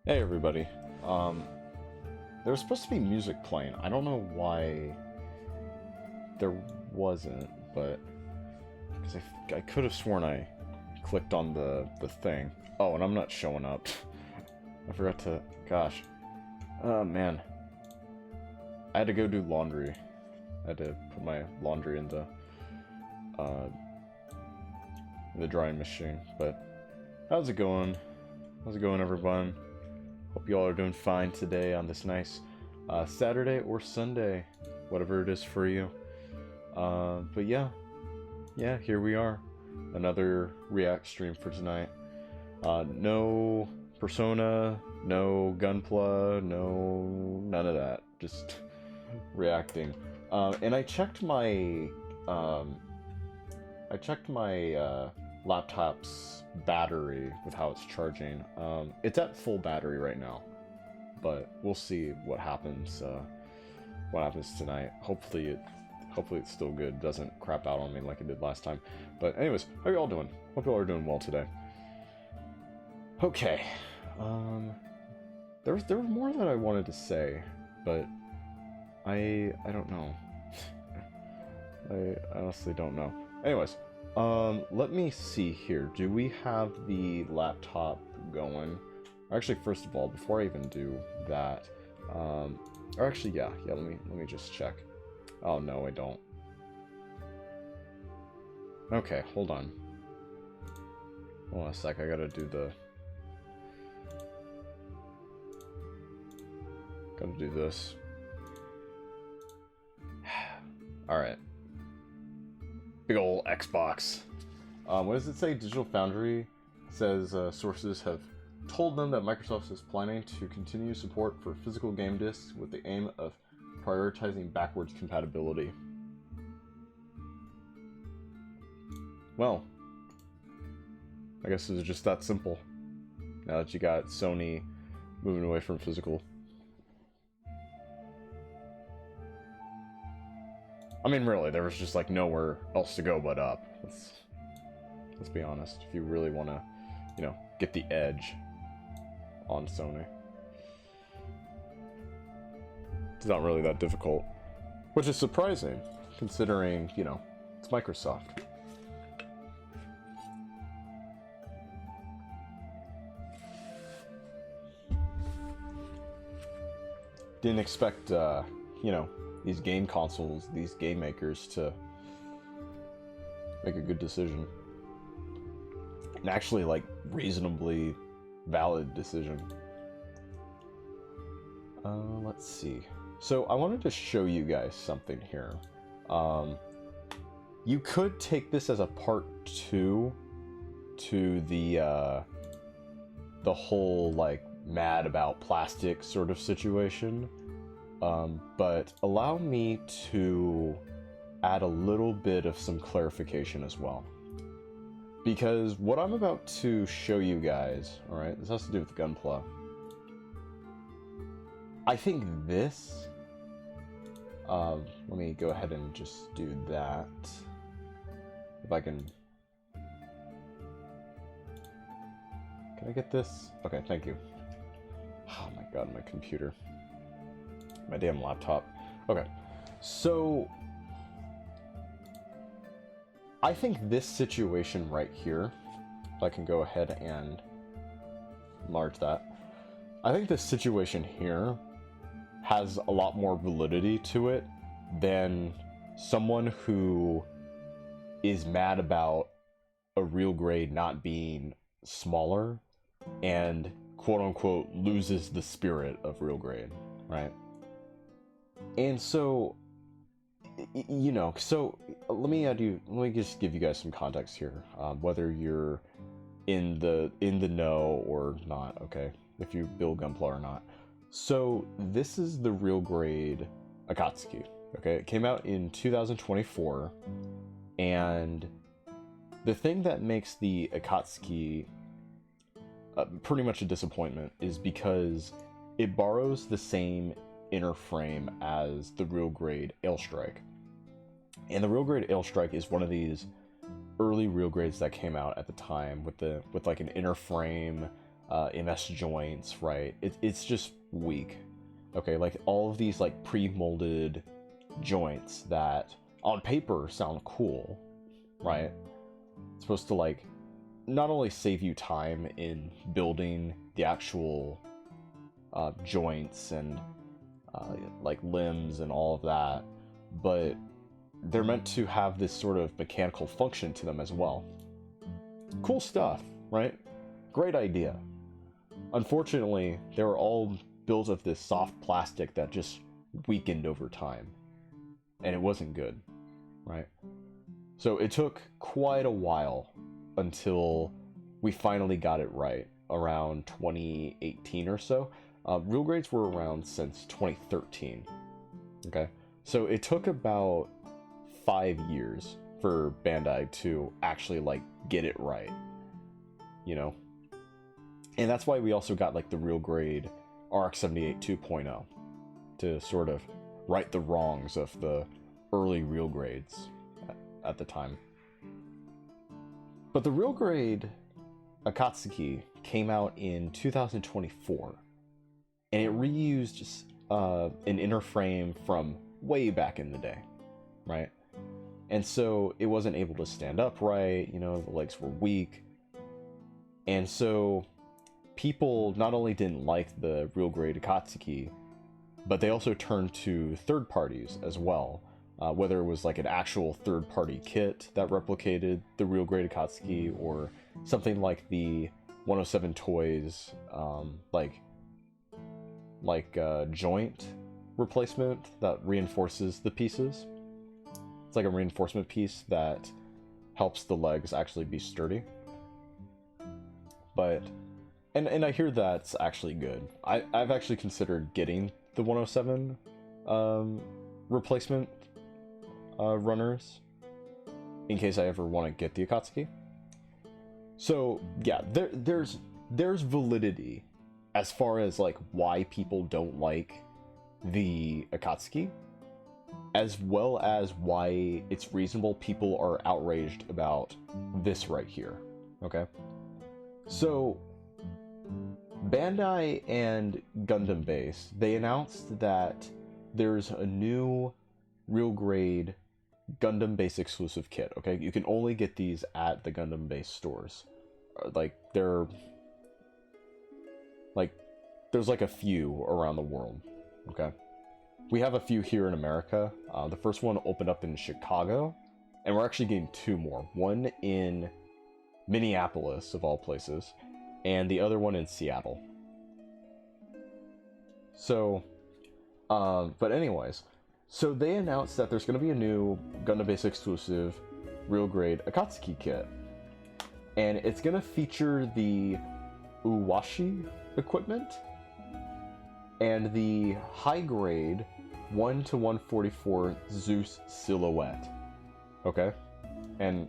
Hey everybody. There was supposed to be music playing. I don't know why there wasn't, but because I could have sworn I clicked on the thing. Oh, and I'm not showing up. I forgot to. Gosh. Oh man. I had to go do laundry. I had to put my laundry uh, in the drying machine. But how's it going? How's it going, everyone? Hope you all are doing fine today on this nice Saturday or Sunday, whatever it is for you. But yeah, here we are. Another React stream for tonight. No Persona, no Gunpla, none of that. Just reacting. And I checked my laptop's battery with how it's charging. It's at full battery right now, but we'll see what happens. What happens tonight? Hopefully it's still good. Doesn't crap out on me like it did last time. But anyways, how are y'all doing? Hope y'all are doing well today. Okay. There was more that I wanted to say, but I don't know. I honestly don't know. Anyways. Let me see here. Do we have the laptop going? Actually, first of all, before I even do that, or actually, yeah, let me just check. Oh, no, I don't. Okay, hold on. Hold on a sec, I gotta do this. Alright. Big ol' Xbox. What does it say? Digital Foundry says sources have told them that Microsoft is planning to continue support for physical game discs with the aim of prioritizing backwards compatibility. Well, I guess it's just that simple. Now that you got Sony moving away from physical. I mean, really, there was just like nowhere else to go but up. Let's be honest. If you really want to, get the edge on Sony, it's not really that difficult, which is surprising considering, it's Microsoft. Didn't expect, these game consoles, these game makers to make a good decision. An actually, reasonably valid decision. Let's see. So, I wanted to show you guys something here. You could take this as a part 2 to the whole, mad about plastic sort of situation. But allow me to add a little bit of some clarification as well. Because what I'm about to show you guys, alright, this has to do with Gunpla. I think this, let me go ahead and just do that. If I can I get this? Okay, thank you. Oh my god, my computer. My damn laptop. Okay, so I think this situation right here, if I can go ahead and enlarge that, I think this situation here has a lot more validity to it than someone who is mad about a real grade not being smaller and quote-unquote loses the spirit of real grade, right? And so, so let me just give you guys some context here, whether you're in the know or not, okay? If you build Gunpla or not. So this is the real grade Akatsuki, okay? It came out in 2024, and the thing that makes the Akatsuki pretty much a disappointment is because it borrows the same inner frame as the real grade Ailstrike. And the real grade Ailstrike is one of these early real grades that came out at the time with like an inner frame MS joints, right? It's just weak. Okay, like all of these like pre-molded joints that on paper sound cool, right? It's supposed to like not only save you time in building the actual joints and like limbs and all of that, but they're meant to have this sort of mechanical function to them as well. Cool stuff, right? Great idea. Unfortunately, they were all built of this soft plastic that just weakened over time, and it wasn't good, right? So it took quite a while until we finally got it right around 2018 or so. Real grades were around since 2013. Okay, so it took about 5 years for Bandai to actually like get it right, you know. And that's why we also got like the real grade RX-78 2.0 to sort of right the wrongs of the early real grades at the time. But the real grade Akatsuki came out in 2024, and it reused an inner frame from way back in the day, right? And so it wasn't able to stand upright, you know, the legs were weak. And so people not only didn't like the real grade Akatsuki, but they also turned to third parties as well. Whether it was like an actual third-party kit that replicated the real grade Akatsuki, or something like the 107 Toys, joint replacement that reinforces the pieces. It's like a reinforcement piece that helps the legs actually be sturdy. But and I hear that's actually good. I've actually considered getting the 107 replacement runners in case I ever want to get the Akatsuki. So yeah, there's validity as far as like why people don't like the Akatsuki, as well as why it's reasonable people are outraged about this right here. Okay, so Bandai and Gundam Base, they announced that there's a new real grade Gundam Base exclusive kit. Okay, you can only get these at the Gundam Base stores. There's like a few around the world. Okay, we have a few here in America. The first one opened up in Chicago, and we're actually getting 2 more. One in Minneapolis, of all places, and the other one in Seattle. So, but anyways, so they announced that there's going to be a new Gundam Base exclusive real grade Akatsuki kit, and it's going to feature the Uwashi equipment and the high grade 1-144 Zeus silhouette. Okay, and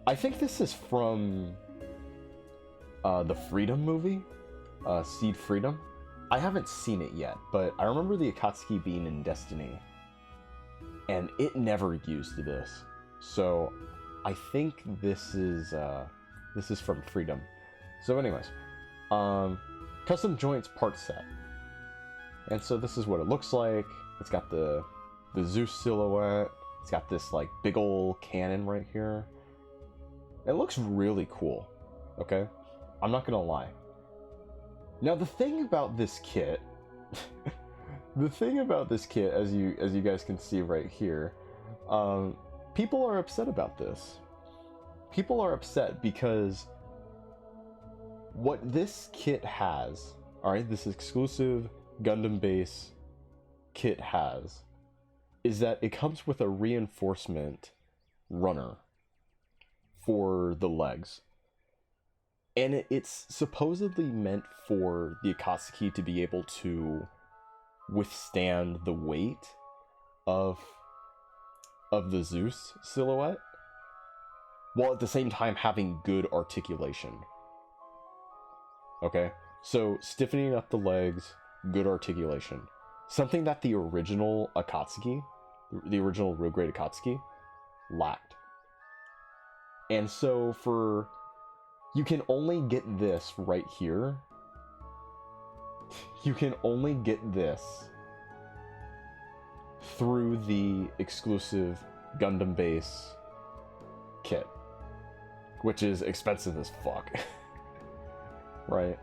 I think this is from the Freedom movie, Seed Freedom. I haven't seen it yet, but I remember the Akatsuki being in Destiny, and it never used this. So I think this is from Freedom. So anyways, custom joints part set. And so this is what it looks like. It's got the Zeus silhouette. It's got this like big ol' cannon right here. It looks really cool. Okay, I'm not gonna lie. Now the thing about this kit, as you guys can see right here, people are upset about this. People are upset because what this kit has, alright, this exclusive Gundam Base kit has, is that it comes with a reinforcement runner for the legs. And it's supposedly meant for the Akatsuki to be able to withstand the weight of the Zeus silhouette, while at the same time having good articulation. Okay, so stiffening up the legs, good articulation. Something that the original Akatsuki, the original real grade Akatsuki, lacked. And so you can only get this right here you can only get this through the exclusive Gundam base kit, which is expensive as fuck. Right?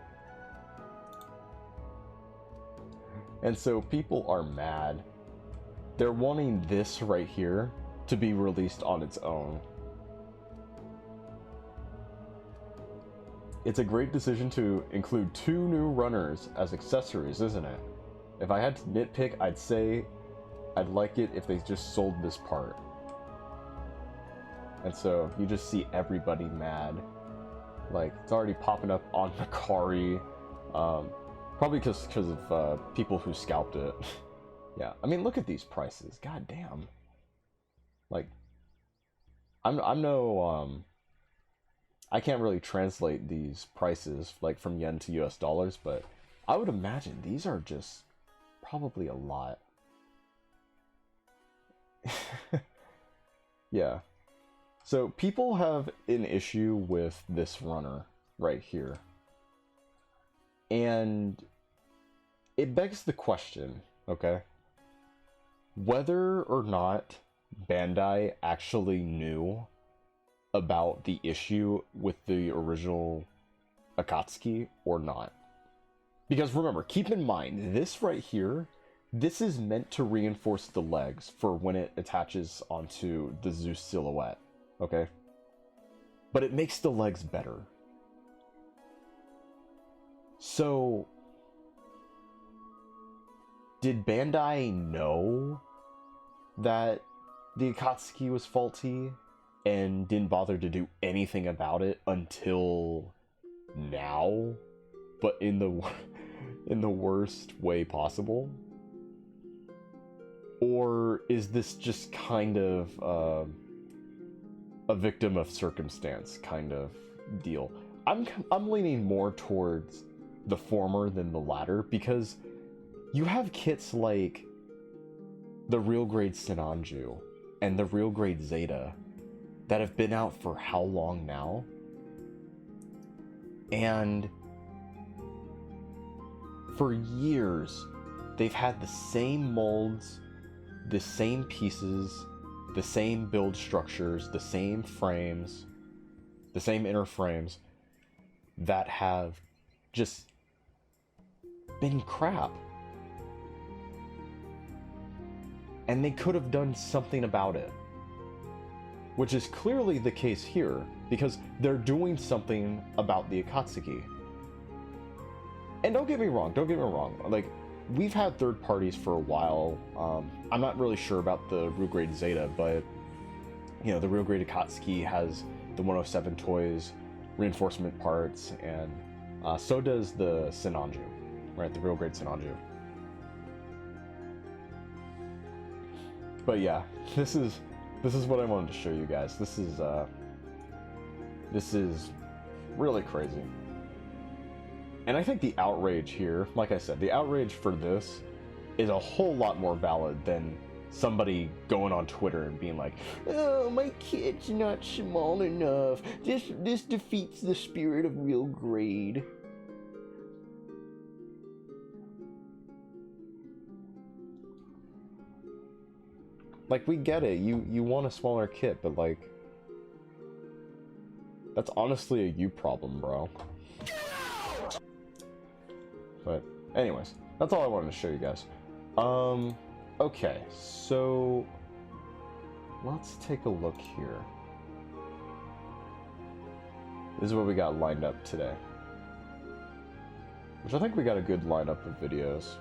And so people are mad. They're wanting this right here to be released on its own. It's a great decision to include 2 new runners as accessories, isn't it? If I had to nitpick, I'd say I'd like it if they just sold this part. And so you just see everybody mad. Like, it's already popping up on Macari. Probably because of people who scalped it. Yeah, I mean, look at these prices. God damn. Like, I'm no, I can't really translate these prices, like, from yen to US dollars, but I would imagine these are just probably a lot. Yeah. So, people have an issue with this runner right here. And it begs the question, okay? Whether or not Bandai actually knew about the issue with the original Akatsuki or not. Because remember, keep in mind, this right here, this is meant to reinforce the legs for when it attaches onto the Zeus silhouette, okay? But it makes the legs better. So, did Bandai know that the Akatsuki was faulty and didn't bother to do anything about it until now, but in the worst way possible? Or is this just kind of a victim of circumstance kind of deal? I'm leaning more towards the former than the latter, because you have kits like the real grade Sinanju and the real grade Zeta that have been out for how long now? And for years, they've had the same molds, the same pieces, the same build structures, the same frames, the same inner frames that have just been crap. And they could have done something about it. Which is clearly the case here, because they're doing something about the Akatsuki. And don't get me wrong, like, we've had third parties for a while. I'm not really sure about the real grade Zeta, but, you know, the real grade Akatsuki has the 107 toys, reinforcement parts, and so does the Sinanju, right? The real grade Sinanju. But yeah, this is what I wanted to show you guys. This is really crazy. And I think the outrage here, like I said, the outrage for this is a whole lot more valid than somebody going on Twitter and being like, "Oh, my kid's not small enough. This defeats the spirit of real grade." Like, we get it. You want a smaller kit, but like, that's honestly a you problem, bro. But anyways, that's all I wanted to show you guys. Okay, so let's take a look here. This is what we got lined up today. Which I think we got a good lineup of videos,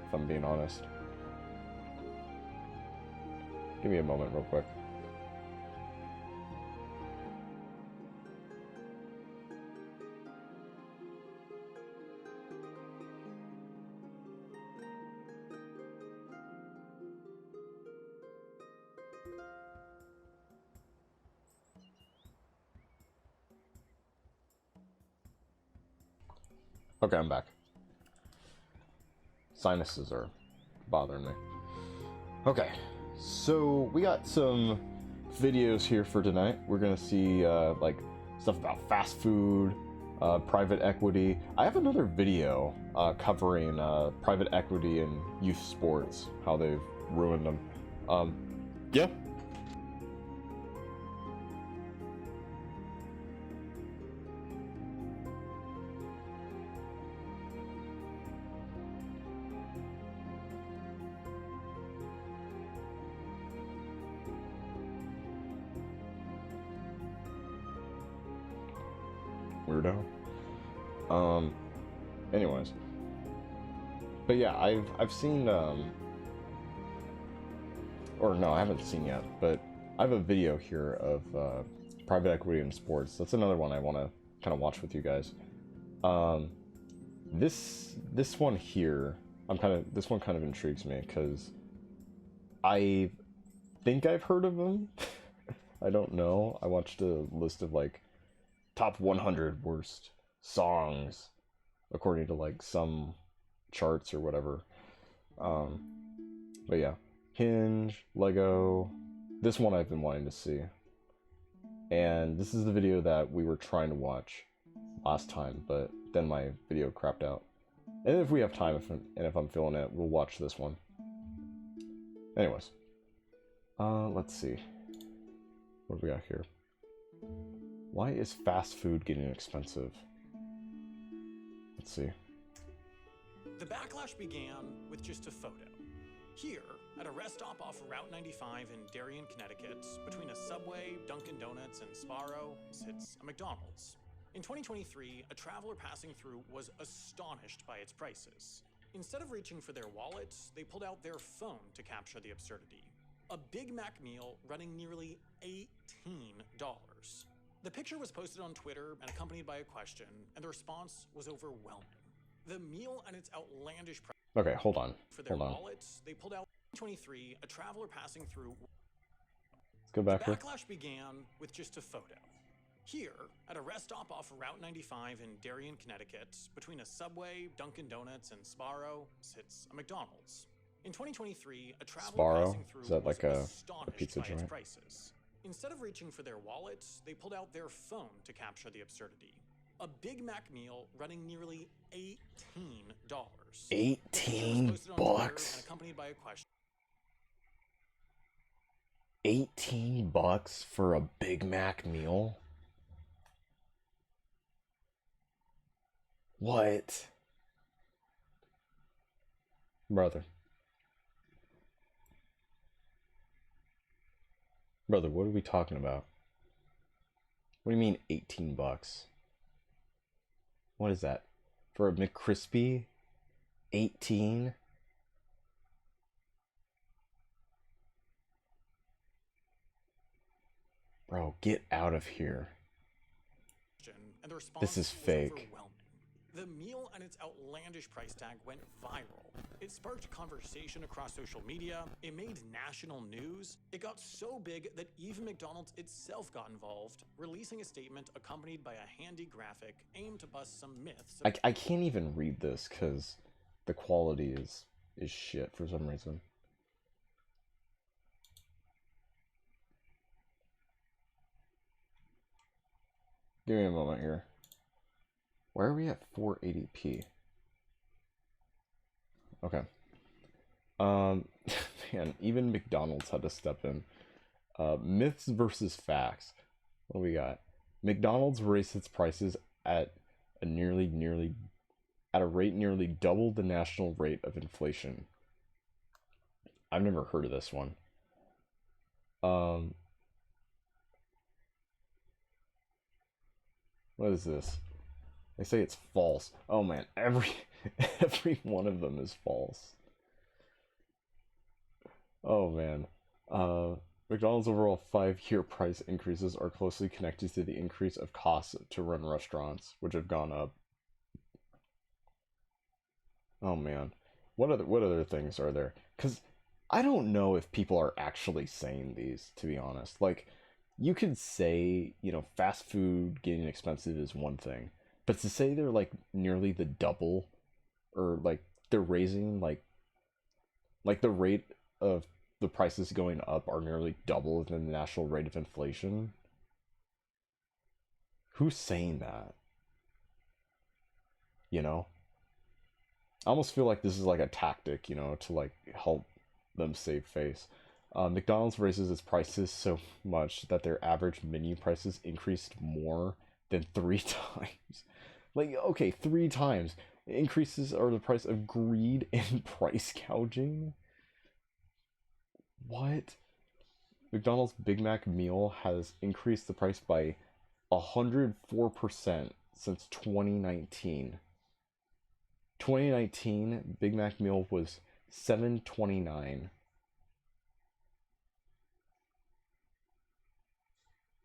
if I'm being honest. Give me a moment real quick. Okay, I'm back. Sinuses are bothering me. Okay, so we got some videos here for tonight. We're gonna see like stuff about fast food, private equity. I have another video covering private equity and youth sports, how they've ruined them. Yeah. Weirdo. Anyways. But yeah, I've seen, or no, I haven't seen yet, but I have a video here of private equity in sports. That's another one I want to kind of watch with you guys. This one here, this one kind of intrigues me because I think I've heard of them. I don't know. I watched a list of like top 100 worst songs according to like some charts or whatever. But yeah, Hinge, Lego. This one I've been wanting to see, and this is the video that we were trying to watch last time, but then my video crapped out. And if we have time, if I'm feeling it, we'll watch this one. Anyways, let's see. What do we got here? Why is fast food getting expensive? Let's see. The backlash began with just a photo. Here, at a rest stop off Route 95 in Darien, Connecticut, between a Subway, Dunkin' Donuts, and Sbarro, sits a McDonald's. In 2023, a traveler passing through was astonished by its prices. Instead of reaching for their wallet, they pulled out their phone to capture the absurdity. A Big Mac meal running nearly $18. The picture was posted on Twitter and accompanied by a question, and the response was overwhelming. The meal and its outlandish price. Okay, hold on. For their wallets, they pulled out 23, a traveler passing through. Let's go back. The backlash began with just a photo. Here, at a rest stop off Route 95 in Darien, Connecticut, between a Subway, Dunkin' Donuts, and Sbarro, sits a McDonald's. In 2023, a traveler passing through is that like was a astonished pizza by joint? its prices. Instead of reaching for their wallet, they pulled out their phone to capture the absurdity. A Big Mac meal running nearly $18. 18 bucks? Accompanied by a question. 18 bucks for a Big Mac meal? What? Brother, what are we talking about? What do you mean 18 bucks? What is that? For a McCrispy? 18? Bro, get out of here. This is fake. The meal and its outlandish price tag went viral. It sparked conversation across social media. It made national news. It got so big that even McDonald's itself got involved, releasing a statement accompanied by a handy graphic aimed to bust some myths. I can't even read this because the quality is shit for some reason. Give me a moment here. Why are we at 480p? Okay. Man, even McDonald's had to step in. Myths versus facts. What do we got? McDonald's raised its prices at a rate nearly double the national rate of inflation. I've never heard of this one. What is this? They say it's false. Oh man, every one of them is false. Oh man. McDonald's overall 5-year price increases are closely connected to the increase of costs to run restaurants, which have gone up. Oh man. What other things are there? Because I don't know if people are actually saying these, to be honest. Like, you could say, fast food getting expensive is one thing. But to say they're like nearly the double, or like they're raising like the rate of the prices going up are nearly double than the national rate of inflation. Who's saying that? you know? I almost feel like this is like a tactic, you know, to like help them save face. McDonald's raises its prices so much that their average menu prices increased more than 3 times. Like, okay, 3 times. Increases are the price of greed and price gouging? What? McDonald's Big Mac meal has increased the price by 104% since 2019. 2019 Big Mac meal was $7.29.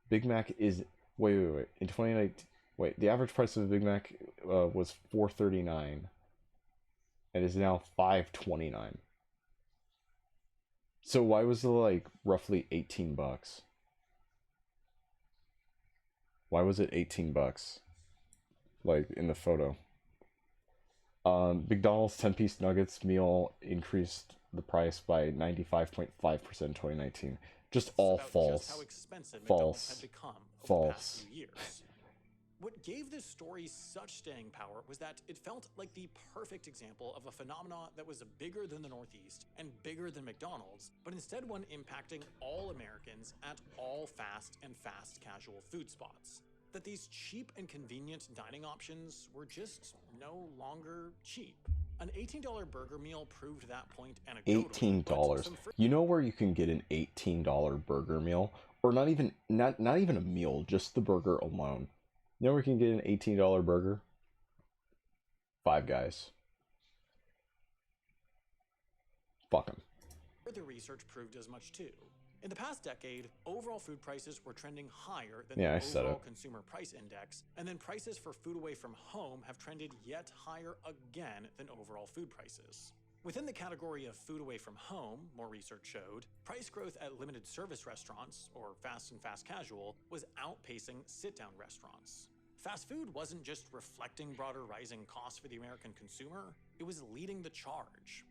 Big Mac is wait. In 2019, wait, the average price of a Big Mac was $4.39 and is now $5.29. So why was it like roughly $18? Why was it $18? Like in the photo. McDonald's 10-piece nuggets meal increased the price by 95.5% in 2019. Just all false. Just how expensive McDonald's False. had become over False. the past few years. What gave this story such staying power was that it felt like the perfect example of a phenomenon that was bigger than the Northeast and bigger than McDonald's, but instead one impacting all Americans at all fast and fast casual food spots. That these cheap and convenient dining options were just no longer cheap. An $18 burger meal proved that point anecdotally. $18. You know where you can get an $18 burger meal? Or not even a meal, just the burger alone. You know where you can get an $18 burger? Five Guys. Fuck them. Further research proved as much too. In the past decade, overall food prices were trending higher than Yeah, the overall consumer price index, and then prices for food away from home have trended yet higher again than overall food prices. Within the category of food away from home, more research showed, price growth at limited service restaurants, or fast and fast casual, was outpacing sit-down restaurants. Fast food wasn't just reflecting broader rising costs for the American consumer, it was leading the charge.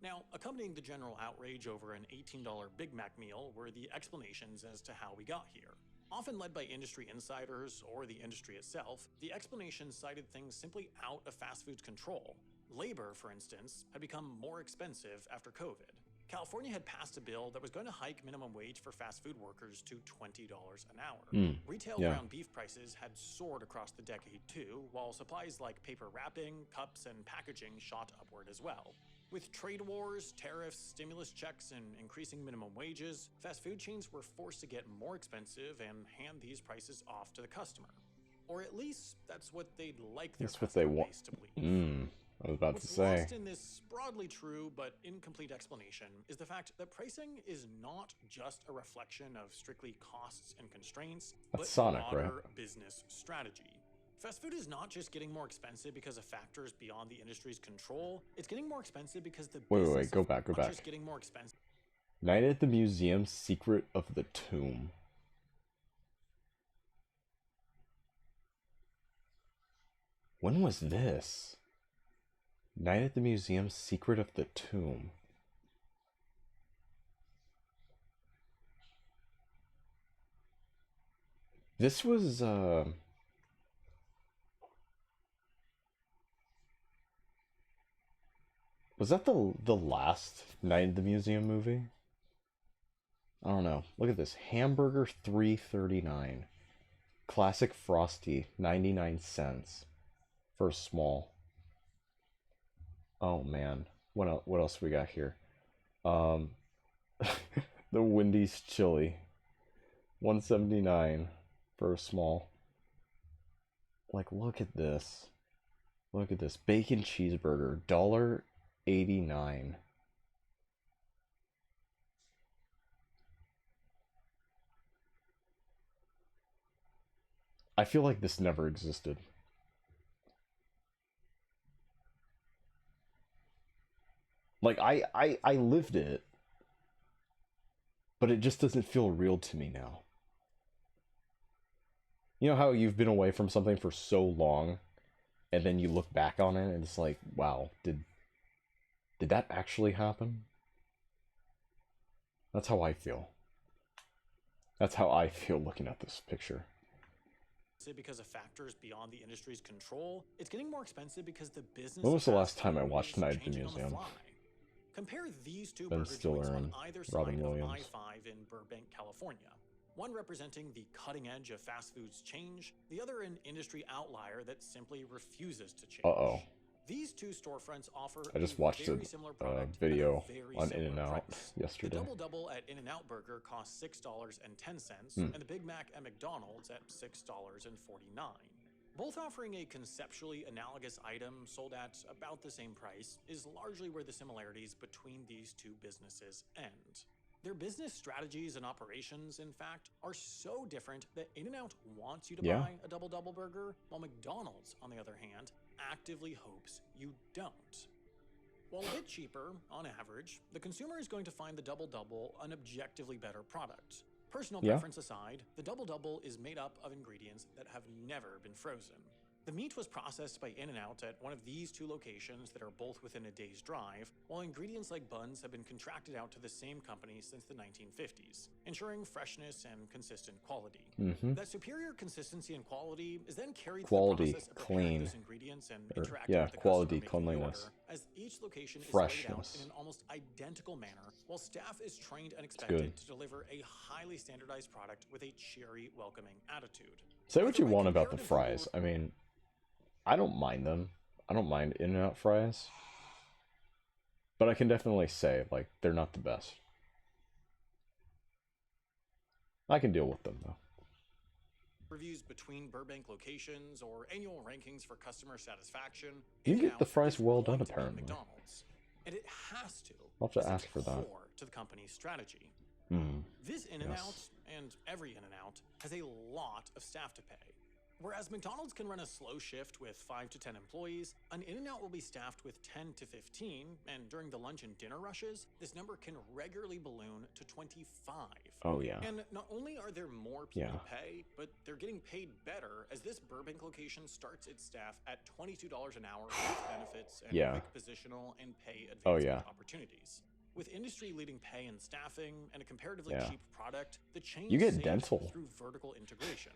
Now, accompanying the general outrage over an $18 Big Mac meal were the explanations as to how we got here. Often led by industry insiders or the industry itself, the explanations cited things simply out of fast food's control. Labor, for instance, had become more expensive after COVID. California had passed a bill that was going to hike minimum wage for fast food workers to $20 an hour. Retail ground beef prices had soared across the decade too, while supplies like paper wrapping, cups, and packaging shot upward as well. With trade wars, tariffs, stimulus checks, and increasing minimum wages, fast food chains were forced to get more expensive and hand these prices off to the customer. Or at least that's what they'd like their customer base to believe. I was about to say. What's lost in this broadly true but incomplete explanation is the fact that pricing is not just a reflection of strictly costs and constraints, but Sonic, broader right? business strategy. Fast food is not just getting more expensive because of factors beyond the industry's control. It's getting more expensive because the Wait, go back. Just getting more expensive. Night at the Museum: Secret of the Tomb. When was this? Night at the Museum: Secret of the Tomb. This was that the last Night at the Museum movie? I don't know. Look at this. Hamburger $3.39. Classic Frosty 99 cents for a small. Oh man. What else we got here? The Wendy's chili. $1.79 for a small. Like, look at this. Look at this. Bacon cheeseburger, $1.89. I feel like this never existed. Like, I lived it, but it just doesn't feel real to me now. You know how you've been away from something for so long, and then you look back on it, and it's like, wow, did that actually happen? That's how I feel. That's how I feel looking at this picture. because of factors beyond the industry's control. It's getting more expensive because the business. When was the of last fast time I food watched is Night at the changing on Museum? fly. Compare these two Ben burger Stiller joints on and either Robin side of Williams. I-5 in Burbank, California. One representing the cutting edge of fast food's change, the other an industry outlier that simply refuses to change. Uh-oh. These two storefronts offer I just a watched very a similar product video at a very on similar In-N-Out price. yesterday. The Double Double at In-N-Out Burger costs $6.10, and the Big Mac at McDonald's at $6.49. Both offering a conceptually analogous item sold at about the same price is largely where the similarities between these two businesses end. Their business strategies and operations, in fact, are so different that In-N-Out wants you to buy a Double Double burger, while McDonald's, on the other hand, actively hopes you don't. While a bit cheaper, on average, the consumer is going to find the Double Double an objectively better product. Personal preference aside, the Double Double is made up of ingredients that have never been frozen. The meat was processed by In-N-Out at one of these two locations that are both within a day's drive, while ingredients like buns have been contracted out to the same company since the 1950s, ensuring freshness and consistent quality. That superior consistency and quality is then carried through the process of preparing those ingredients and interacting with the customer making the order, as each location is laid out in an almost identical manner, while staff is trained and expected to deliver a highly standardized product with a cheery, welcoming attitude. Say what you want about the fries. I mean, I don't mind them. I don't mind In-N-Out fries. But I can definitely say, like, they're not the best. I can deal with them, though. Reviews between Burbank locations or annual rankings for customer satisfaction. You get the fries well done, apparently. McDonald's. And it has to. I'll have to ask for that. Core to the company's strategy. Mm. This In-N-Out, and every In-N-Out, has a lot of staff to pay. Whereas McDonald's can run a slow shift with 5 to 10 employees, an In-N-Out will be staffed with 10 to 15, and during the lunch and dinner rushes, this number can regularly balloon to 25. Oh, yeah. And not only are there more people to pay, but they're getting paid better, as this Burbank location starts its staff at $22 an hour with benefits and quick positional and pay advancement opportunities. With industry-leading pay and staffing and a comparatively cheap product, the chain through vertical integration.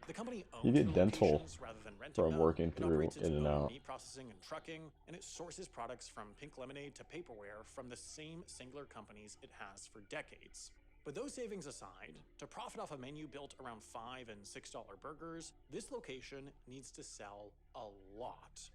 The company owns the locations rather than renting them. Working through In-N-Out meat processing and trucking, and it sources products from pink lemonade to paperware from the same singular companies it has for decades. But those savings aside, to profit off a menu built around $5 and $6 burgers, this location needs to sell a lot.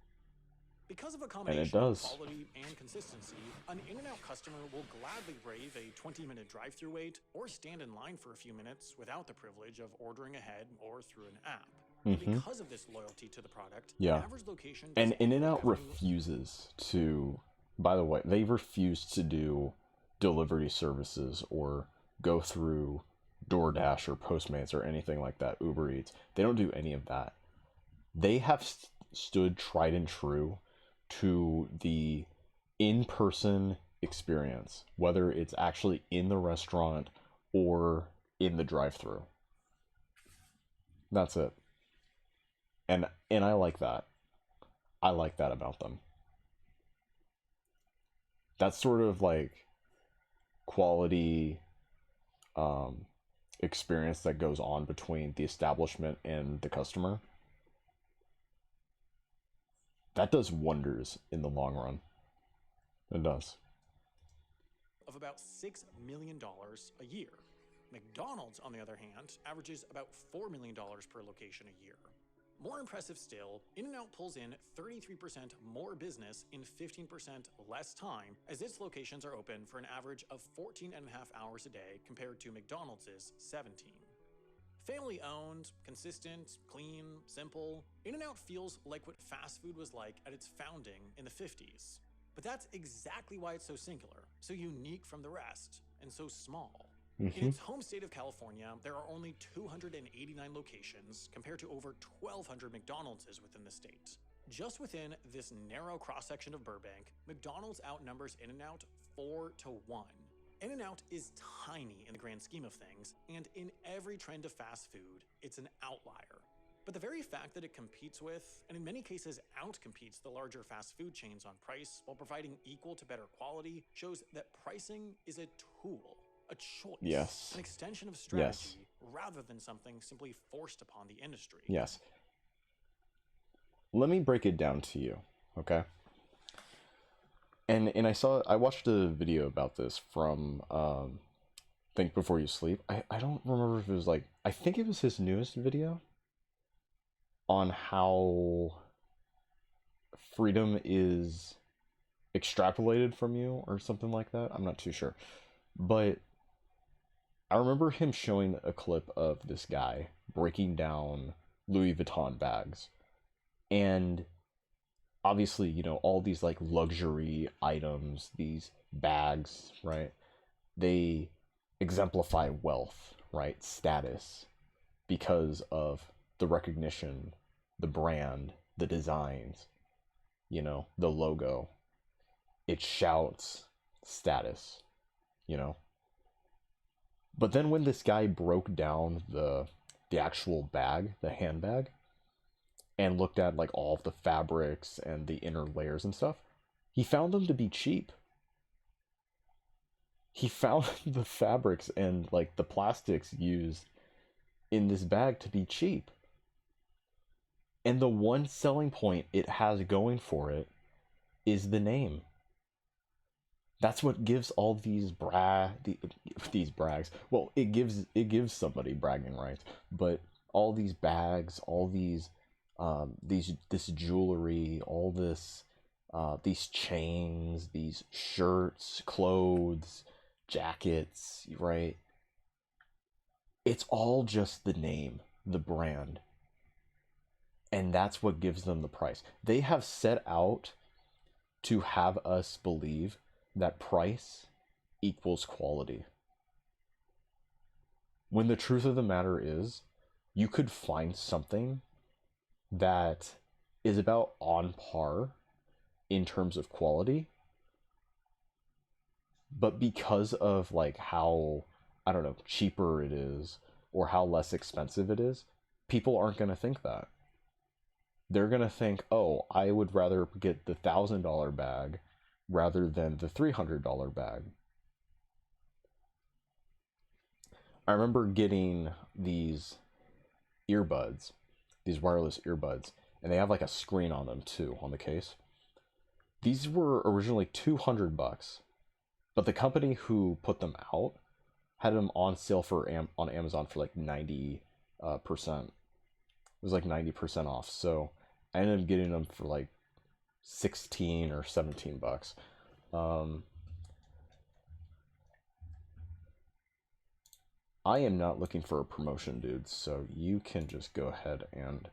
Because of a combination of quality and consistency, an In-N-Out customer will gladly brave a 20-minute drive-thru wait or stand in line for a few minutes without the privilege of ordering ahead or through an app. And because of this loyalty to the product, an average location... And In-N-Out refuses to... By the way, they refuse to do delivery services or go through DoorDash or Postmates or anything like that, Uber Eats. They don't do any of that. They have stood tried and true to the in-person experience, whether it's actually in the restaurant or in the drive-thru. That's it. And I like that. I like that about them. That's sort of like quality experience that goes on between the establishment and the customer. That does wonders in the long run. It does. Of about $6 million a year. McDonald's, on the other hand, averages about $4 million per location a year. More impressive still, In-N-Out pulls in 33% more business in 15% less time, as its locations are open for an average of 14.5 hours a day compared to McDonald's 17. Family-owned, consistent, clean, simple, In-N-Out feels like what fast food was like at its founding in the 50s. But that's exactly why it's so singular, so unique from the rest, and so small. In its home state of California, there are only 289 locations compared to over 1,200 McDonald's within the state. Just within this narrow cross-section of Burbank, McDonald's outnumbers In-N-Out 4-1. In-N-Out is tiny in the grand scheme of things, and in every trend of fast food, it's an outlier. But the very fact that it competes with, and in many cases outcompetes the larger fast food chains on price while providing equal to better quality, shows that pricing is a tool. a choice, Yes. an extension of Yes. strategy rather than something simply forced upon the industry. Yes. Let me break it down to you, okay? And I watched a video about this from Think Before You Sleep. I don't remember if it was like, I think it was his newest video on how freedom is extrapolated from you or something like that. I'm not too sure. But I remember him showing a clip of this guy breaking down Louis Vuitton bags. And obviously, you know, all these like luxury items, these bags, right? They exemplify wealth, right? Status, because of the recognition, the brand, the designs, you know, the logo. It shouts status, you know. But then when this guy broke down the actual bag, the handbag, and looked at like all of the fabrics and the inner layers and stuff, he found them to be cheap. He found the fabrics and like the plastics used in this bag to be cheap. And the one selling point it has going for it is the name. That's what gives all these these brags. Well, it gives somebody bragging rights, but all these bags, all these this jewelry, all this these chains, these shirts, clothes, jackets, right? It's all just the name, the brand. And that's what gives them the price. They have set out to have us believe that price equals quality. When the truth of the matter is, you could find something that is about on par in terms of quality, but because of like how, I don't know, cheaper it is or how less expensive it is, people aren't going to think that. They're going to think, oh, I would rather get the $1,000 bag rather than the $300 bag. I remember getting these earbuds, these wireless earbuds, and they have like a screen on them too, on the case. These were originally $200, but the company who put them out had them on sale for on Amazon for like 90%. It was like 90% off. So I ended up getting them for like 16 or $17. I am not looking for a promotion, dude, so you can just go ahead and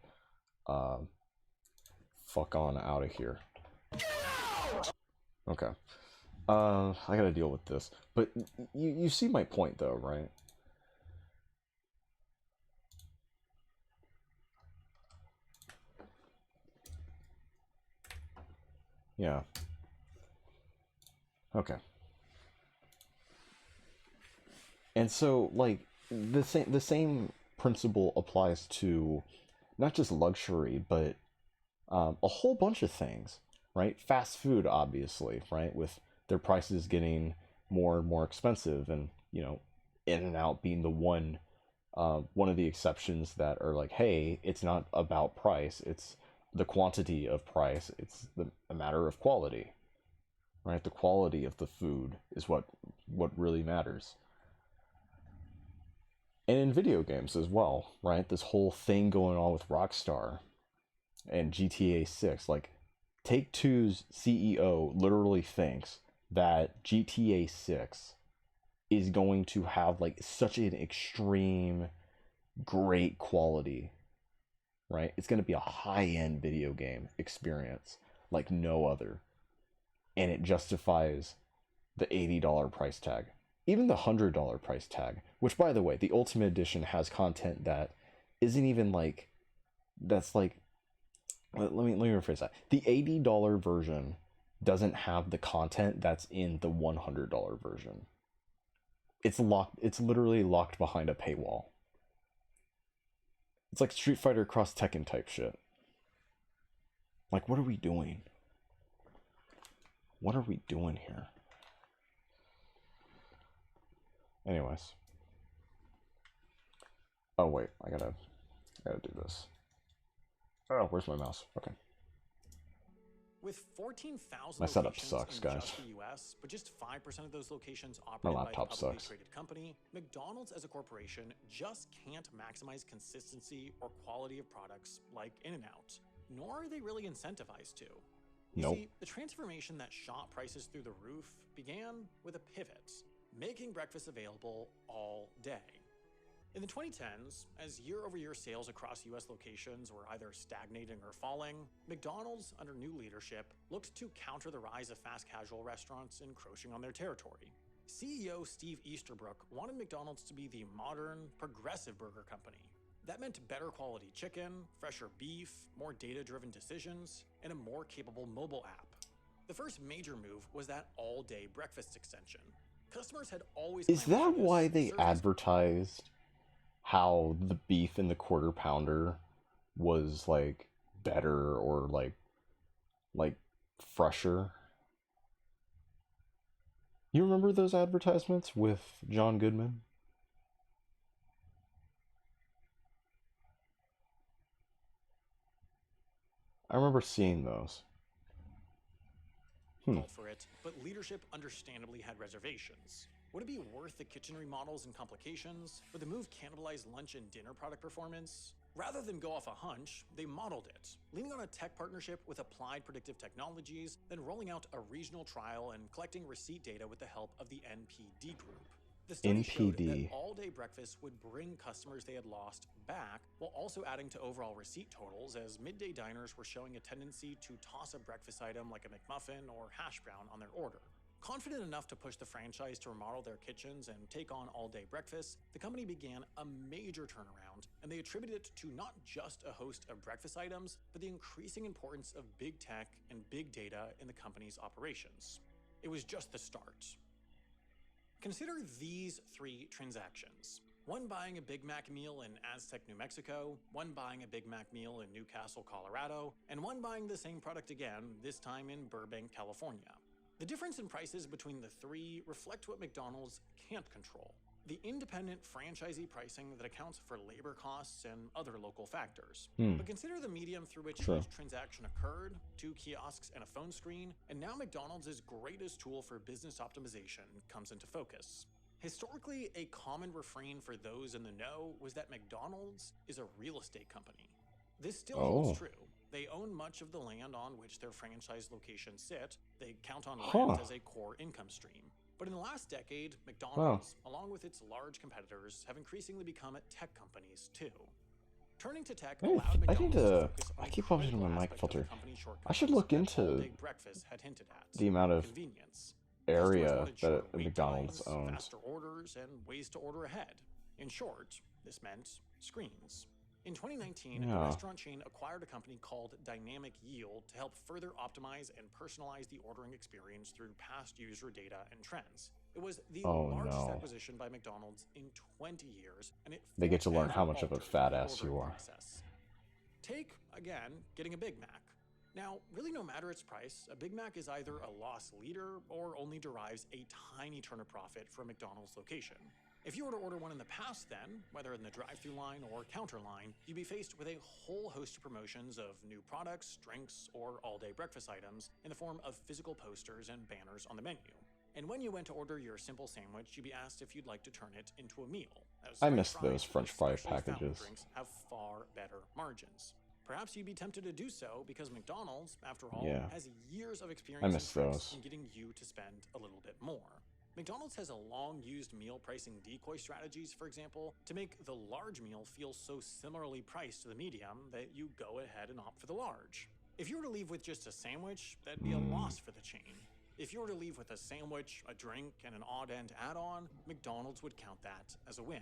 fuck on out of here. Okay. I gotta deal with this. But you see my point though, right? Yeah. Okay. And so like the same principle applies to not just luxury, but a whole bunch of things, right? Fast food, obviously, right? With their prices getting more and more expensive, and you know, In and Out being the one of the exceptions that are like, hey, it's not about price, it's the quantity of price, it's a matter of quality, right? The quality of the food is what really matters. And in video games as well, right? This whole thing going on with Rockstar and GTA 6. Like, Take Two's CEO literally thinks that GTA 6 is going to have like such an extreme, great quality, right? It's going to be a high end video game experience like no other. And it justifies the $80 price tag, even the $100 price tag, which, by the way, the Ultimate Edition has content that isn't even like, that's like, let me rephrase that. The $80 version doesn't have the content that's in the $100 version. It's locked. It's literally locked behind a paywall. It's like Street Fighter Cross Tekken type shit. Like, what are we doing? What are we doing here? Anyways. Oh wait, I gotta do this. Oh, where's my mouse? Okay. With 14,000 My setup locations sucks, in guys. just the US, but just 5% of those locations My operated by a laptop publicly sucks. traded company, McDonald's as a corporation just can't maximize consistency or quality of products like In-N-Out, nor are they really incentivized to. You Nope. see, the transformation that shot prices through the roof began with a pivot, making breakfast available all day. In the 2010s, as year-over-year sales across US locations were either stagnating or falling, McDonald's, under new leadership, looked to counter the rise of fast casual restaurants encroaching on their territory. CEO Steve Easterbrook wanted McDonald's to be the modern, progressive burger company. That meant better quality chicken, fresher beef, more data-driven decisions, and a more capable mobile app. The first major move was that all-day breakfast extension. Customers had always Is clamored that for this. why they Surveys advertised how the beef in the quarter pounder was like better or like fresher? You remember those advertisements with John Goodman? I remember seeing those. called for it, but leadership understandably had reservations. Would it be worth the kitchen remodels and complications? Would the move cannibalize lunch and dinner product performance? Rather than go off a hunch, they modeled it, leaning on a tech partnership with Applied Predictive Technologies, then rolling out a regional trial and collecting receipt data with the help of the NPD group. The study showed that NPD. all-day breakfast would bring customers they had lost back, while also adding to overall receipt totals, as midday diners were showing a tendency to toss a breakfast item like a McMuffin or hash brown on their order. Confident enough to push the franchise to remodel their kitchens and take on all-day breakfast, the company began a major turnaround, and they attributed it to not just a host of breakfast items, but the increasing importance of big tech and big data in the company's operations. It was just the start. Consider these three transactions. One buying a Big Mac meal in Aztec, New Mexico, one buying a Big Mac meal in Newcastle, Colorado, and one buying the same product again, this time in Burbank, California. The difference in prices between the three reflect what McDonald's can't control: the independent franchisee pricing that accounts for labor costs and other local factors. But consider the medium through which True. each transaction occurred: 2 kiosks and a phone screen, and now McDonald's greatest tool for business optimization comes into focus. Historically, a common refrain for those in the know was that McDonald's is a real estate company. This still holds true. They own much of the land on which their franchise locations sit. They count on rent as a core income stream. But in the last decade, McDonald's, along with its large competitors, have increasingly become tech companies too. Turning to tech allowed McDonald's to focus on I keep bumping my mic aspect of filter. the company's I should shortcomings look that into all-day breakfast had hinted at: the amount of convenience. Customers area wanted that shorter wait McDonald's times, owns. faster orders, and ways to order ahead. In short, this meant screens. In 2019, the restaurant chain acquired a company called Dynamic Yield to help further optimize and personalize the ordering experience through past user data and trends. It was the largest acquisition by McDonald's in 20 years, and it They get to learn how forever much of a altered fat the ass you ordering are. process. Take, again, getting a Big Mac. Now, really no matter its price, a Big Mac is either a loss leader or only derives a tiny turn of profit from a McDonald's location. If you were to order one in the past then, whether in the drive-thru line or counter line, you'd be faced with a whole host of promotions of new products, drinks, or all-day breakfast items in the form of physical posters and banners on the menu. And when you went to order your simple sandwich, you'd be asked if you'd like to turn it into a meal. I miss those French fry packages. Drinks have far better margins. Perhaps you'd be tempted to do so because McDonald's, after all, has years of experience in getting you to spend a little bit more. McDonald's has a long-used meal pricing decoy strategies, for example, to make the large meal feel so similarly priced to the medium that you go ahead and opt for the large. If you were to leave with just a sandwich, that'd be a loss for the chain. If you were to leave with a sandwich, a drink, and an odd-end add-on, McDonald's would count that as a win.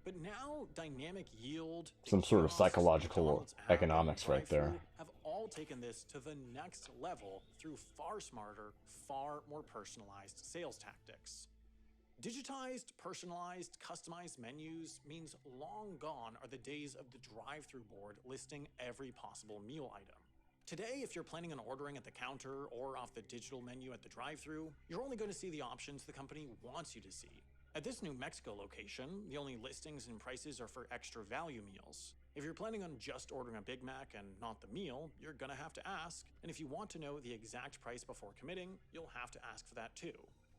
But now, Dynamic Yield, some sort of psychological economics right there, have all taken this to the next level through far smarter, far more personalized sales tactics. Digitized, personalized, customized menus means long gone are the days of the drive-thru board listing every possible meal item. Today, if you're planning on ordering at the counter or off the digital menu at the drive-thru, you're only going to see the options the company wants you to see. At this New Mexico location, the only listings and prices are for extra value meals. If you're planning on just ordering a Big Mac and not the meal, you're gonna have to ask, and if you want to know the exact price before committing, you'll have to ask for that too.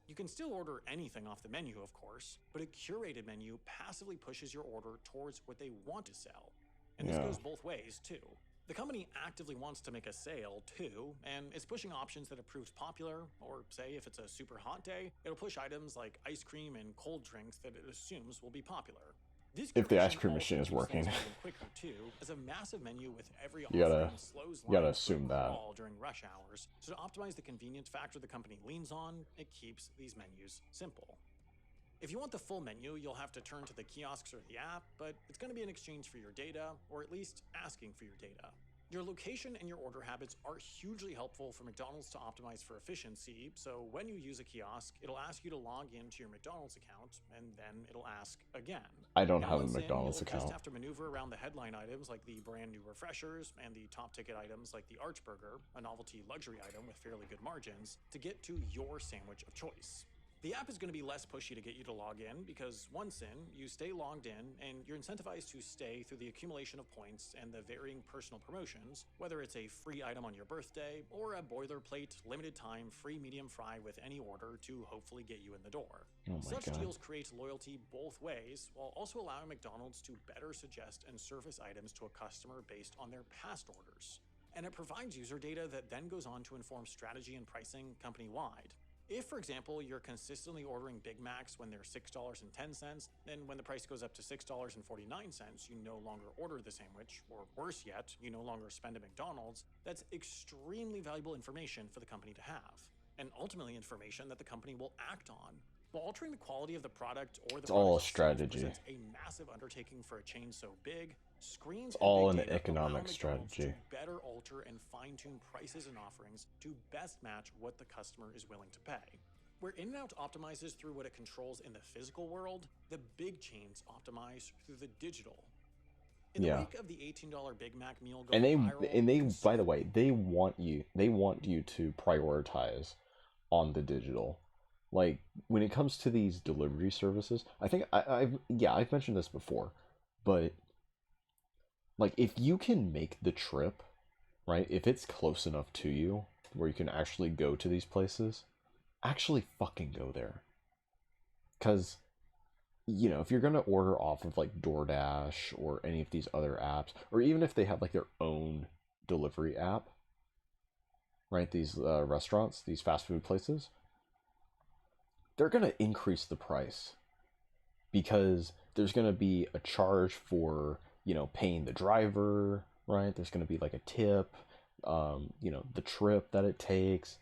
You can still order anything off the menu, of course, but a curated menu passively pushes your order towards what they want to sell. And this Yeah. goes both ways too. The company actively wants to make a sale, too, and is pushing options that have proved popular, or say if it's a super hot day, it'll push items like ice cream and cold drinks that it assumes will be popular. This If the ice curation cream also machine is keeps things working. moving quicker, too, as a massive menu with every You gotta- offering slows you gotta lines to a assume that. crawl during rush hours. So to optimize the convenience factor the company leans on, it keeps these menus simple. If you want the full menu, you'll have to turn to the kiosks or the app, but it's going to be in exchange for your data, or at least asking for your data. Your location and your order habits are hugely helpful for McDonald's to optimize for efficiency, so when you use a kiosk, it'll ask you to log into your McDonald's account, and then it'll ask again. I don't And have a once in, McDonald's you'll account. just have to maneuver around the headline items like the brand new refreshers and the top ticket items like the Archburger, a novelty luxury item with fairly good margins, to get to your sandwich of choice. The app is going to be less pushy to get you to log in because once in, you stay logged in and you're incentivized to stay through the accumulation of points and the varying personal promotions, whether it's a free item on your birthday or a boilerplate, limited time, free medium fry with any order to hopefully get you in the door. Oh my Such God. deals create loyalty both ways while also allowing McDonald's to better suggest and surface items to a customer based on their past orders. And it provides user data that then goes on to inform strategy and pricing company-wide. If, for example, you're consistently ordering Big Macs when they're $6.10, then when the price goes up to $6.49, you no longer order the sandwich, or worse yet, you no longer spend at McDonald's, that's extremely valuable information for the company to have, and ultimately information that the company will act on. While altering the quality of the product or the It's all a product itself strategy. presents a massive undertaking for a chain so big, screens It's all and an big data allow economic McDonald's strategy. to better alter and fine-tune prices and offerings to best match what the customer is willing to pay. Where In-N-Out optimizes through what it controls in the physical world, the big chains optimize through the digital. In the Yeah. wake of the $18 Big Mac meal And going viral, they by the way, they want you to prioritize on the digital. Like when it comes to these delivery services, I think I've mentioned this before, but like if you can make the trip, right? If it's close enough to you where you can actually go to these places, actually fucking go there. Cuz if you're going to order off of like DoorDash or any of these other apps, or even if they have like their own delivery app, right? These restaurants, these fast food places, they're going to increase the price because there's going to be a charge for, paying the driver, right? There's going to be like a tip, the trip that it takes.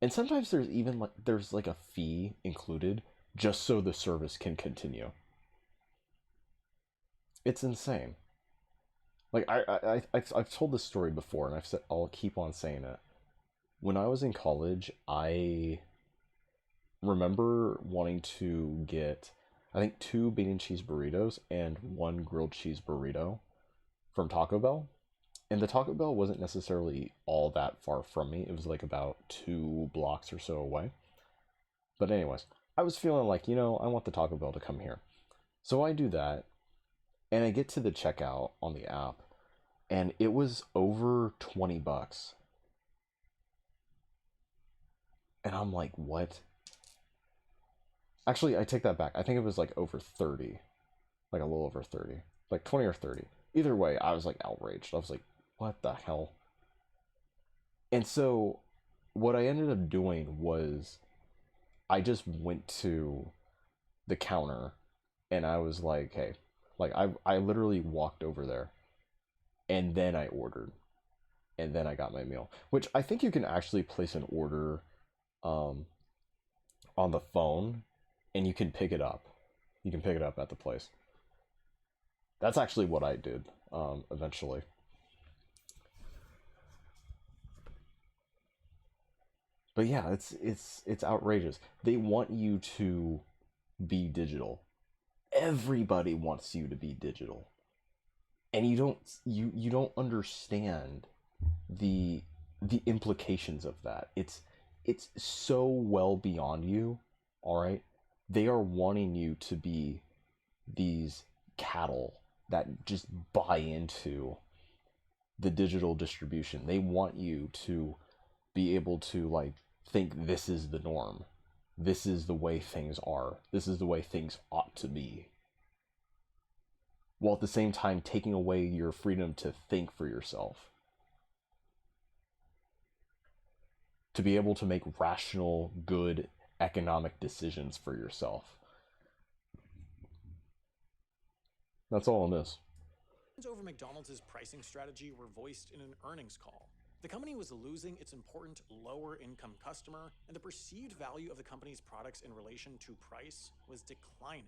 And sometimes there's like a fee included just so the service can continue. It's insane. Like I've told this story before, and I'll keep on saying it. When I was in college, I remember wanting to get, I think, 2 bacon cheese burritos and 1 grilled cheese burrito from Taco Bell. And the Taco Bell wasn't necessarily all that far from me. It was like about 2 blocks or so away. But anyways, I was feeling like, I want the Taco Bell to come here. So I do that, and I get to the checkout on the app, and it was over $20. And I'm like, what? Actually, I take that back. I think it was like over 30. Like a little over 30. Like 20 or 30. Either way, I was like outraged. I was like, what the hell? And so what I ended up doing was I just went to the counter and I was like, hey, like I literally walked over there and then I ordered and then I got my meal, which I think you can actually place an order on the phone and you can pick it up. You can pick it up at the place. That's actually what I did eventually. But yeah, it's outrageous. They want you to be digital. Everybody wants you to be digital. And you don't understand the implications of that. It's so well beyond you, all right? They are wanting you to be these cattle that just buy into the digital distribution. They want you to be able to like think this is the norm. This is the way things are. This is the way things ought to be. While at the same time taking away your freedom to think for yourself. To be able to make rational, good economic decisions for yourself. That's all it is. Over McDonald's pricing strategy were voiced in an earnings call. The company was losing its important lower-income customer, and the perceived value of the company's products in relation to price was declining.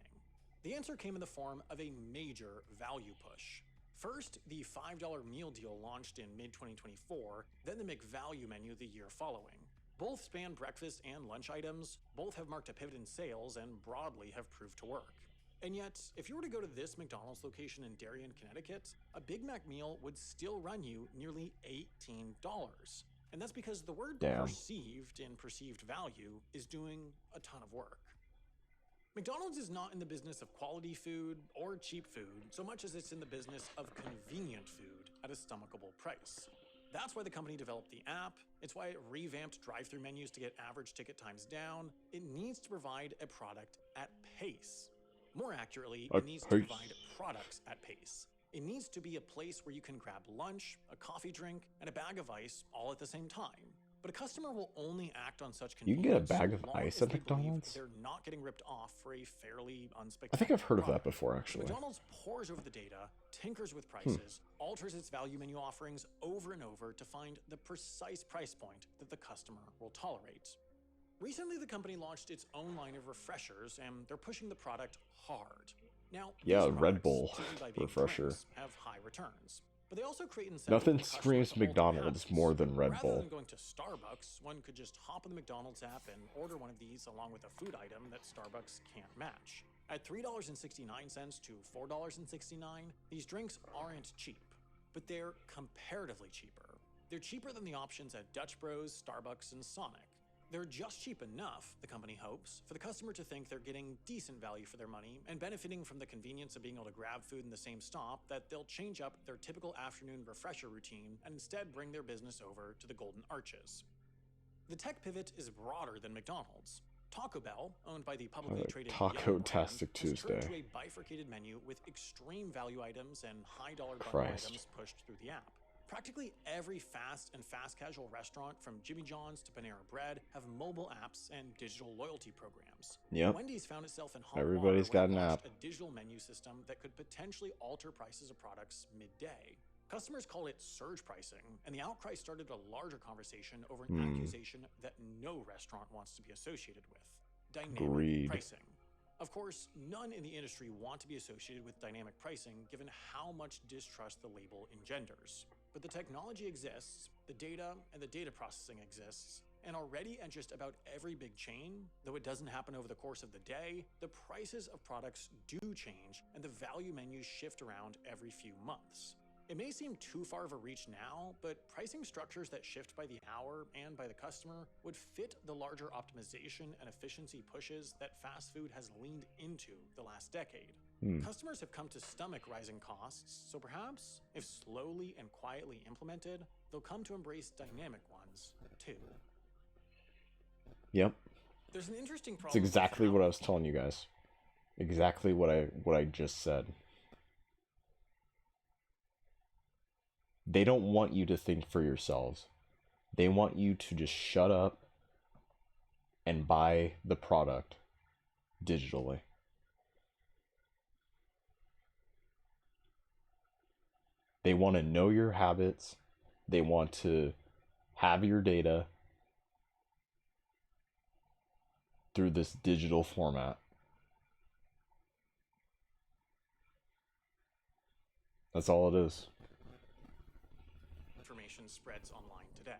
The answer came in the form of a major value push. First, the $5 meal deal launched in mid-2024, then the McValue menu the year following. Both span breakfast and lunch items, both have marked a pivot in sales, and broadly have proved to work. And yet, if you were to go to this McDonald's location in Darien, Connecticut, a Big Mac meal would still run you nearly $18. And that's because the word perceived and perceived value is doing a ton of work. McDonald's is not in the business of quality food or cheap food so much as it's in the business of convenient food at a stomachable price. That's why the company developed the app. It's why it revamped drive-thru menus to get average ticket times down. It needs to provide a product at pace. More accurately, it needs to provide products at pace. It needs to be a place where you can grab lunch, a coffee drink, and a bag of ice all at the same time. But a customer will only act on such convenience. You can get a bag of ice at McDonald's? They're not getting ripped off for a fairly unspectacular I think I've heard of that before, actually. McDonald's pores over the data, tinkers with prices, alters its value menu offerings over and over to find the precise price point that the customer will tolerate. Recently, the company launched its own line of refreshers, and they're pushing the product hard. Now, yeah, Red Bull refresher have high returns, but they also create incentives. Nothing screams McDonald's more than Red Bull. Rather than going to Starbucks, one could just hop on the McDonald's app and order one of these along with a food item that Starbucks can't match. At $3.69 to $4.69, these drinks aren't cheap, but they're comparatively cheaper. They're cheaper than the options at Dutch Bros, Starbucks, and Sonic. They're just cheap enough, the company hopes, for the customer to think they're getting decent value for their money and benefiting from the convenience of being able to grab food in the same stop that they'll change up their typical afternoon refresher routine and instead bring their business over to the Golden Arches. The tech pivot is broader than McDonald's. Taco Bell, owned by the publicly traded Taco-tastic Tuesday, has turned to a bifurcated menu with extreme value items and high-dollar bundle items pushed through the app. Practically every fast and fast casual restaurant from Jimmy John's to Panera Bread have mobile apps and digital loyalty programs. Yep. Wendy's found itself in hot Everybody's got an app. A digital menu system that could potentially alter prices of products midday. Customers call it surge pricing, and the outcry started a larger conversation over an accusation that no restaurant wants to be associated with: dynamic pricing. Of course, none in the industry want to be associated with dynamic pricing given how much distrust the label engenders. But the technology exists, the data and the data processing exists, and already at just about every big chain, though it doesn't happen over the course of the day, the prices of products do change and the value menus shift around every few months. It may seem too far of a reach now, but pricing structures that shift by the hour and by the customer would fit the larger optimization and efficiency pushes that fast food has leaned into the last decade. Customers have come to stomach rising costs, so perhaps, if slowly and quietly implemented, they'll come to embrace dynamic ones, too. Yep. There's an interesting problem. It's exactly what I was telling you guys. Exactly what I just said. They don't want you to think for yourselves. They want you to just shut up and buy the product digitally. They want to know your habits. They want to have your data through this digital format. That's all it is. Information spreads online today.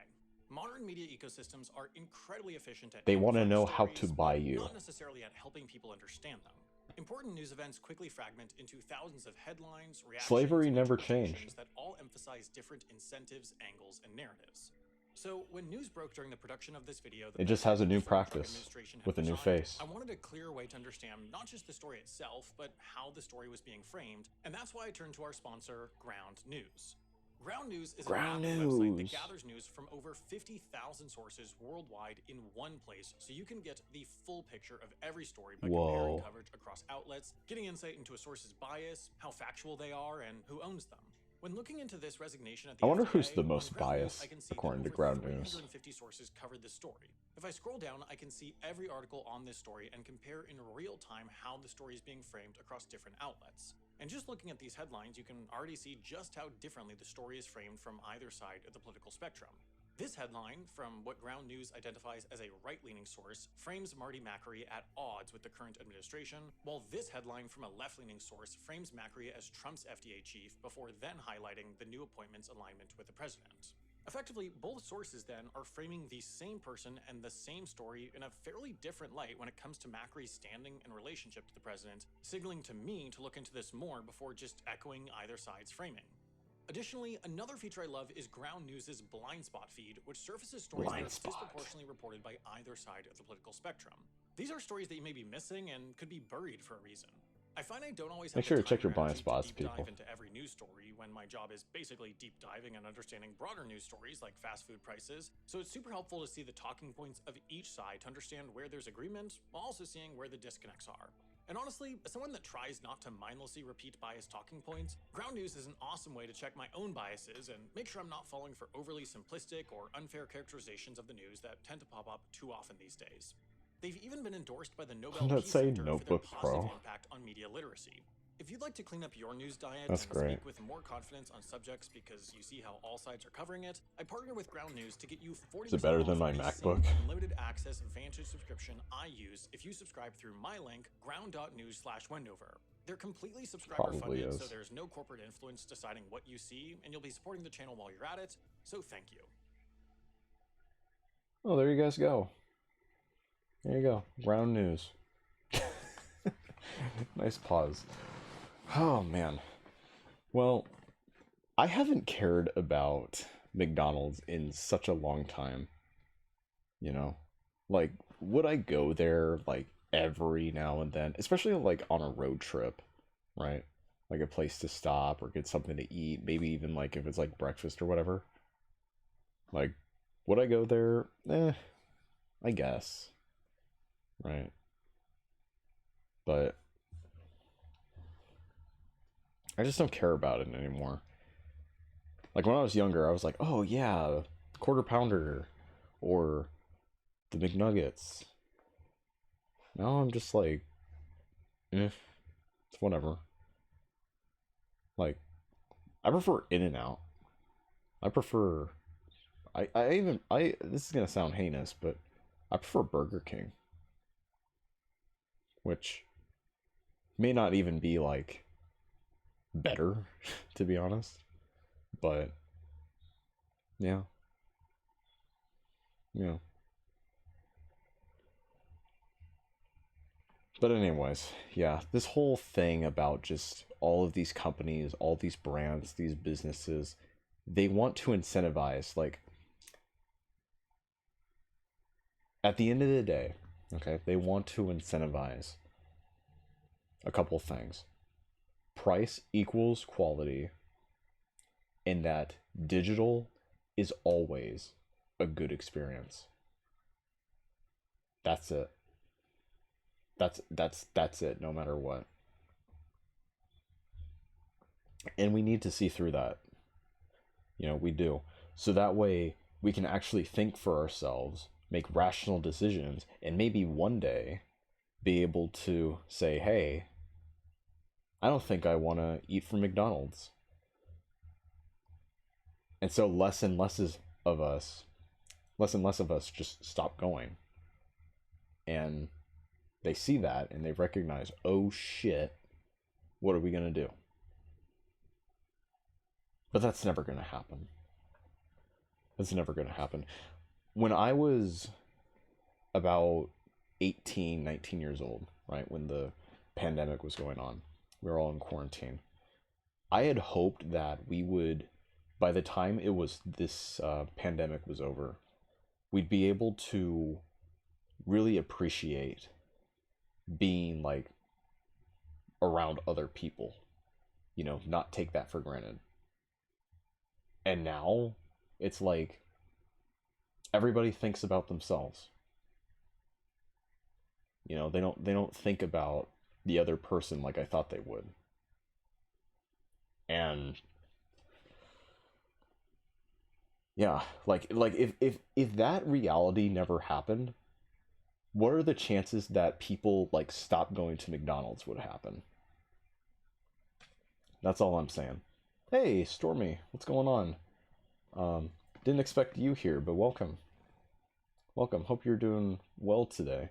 Modern media ecosystems are incredibly efficient at... They want to know how to buy you. Not necessarily at helping people understand them. Important news events quickly fragment into thousands of headlines, reactions, Slavery never changed. that all emphasize different incentives, angles, and narratives. So, when news broke during the production of this video, It just has a new the Food and Drug practice Administration had with a new resigned, face. I wanted a clear way to understand not just the story itself, but how the story was being framed, and that's why I turned to our sponsor, Ground News. Ground News is a Ground mapping website that News. gathers news from over 50,000 sources worldwide in one place, so you can get the full picture of every story by comparing coverage across outlets, getting insight into a source's bias, how factual they are, and who owns them. When looking into this resignation at the I wonder FDA, who's the on most Ground News, biased, I can see according that to over Ground News. 350 sources covered this story. If I scroll down, I can see every article on this story and compare in real time how the story is being framed across different outlets. And just looking at these headlines, you can already see just how differently the story is framed from either side of the political spectrum. This headline, from what Ground News identifies as a right-leaning source, frames Marty Makary at odds with the current administration, while this headline from a left-leaning source frames Makary as Trump's FDA chief before then highlighting the new appointment's alignment with the president. Effectively, both sources then are framing the same person and the same story in a fairly different light when it comes to Makary's standing and relationship to the president, signaling to me to look into this more before just echoing either side's framing. Additionally, another feature I love is Ground News' blind spot feed, which surfaces stories that are disproportionately reported by either side of the political spectrum. These are stories that you may be missing and could be buried for a reason. I find I don't always have Make sure the to check your time or blind energy spots, to deep people. dive into every news story when my job is basically deep diving and understanding broader news stories like fast food prices, so it's super helpful to see the talking points of each side to understand where there's agreement, while also seeing where the disconnects are. And honestly, as someone that tries not to mindlessly repeat biased talking points, Ground News is an awesome way to check my own biases and make sure I'm not falling for overly simplistic or unfair characterizations of the news that tend to pop up too often these days. They've even been endorsed by the Nobel Doesn't that Peace say Center for their Notebook positive Pro? impact on media literacy. If you'd like to clean up your news diet That's and great. speak with more confidence on subjects because you see how all sides are covering it, I partner with Ground News to get you 40% Is it better than off my the MacBook? same unlimited access Vantage subscription I use if you subscribe through my link, ground.news/Wendover. They're completely subscriber Probably funded, is. so there's no corporate influence deciding what you see, and you'll be supporting the channel while you're at it, so thank you. Oh, there you guys go. There you go. Ground News. Nice pause. Oh, man. Well, I haven't cared about McDonald's in such a long time. You know? Like, would I go there, like, every now and then? Especially, like, on a road trip, right? Like, a place to stop or get something to eat. Maybe even, like, if it's, like, breakfast or whatever. Like, would I go there? I guess. Right? But I just don't care about it anymore. Like when I was younger, I was like, oh yeah, quarter pounder or the McNuggets. Now I'm just like, it's whatever. Like, I prefer In-N-Out. I prefer, this is gonna sound heinous, but I prefer Burger King. Which may not even be like better, to be honest. But yeah. Yeah. But anyways, yeah, this whole thing about just all of these companies, all these brands, these businesses, they want to incentivize, like, at the end of the day, okay, they want to incentivize a couple things. Price equals quality, and that digital is always a good experience. That's it. That's it, no matter what. And we need to see through that. You know, we do. So that way we can actually think for ourselves, make rational decisions, and maybe one day be able to say, hey, I don't think I want to eat from McDonald's. And so less and less of us just stop going. And they see that and they recognize, oh shit, what are we going to do? But that's never going to happen. That's never going to happen. When I was about 18, 19 years old, right, when the pandemic was going on, we were all in quarantine, I had hoped that we would by the time this pandemic was over, we'd be able to really appreciate being like around other people, not take that for granted. And now it's like everybody thinks about themselves. They don't think about the other person like I thought they would. And yeah, like if that reality never happened, what are the chances that people like stop going to McDonald's would happen? That's all I'm saying. Hey, Stormy, what's going on? Um, didn't expect you here, but welcome. Welcome. Hope you're doing well today.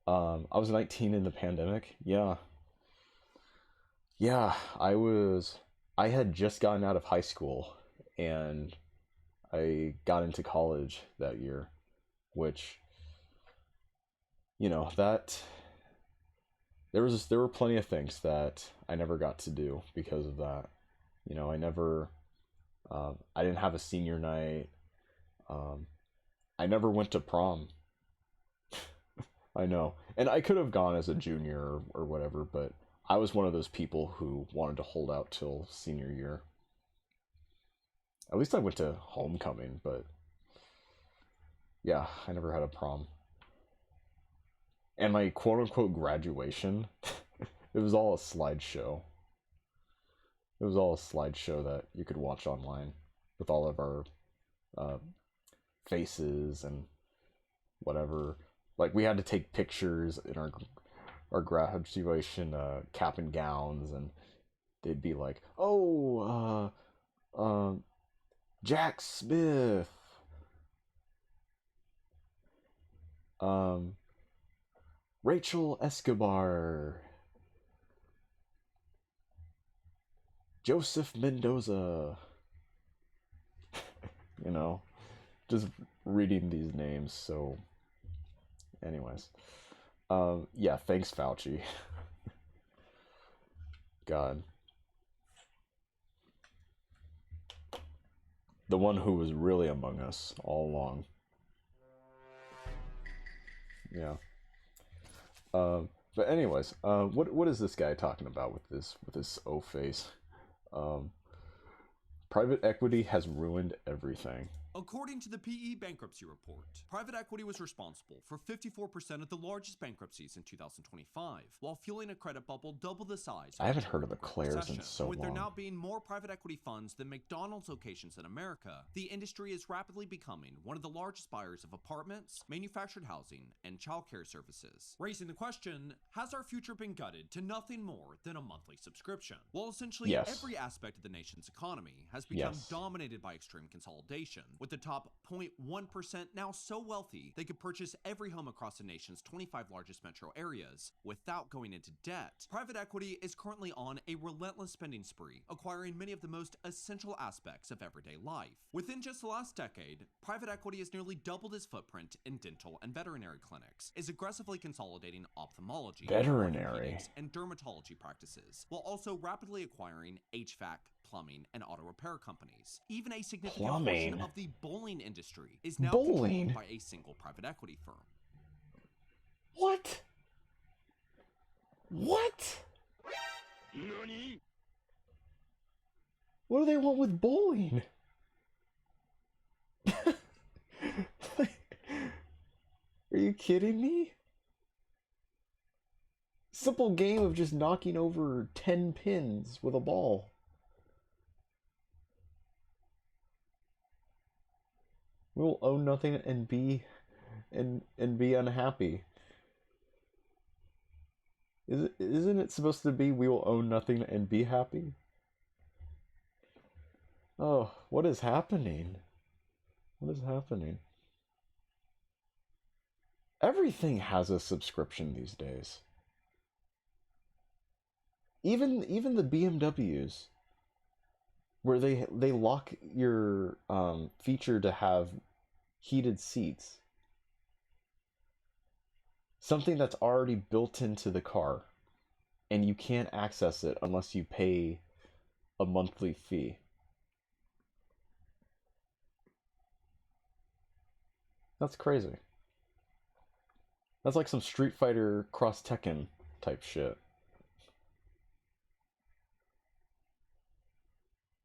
I was 19 in the pandemic. Yeah. Yeah, I had just gotten out of high school and I got into college that year, which, that there were plenty of things that I never got to do because of that. I didn't have a senior night. Um, I never went to prom. I know. And I could have gone as a junior or whatever, but I was one of those people who wanted to hold out till senior year. At least I went to homecoming, but yeah, I never had a prom. And my quote unquote graduation, it was all a slideshow. It was all a slideshow that you could watch online with all of our uh, faces and whatever. Like we had to take pictures in our graduation cap and gowns, and they'd be like, "Oh, Jack Smith, um, Rachel Escobar, Joseph Mendoza." You know, just reading these names. So, anyways, yeah. Thanks, Fauci. God, the one who was really among us all along. Yeah. But anyways, what is this guy talking about with this O face? Um, Private equity has ruined everything. According to the PE bankruptcy report, private equity was responsible for 54% of the largest bankruptcies in 2025, while fueling a credit bubble double the size. I haven't heard of the Claire's recession. in so With long. there now being more private equity funds than McDonald's locations in America, the industry is rapidly becoming one of the largest buyers of apartments, manufactured housing, and childcare services. Raising the question, has our future been gutted to nothing more than a monthly subscription? Well, essentially Yes. every aspect of the nation's economy has become Yes. dominated by extreme consolidation, with the top 0.1% now so wealthy they could purchase every home across the nation's 25 largest metro areas without going into debt. Private equity is currently on a relentless spending spree, acquiring many of the most essential aspects of everyday life. Within just the last decade, private equity has nearly doubled its footprint in dental and veterinary clinics, is aggressively consolidating ophthalmology, Veterinary. orthopedics, and dermatology practices, while also rapidly acquiring HVAC, plumbing, and auto repair companies. Even a significant portion of the bowling industry is now controlled by a single private equity firm. What? What? NANI? What do they want with bowling? Are you kidding me? Simple game of just knocking over 10 pins with a ball. We'll own nothing and be unhappy. Isn't it supposed to be we will own nothing and be happy? Oh, what is happening? What is happening? Everything has a subscription these days. Even the BMWs, where they lock your feature to have heated seats. Something that's already built into the car, and you can't access it unless you pay a monthly fee. That's crazy. That's like some Street Fighter cross Tekken type shit.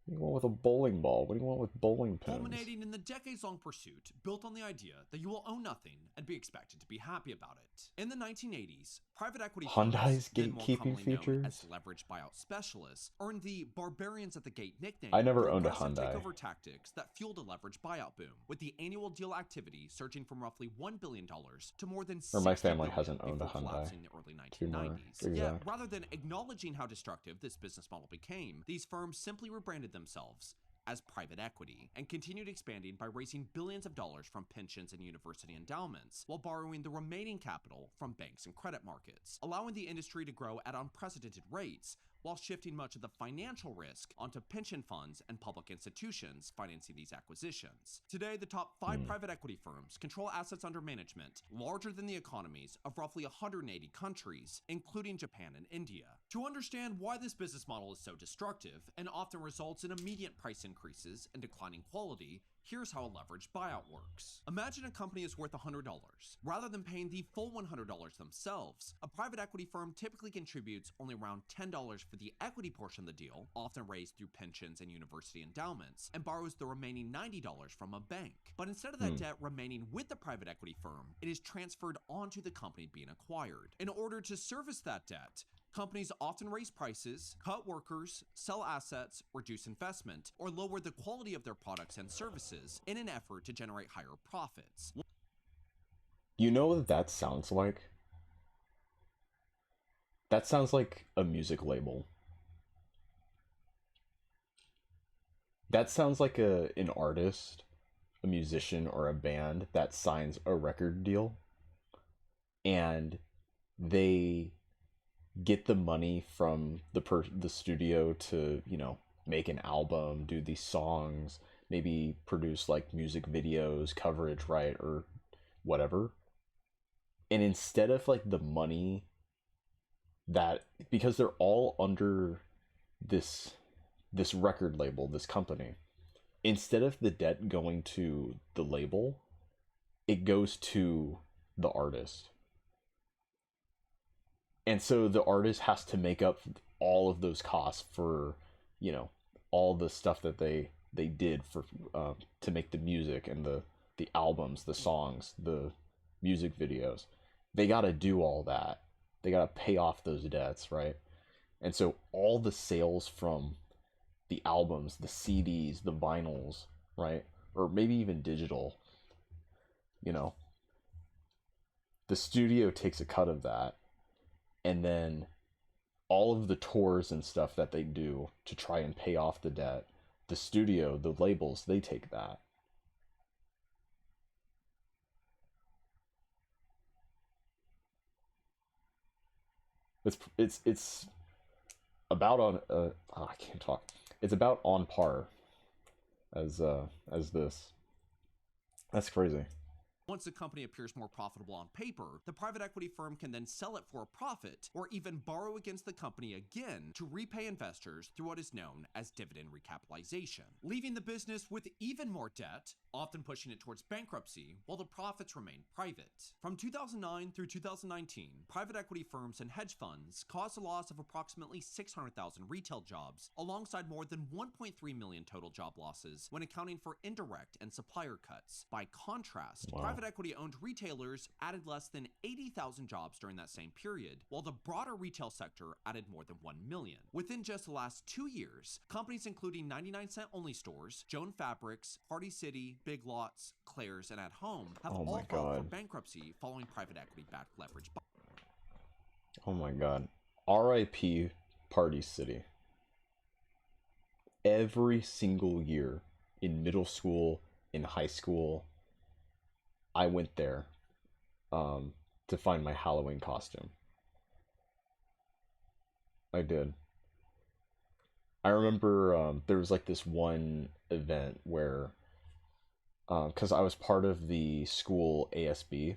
What do you want with a bowling ball? What do you want with bowling pins? Culminating in the decades-long pursuit built on the idea that you will own nothing and be expected to be happy about it. In the 1980s, private equity Hyundai's firms, then more gatekeeping commonly known as features? leveraged buyout specialists, earned the "barbarians at the gate" nickname I never for owned a aggressive Hyundai. takeover tactics that fueled a leveraged buyout boom, with the annual deal activity surging from roughly $1 billion to more than $60 Or my family billion hasn't owned a before Hyundai. collapsing in the early To be more 1990s. Yet, exact. rather than acknowledging how destructive this business model became, these firms simply rebranded themselves as private equity and continued expanding by raising billions of dollars from pensions and university endowments while borrowing the remaining capital from banks and credit markets, allowing the industry to grow at unprecedented rates while shifting much of the financial risk onto pension funds and public institutions financing these acquisitions. Today, the top 5 private equity firms control assets under management larger than the economies of roughly 180 countries, including Japan and India. To understand why this business model is so destructive and often results in immediate price increases and declining quality, here's how a leveraged buyout works. Imagine a company is worth $100. Rather than paying the full $100 themselves, a private equity firm typically contributes only around $10 for the equity portion of the deal, often raised through pensions and university endowments, and borrows the remaining $90 from a bank. But instead of that debt remaining with the private equity firm, it is transferred onto the company being acquired. In order to service that debt, companies often raise prices, cut workers, sell assets, reduce investment, or lower the quality of their products and services in an effort to generate higher profits. You know what that sounds like? That sounds like a music label. That sounds like an artist, a musician, or a band that signs a record deal and they get the money from the studio to, make an album, do these songs, maybe produce like music videos, coverage, right, or whatever. And instead of like the money that, because they're all under this record label, this company, instead of the debt going to the label, it goes to the artist. And so the artist has to make up all of those costs for, all the stuff that they did for to make the music and the albums, the songs, the music videos. They got to do all that. They got to pay off those debts, right? And so all the sales from the albums, the CDs, the vinyls, right? Or maybe even digital, the studio takes a cut of that. And then all of the tours and stuff that they do to try and pay off the debt, the studio, the labels, they take that. It's about on I can't talk. It's about on par as this. That's crazy. Once a company appears more profitable on paper, the private equity firm can then sell it for a profit or even borrow against the company again to repay investors through what is known as dividend recapitalization, leaving the business with even more debt, often pushing it towards bankruptcy, while the profits remain private. From 2009 through 2019, private equity firms and hedge funds caused a loss of approximately 600,000 retail jobs, alongside more than 1.3 million total job losses when accounting for indirect and supplier cuts. By contrast, Wow. private equity-owned retailers added less than 80,000 jobs during that same period, while the broader retail sector added more than 1 million. Within just the last 2 years, companies including 99-cent only stores, Joan Fabrics, Party City, Big Lots, Claire's, and At Home have Oh my all filed for God. bankruptcy following private equity-backed leverage. Oh my God. R.I.P. Party City. Every single year in middle school, in high school, I went there to find my Halloween costume. I did. I remember there was like this one event where, because I was part of the school ASB,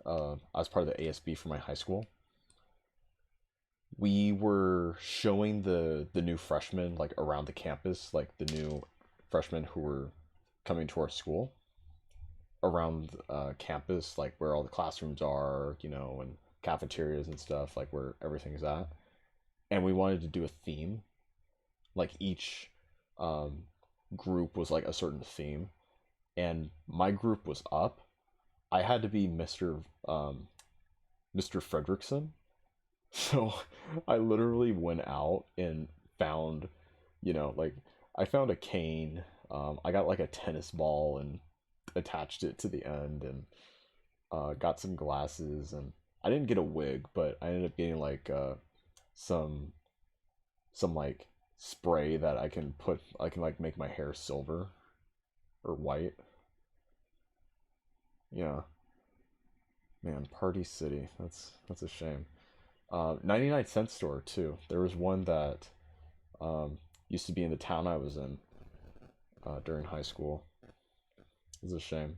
I was part of the ASB for my high school. We were showing the new freshmen like around the campus, like the new freshmen who were coming to our school, around campus, like where all the classrooms are, you know, and cafeterias and stuff, like where everything's at. And we wanted to do a theme. Like each um, group was like a certain theme, and my group was up. I had to be Mr. Fredrickson. So I literally went out and found, you know, like I found a cane. I got like a tennis ball and attached it to the end, and got some glasses, and I didn't get a wig, but I ended up getting like some like spray that I can like make my hair silver or white. Yeah, man, Party City. That's a shame. 99 cent store too. There was one that um, used to be in the town I was in during high school. It's a shame.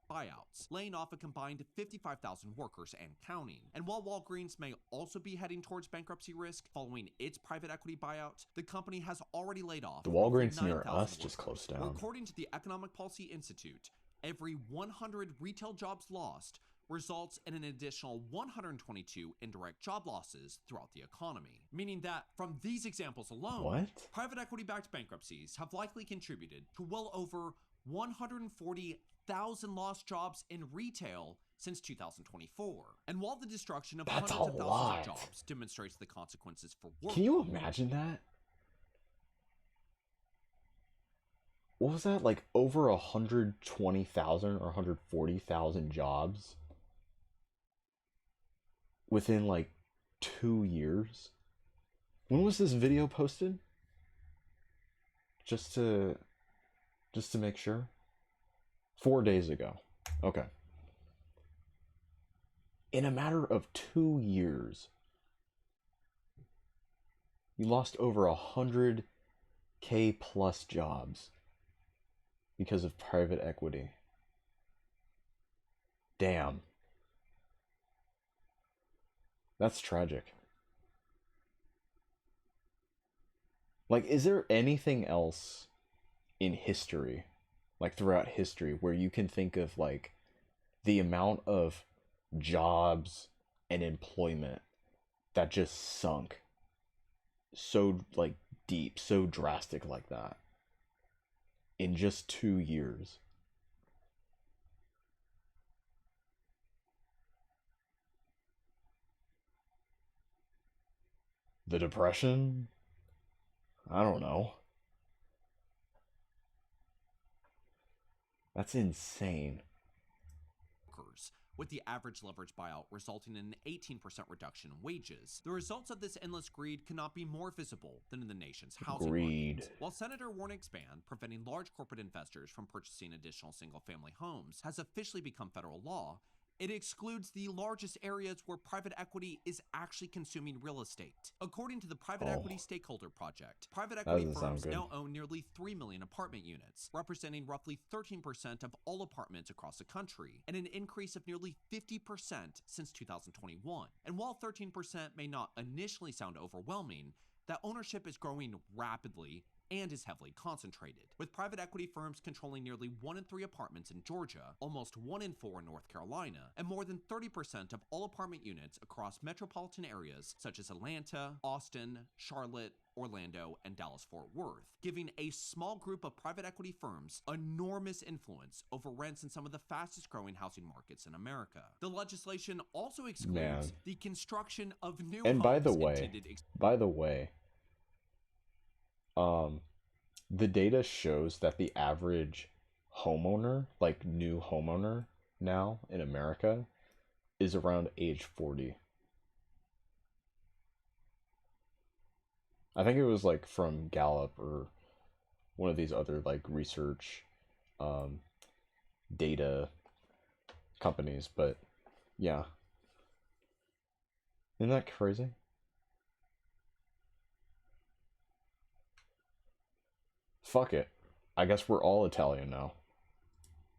Buyouts, laying off a combined 55,000 workers and counting. And while Walgreens may also be heading towards bankruptcy risk following its private equity buyout, the company has already laid off The roughly Walgreens near 9,000 us just workers. closed down. According to the Economic Policy Institute, every 100 retail jobs lost results in an additional 122 indirect job losses throughout the economy. Meaning that from these examples alone, What? private equity-backed bankruptcies have likely contributed to well over 140,000 lost jobs in retail since 2024. And while the destruction of That's hundreds of a thousands lot. of jobs demonstrates the consequences for workers. Can you imagine that? What was that? Like over 120,000 or 140,000 jobs within like 2 years? When was this video posted? Just to make sure. 4 days ago. Okay. In a matter of 2 years, you lost over 100K plus jobs because of private equity. Damn. That's tragic. Like, is there anything else in history, like throughout history, where you can think of like the amount of jobs and employment that just sunk so like deep, so drastic like that in just 2 years? The Depression? I don't know. That's insane. Workers, with the average leverage buyout resulting in an 18% reduction in wages. The results of this endless greed cannot be more visible than in the nation's housing Greed. market. While Senator Warnock's ban preventing large corporate investors from purchasing additional single-family homes has officially become federal law, it excludes the largest areas where private equity is actually consuming real estate. According to the Private Equity Stakeholder Project, private equity doesn't sound firms good. now own nearly 3 million apartment units, representing roughly 13% of all apartments across the country, and an increase of nearly 50% since 2021. And while 13% may not initially sound overwhelming, that ownership is growing rapidly and is heavily concentrated, with private equity firms controlling nearly 1 in 3 apartments in Georgia, almost 1 in 4 in North Carolina, and more than 30% of all apartment units across metropolitan areas such as Atlanta, Austin, Charlotte, Orlando, and Dallas-Fort Worth, giving a small group of private equity firms enormous influence over rents in some of the fastest growing housing markets in America. The legislation also excludes the construction of new And homes by the way, intended the data shows that the average homeowner, like new homeowner now in America, is around age 40. I think it was like from Gallup or one of these other like research data companies, but yeah. Isn't that crazy? Fuck it. I guess we're all Italian now.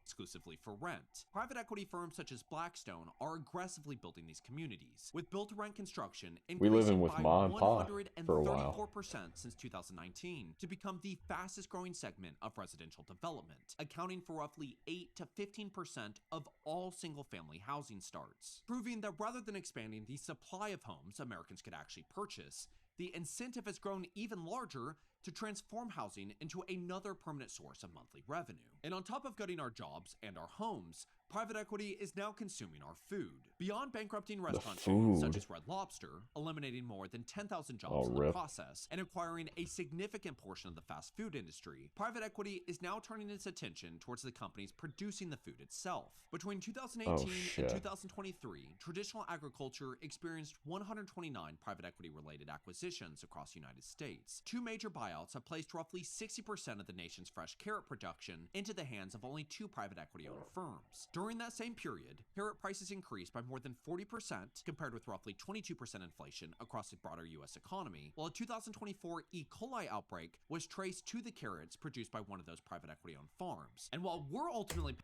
exclusively for rent. Private equity firms such as Blackstone are aggressively building these communities, with build-to-rent construction We live in increasing with by Ma and Pa for a while. 134% since 2019 to become the fastest growing segment of residential development, accounting for roughly 8 to 15% of all single-family housing starts, proving that rather than expanding the supply of homes Americans could actually purchase, the incentive has grown even larger to transform housing into another permanent source of monthly revenue. And on top of gutting our jobs and our homes, private equity is now consuming our food. Beyond bankrupting restaurant chains such as Red Lobster, eliminating more than 10,000 jobs in the process, and acquiring a significant portion of the fast food industry, private equity is now turning its attention towards the companies producing the food itself. Between 2018 and 2023, traditional agriculture experienced 129 private equity-related acquisitions across the United States. Two major buyouts have placed roughly 60% of the nation's fresh carrot production into the hands of only two private equity-owned firms. During that same period, carrot prices increased by more than 40%, compared with roughly 22% inflation across the broader US economy, while a 2024 E. coli outbreak was traced to the carrots produced by one of those private equity-owned farms. And while we're ultimately...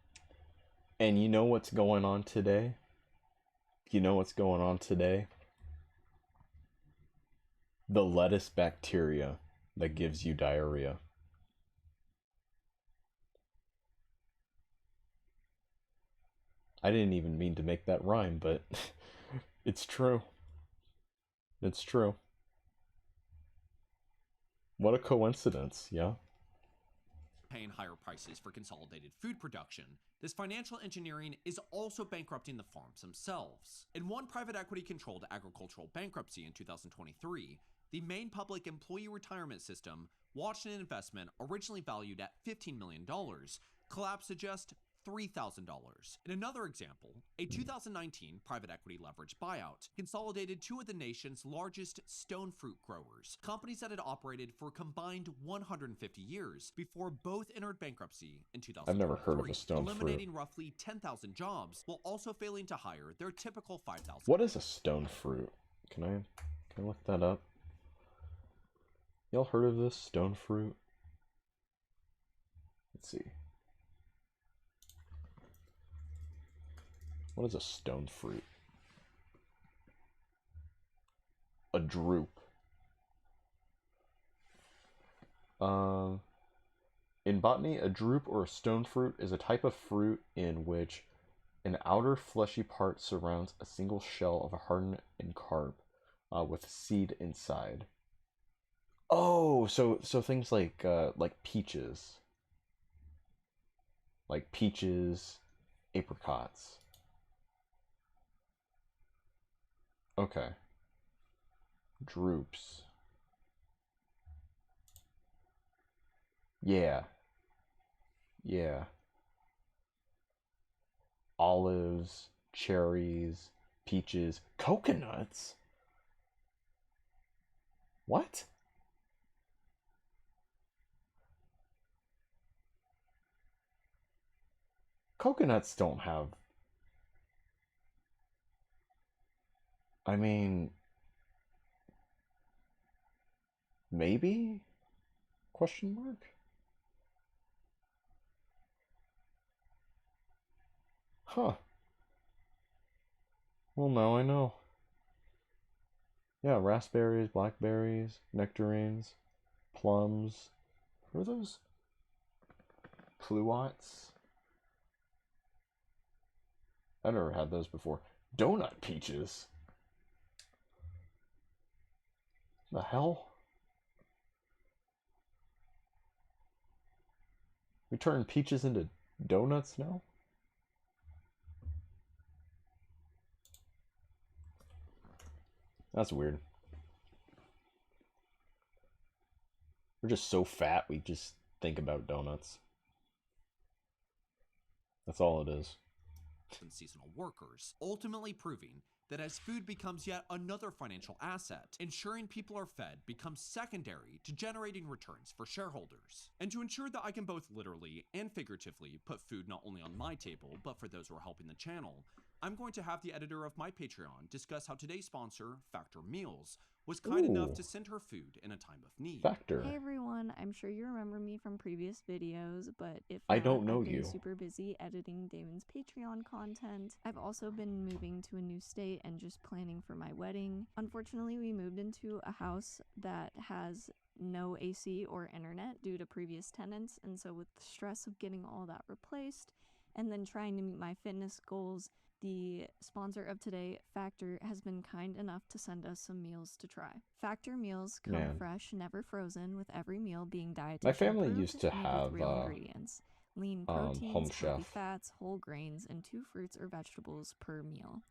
And you know what's going on today? You know what's going on today? The lettuce bacteria that gives you diarrhea. I didn't even mean to make that rhyme, but it's true. It's true. What a coincidence, yeah? Paying higher prices for consolidated food production, this financial engineering is also bankrupting the farms themselves. In one private equity-controlled agricultural bankruptcy in 2023, the Maine Public Employee Retirement System watched an investment originally valued at $15 million collapse to just $3,000. In another example, a 2019 private equity leveraged buyout consolidated two of the nation's largest stone fruit growers, companies that had operated for a combined 150 years before both entered bankruptcy in 2023. I've never heard of a stone fruit. Eliminating roughly 10,000 jobs while also failing to hire their typical 5,000. What is a stone fruit? Can I look that up? Y'all heard of this stone fruit? Let's see. What is a stone fruit? A drupe. In botany, a drupe or a stone fruit is a type of fruit in which an outer fleshy part surrounds a single shell of a hardened carp with a seed inside. Oh, so things like peaches. Like peaches, apricots. Okay. Drupes. Yeah. Yeah. Olives, cherries, peaches, coconuts. What? Coconuts don't have... I mean... Maybe? Question mark? Huh. Well, now I know. Yeah, raspberries, blackberries, nectarines, plums. What are those? Pluots? I've never had those before. Donut peaches? The hell? We turn peaches into donuts now? That's weird. We're just so fat, we just think about donuts. That's all it is. And seasonal workers, ultimately proving that as food becomes yet another financial asset, ensuring people are fed becomes secondary to generating returns for shareholders. And to ensure that I can both literally and figuratively put food not only on my table, but for those who are helping the channel, I'm going to have the editor of my Patreon discuss how today's sponsor, Factor Meals, was kind enough to send her food in a time of need. Factor. Hey everyone, I'm sure you remember me from previous videos, but if I not, don't know I've been you. super busy editing Damon's Patreon content. I've also been moving to a new state and just planning for my wedding. Unfortunately, we moved into a house that has no AC or internet due to previous tenants, and so with the stress of getting all that replaced and then trying to meet my fitness goals, the sponsor of today, Factor, has been kind enough to send us some meals to try. Factor meals come fresh, never frozen, with every meal being dietitian My family approved, used to made have with real ingredients. Lean Home proteins, healthy Chef. fats, whole grains, and 2 fruits or vegetables per meal.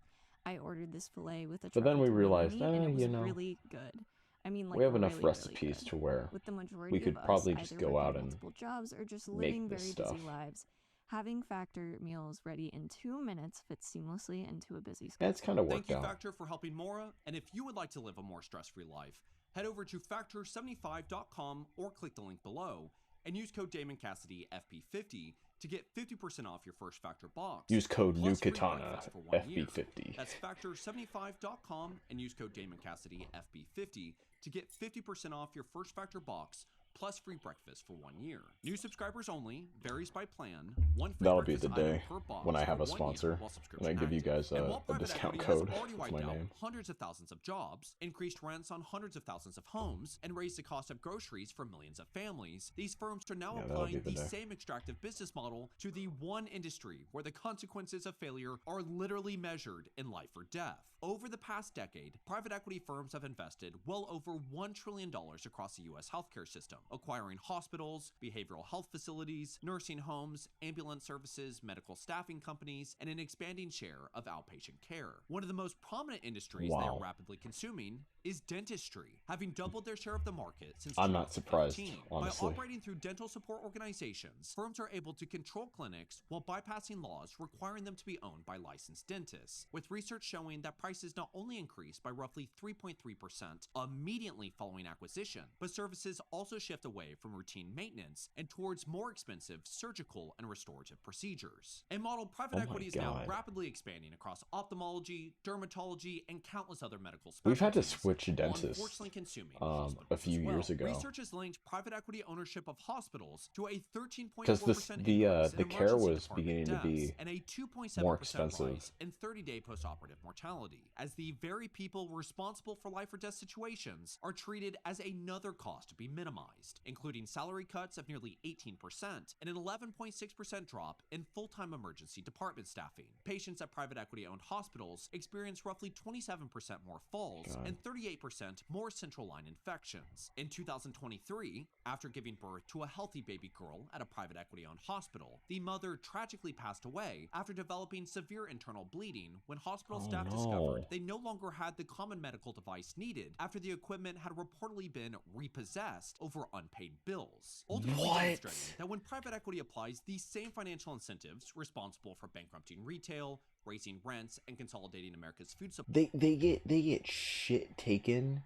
I ordered this filet with a But then truffle we tomato realized, meat, and it was you know, really good. I mean, like, we have enough really, recipes really good. to where With the majority we could of us probably just either go working out and multiple jobs or just make living this very stuff. busy lives, having Factor meals ready in 2 minutes fits seamlessly into a busy Yeah, schedule. it's kind of Thank worked you, out. Factor, for helping Maura, and if you would like to live a more stress-free life, head over to factor75.com or click the link below and use code Damon Cassidy FP50 to get 50% off your first Factor box. Use code plus free NewKatana breakfast for 1 year. FB50. That's factor75.com and use code Damon Cassidy FB50 to get 50% off your first Factor box plus free breakfast for 1 year. New subscribers only, varies by plan. One free That'll be breakfast the item day per box when I have for a 1 year sponsor, while and subscription I give you active. guys And a while private discount equity code has already with wiped my out name. hundreds of thousands of jobs, increased rents on hundreds of thousands of homes, and raised the cost of groceries for millions of families, these firms are now Yeah, that'll applying be the the day. same extractive business model to the one industry where the consequences of failure are literally measured in life or death. Over the past decade, private equity firms have invested well over $1 trillion across the U.S. healthcare system, acquiring hospitals, behavioral health facilities, nursing homes, ambulance services, medical staffing companies, and an expanding share of outpatient care. One of the most prominent industries they are Wow. rapidly consuming is dentistry, having doubled their share of the market since I'm not surprised, 2015. honestly. By operating through dental support organizations, firms are able to control clinics while bypassing laws requiring them to be owned by licensed dentists, with research showing that prices not only increase by roughly 3.3% immediately following acquisition, but services also shift away from routine maintenance and towards more expensive surgical and restorative procedures. A model private Oh my equity is now God. rapidly expanding across ophthalmology, dermatology, and countless other medical specialties. We've had to switch while dentists unfortunately consuming a hospitals few as well. years ago. Research has linked private equity ownership of hospitals to a 13.4% Because increase the in care emergency was department beginning to deaths be and a 2.7% more expensive. rise in 30-day postoperative mortality, as the very people responsible for life or death situations are treated as another cost to be minimized, including salary cuts of nearly 18% and an 11.6% drop in full-time emergency department staffing. Patients at private equity-owned hospitals experience roughly 27% more falls God. and 38% more central line infections. In 2023, after giving birth to a healthy baby girl at a private equity-owned hospital, the mother tragically passed away after developing severe internal bleeding when hospital Oh, staff no. discovered they no longer had the common medical device needed after the equipment had reportedly been repossessed over unpaid bills, ultimately What? demonstrating that when private equity applies these same financial incentives responsible for bankrupting retail, raising rents, and consolidating America's food supply, They get shit taken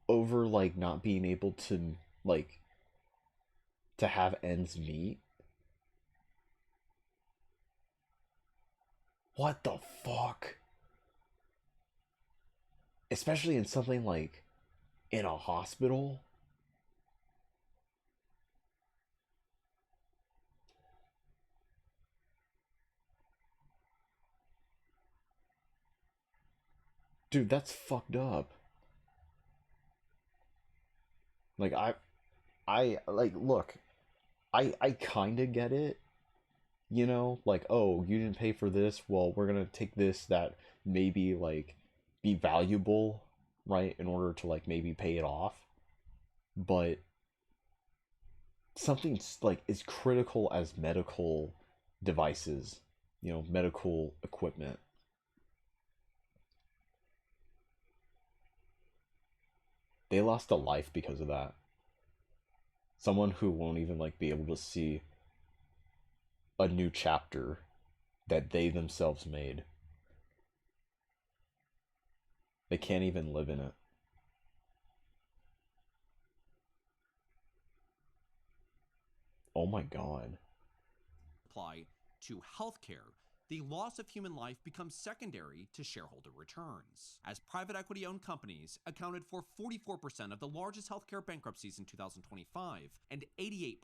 over like not being able to like to have ends meet. What the fuck? Especially in something like in a hospital. Dude, that's fucked up. Like I like look, I kind of get it. You know, like, oh, you didn't pay for this. Well, we're going to take this that maybe like be valuable, right, in order to like maybe pay it off. But something like as critical as medical devices, you know, medical equipment. They lost a life because of that. Someone who won't even like be able to see a new chapter that they themselves made. They can't even live in it. Oh my god. apply to healthcare, the loss of human life becomes secondary to shareholder returns, as private equity-owned companies accounted for 44% of the largest healthcare bankruptcies in 2025 and 88%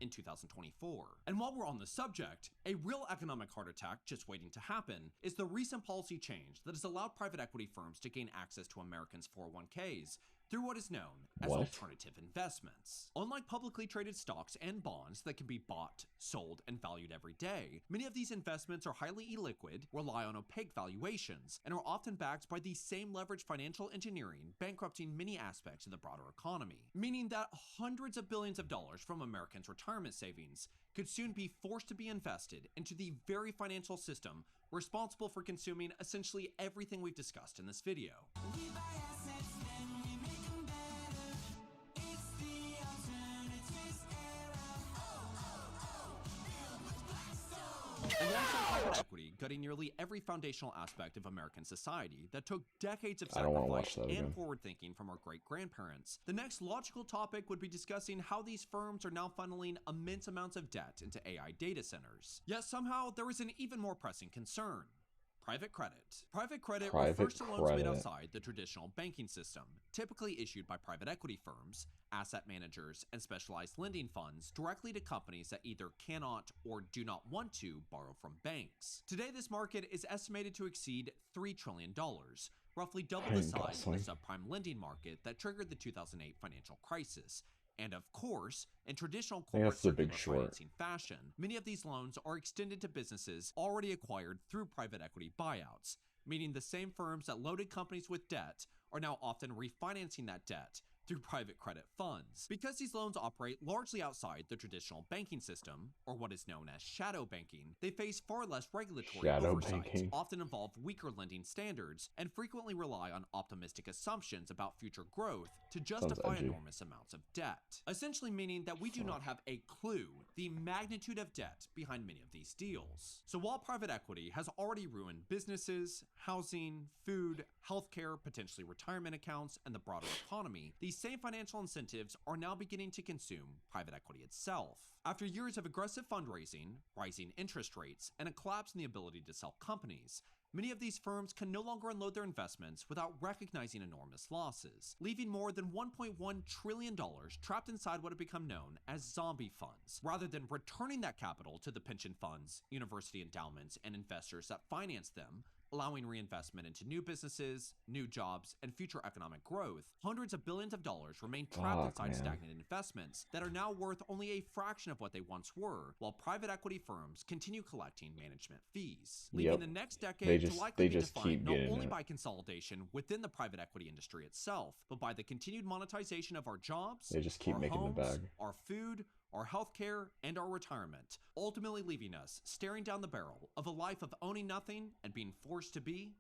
in 2024. And while we're on the subject, a real economic heart attack just waiting to happen is the recent policy change that has allowed private equity firms to gain access to Americans' 401ks through what is known as alternative investments. Unlike publicly traded stocks and bonds that can be bought, sold, and valued every day, many of these investments are highly illiquid, rely on opaque valuations, and are often backed by the same leveraged financial engineering bankrupting many aspects of the broader economy, meaning that hundreds of billions of dollars from Americans' retirement savings could soon be forced to be invested into the very financial system responsible for consuming essentially everything we've discussed in this video. Alongside private equity gutting nearly every foundational aspect of American society that took decades of sacrifice and forward-thinking from our great-grandparents, the next logical topic would be discussing how these firms are now funneling immense amounts of debt into AI data centers. Yet somehow there is an even more pressing concern. Private credit. Private credit refers to loans made outside the traditional banking system, typically issued by private equity firms, asset managers, and specialized lending funds directly to companies that either cannot or do not want to borrow from banks. Today, this market is estimated to exceed $3 trillion, roughly double the size of the subprime lending market that triggered the 2008 financial crisis. And of course, in traditional corporate circular financing fashion, many of these loans are extended to businesses already acquired through private equity buyouts, meaning the same firms that loaded companies with debt are now often refinancing that debt through private credit funds. Because these loans operate largely outside the traditional banking system, or what is known as shadow banking, they face far less regulatory oversight, often involve weaker lending standards, and frequently rely on optimistic assumptions about future growth to justify enormous amounts of debt. Essentially meaning that we do not have a clue the magnitude of debt behind many of these deals. So while private equity has already ruined businesses, housing, food, healthcare, potentially retirement accounts, and the broader economy, these same financial incentives are now beginning to consume private equity itself. After years of aggressive fundraising, rising interest rates, and a collapse in the ability to sell companies, many of these firms can no longer unload their investments without recognizing enormous losses, leaving more than $1.1 trillion trapped inside what have become known as zombie funds, rather than returning that capital to the pension funds, university endowments, and investors that finance them, allowing reinvestment into new businesses, new jobs, and future economic growth. Hundreds of billions of dollars remain trapped inside stagnant investments that are now worth only a fraction of what they once were, while private equity firms continue collecting management fees, leaving the next decade to likely be defined not only by consolidation within the private equity industry itself, but by the continued monetization of our jobs, our homes, our food, our healthcare, and our retirement, ultimately leaving us staring down the barrel of a life of owning nothing and being forced to be.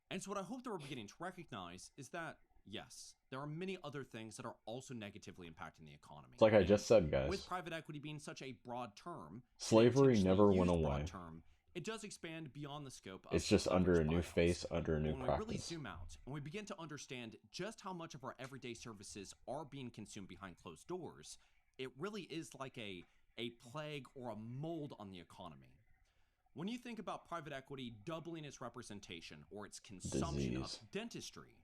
And so what I hope that we're beginning to recognize is that, yes, there are many other things that are also negatively impacting the economy. It's like I just said, guys. With private equity being such a broad term, slavery never went away. It does expand beyond the scope of it's just under a new face, under a new practice. When we really zoom out and we begin to understand just how much of our everyday services are being consumed behind closed doors, it really is like a plague or a mold on the economy. When you think about private equity doubling its representation or its consumption of dentistry,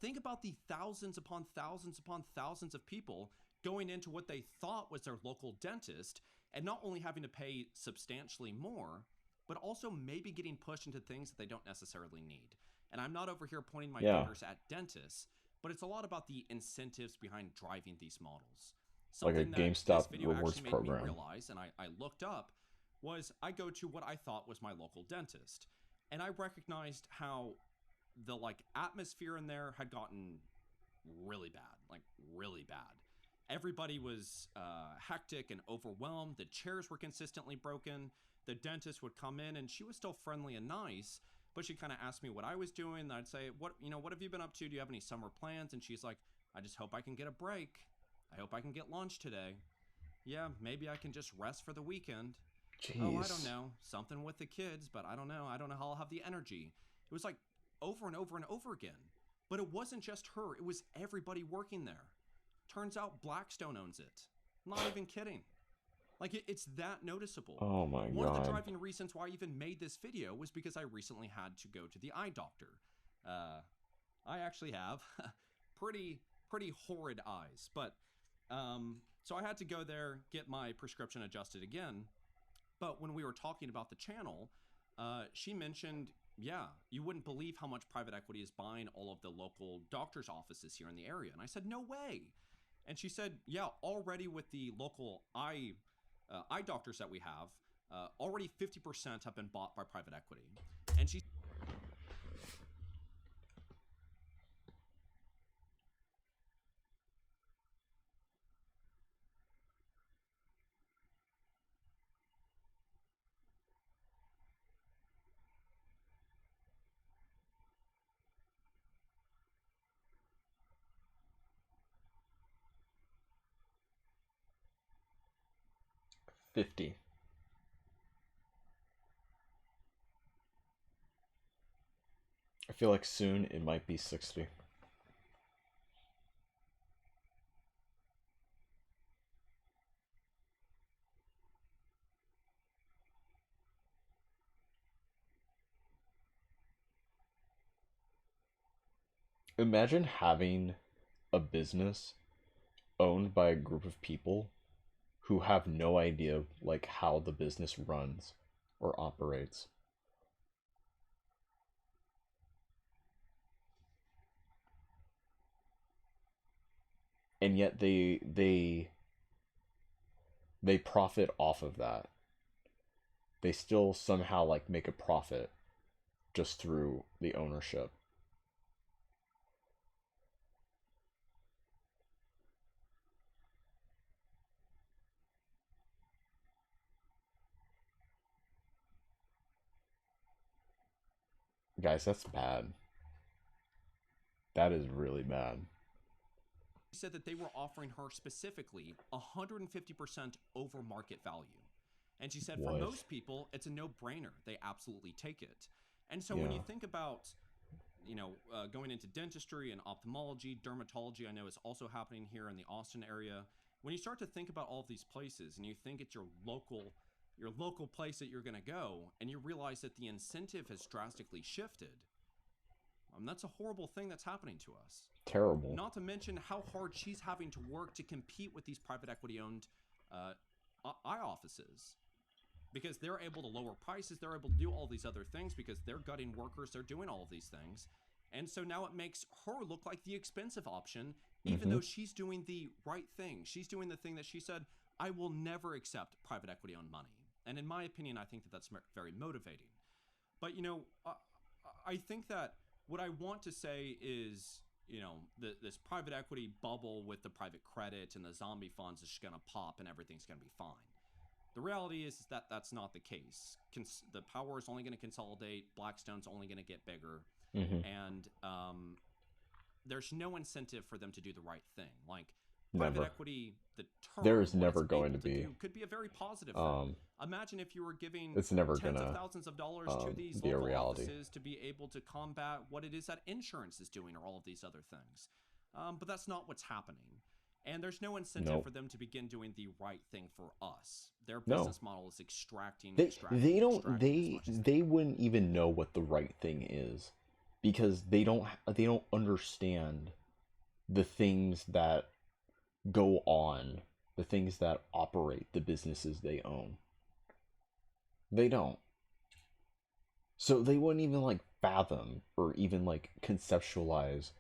think about the thousands upon thousands upon thousands of people going into what they thought was their local dentist and not only having to pay substantially more, but also maybe getting pushed into things that they don't necessarily need. And I'm not over here pointing my fingers at dentists, but it's a lot about the incentives behind driving these models. Something like a GameStop rewards program. Me realize, and I looked up, was I go to what I thought was my local dentist, and I recognized how the atmosphere in there had gotten really bad. Everybody was hectic and overwhelmed. The chairs were consistently broken. The dentist would come in, and she was still friendly and nice, but she kind of asked me what I was doing. And I'd say, what have you been up to? Do you have any summer plans? And she's like, I just hope I can get a break. I hope I can get lunch today. Yeah, maybe I can just rest for the weekend. Jeez. Oh, I don't know. Something with the kids, but I don't know. I don't know how I'll have the energy. It was like over and over and over again. But it wasn't just her. It was everybody working there. Turns out Blackstone owns it. I'm not even kidding. Like, it's that noticeable. Oh my One of the God. driving reasons why I even made this video was because I recently had to go to the eye doctor. I actually have pretty horrid eyes, but so I had to go there, get my prescription adjusted again. But when we were talking about the channel, she mentioned, yeah, you wouldn't believe how much private equity is buying all of the local doctor's offices here in the area. And I said, no way. And she said, yeah, already with the local eye doctors that we have, already 50% have been bought by private equity. And she $50. I feel like soon it might be $60. Imagine having a business owned by a group of people who have no idea like how the business runs or operates. And yet they profit off of that. They still somehow like make a profit just through the ownership. Guys, that's bad. That is really bad. said that they were offering her specifically 150% over market value. And she said, What? for most people, it's a no-brainer. They absolutely take it. And so when Yeah. you think about, going into dentistry and ophthalmology, dermatology, I know is also happening here in the Austin area. When you start to think about all of these places and you think it's your local place that you're going to go, and you realize that the incentive has drastically shifted, that's a horrible thing that's happening to us. Terrible. Not to mention how hard she's having to work to compete with these private equity-owned eye offices, because they're able to lower prices, they're able to do all these other things because they're gutting workers, they're doing all of these things. And so now it makes her look like the expensive option, even though she's doing the right thing. She's doing the thing that she said, I will never accept private equity-owned money. And in my opinion, I think that that's very motivating. But, I think that what I want to say is, this private equity bubble with the private credit and the zombie funds is just going to pop and everything's going to be fine. The reality is that that's not the case. The power is only going to consolidate. Blackstone's only going to get bigger. And there's no incentive for them to do the right thing. Like, private Never. equity, the term, There is what never it's going able to be. do could be a very positive thing. Imagine if you were giving It's never tens gonna of thousands of dollars to these be a local reality. offices to be able to combat what it is that insurance is doing or all of these other things. But that's not what's happening. And there's no incentive Nope. for them to begin doing the right thing for us. Their No. business model is extracting. They as much as they wouldn't even know what the right thing is, because they don't understand the things that go on, the things that operate the businesses they own. They don't. So they wouldn't even like fathom or even like conceptualize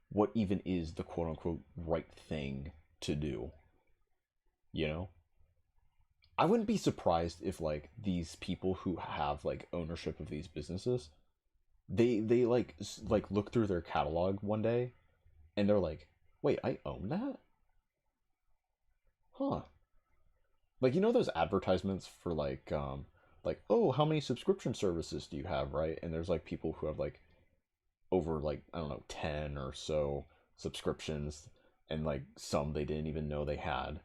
what even is the quote unquote right thing to do. You know? I wouldn't be surprised if like these people who have like ownership of these businesses, they like look through their catalog one day and they're like, "Wait, I own that?" Huh. Like, those advertisements for like, "Oh, how many subscription services do you have?" Right? And there's like people who have like over like, I don't know, 10 or so subscriptions, and like some they didn't even know they had.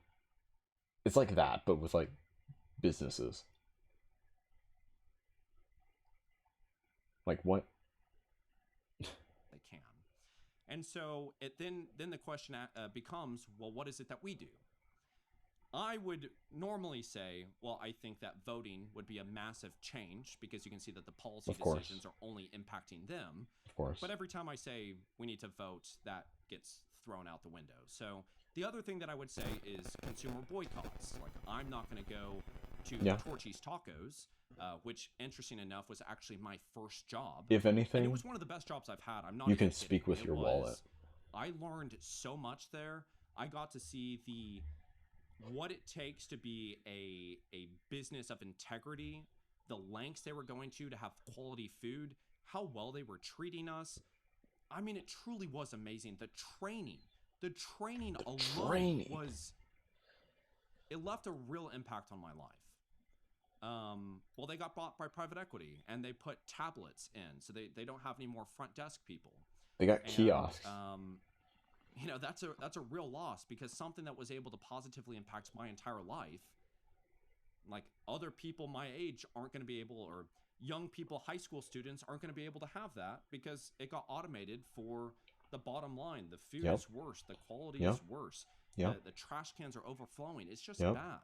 It's like that, but with like businesses. Like what? they can. And so then the question becomes, well, what is it that we do? I would normally say, well, I think that voting would be a massive change because you can see that the policy Of course. decisions are only impacting them. Of course. But every time I say we need to vote, that gets thrown out the window. So the other thing that I would say is consumer boycotts. Like, I'm not going to go to Yeah. Torchy's Tacos, which, interesting enough, was actually my first job. If And it anything, was one of the best jobs I've had. I'm not you even can speak kidding. with It your was- wallet. I learned so much there. I got to see what it takes to be a business of integrity, the lengths they were going to have quality food, how well they were treating us. I mean, it truly was amazing. The training alone was, it left a real impact on my life. Well, they got bought by private equity and they put tablets in, so they don't have any more front desk people. They got And, kiosks. you know, that's a real loss, because something that was able to positively impact my entire life, like, other people my age aren't going to be able, or young people, high school students aren't going to be able to have that because it got automated for the bottom line. The food Yep. is worse. The quality Yep. is worse. Yep. The trash cans are overflowing. It's just Yep. bad.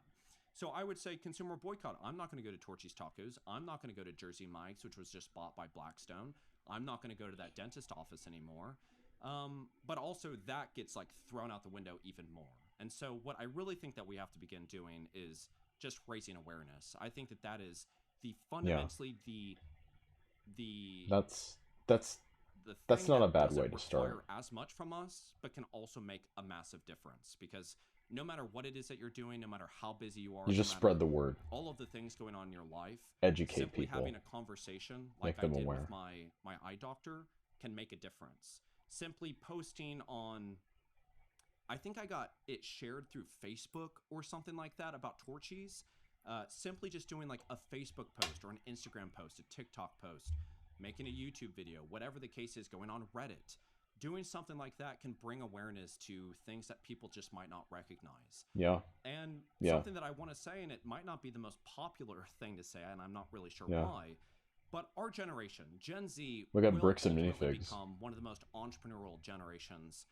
So I would say consumer boycott. I'm not going to go to Torchy's Tacos. I'm not going to go to Jersey Mike's, which was just bought by Blackstone. I'm not going to go to that dentist office anymore. But also that gets, like, thrown out the window even more. And so what I really think that we have to begin doing is just raising awareness. I think that is the fundamentally the That's the That's thing not that a bad doesn't way to start. require as much from us, but can also make a massive difference. Because no matter what it is that you're doing, no matter how busy you are, you no just matter spread the word, all of the things going on in your life, educate simply people. having a conversation Make like I them did aware. with my eye doctor can make a difference. Simply posting on, I think I got it shared through Facebook or something like that about Torchy's. Simply just doing, like, a Facebook post or an Instagram post, a TikTok post, making a YouTube video, whatever the case is, going on Reddit. Doing something like that can bring awareness to things that people just might not recognize. Yeah. And Yeah. something that I want to say, and it might not be the most popular thing to say, and I'm not really sure Yeah. why, but our generation, Gen Z, We got will bricks and ultimately minifigs. become one of the most entrepreneurial generations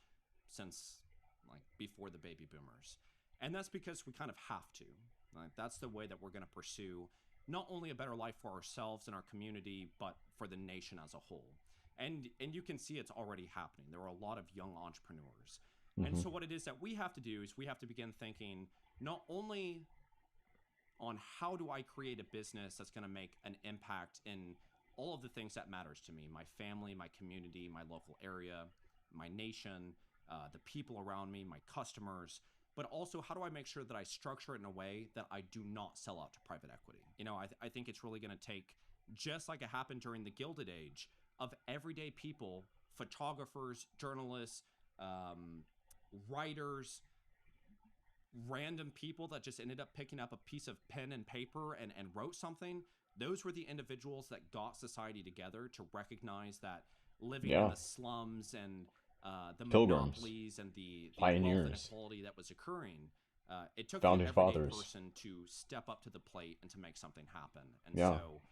since, like, before the baby boomers. And that's because we kind of have to. Like, that's the way that we're going to pursue not only a better life for ourselves and our community, but for the nation as a whole. And you can see it's already happening. There are a lot of young entrepreneurs. And so what it is that we have to do is we have to begin thinking not only on how do I create a business that's going to make an impact in all of the things that matters to me, my family, my community, my local area, my nation, the people around me, my customers, but also how do I make sure that I structure it in a way that I do not sell out to private equity? You know, I think it's really going to take, just like it happened during the Gilded Age, of everyday people, photographers, journalists, writers, random people that just ended up picking up a piece of pen and paper and wrote something. Those were the individuals that got society together to recognize that living in the slums and the Pilgrims. monopolies and the Pioneers. wealth inequality that was occurring, it took Founding the everyday fathers. person to step up to the plate and to make something happen. And Yeah. so,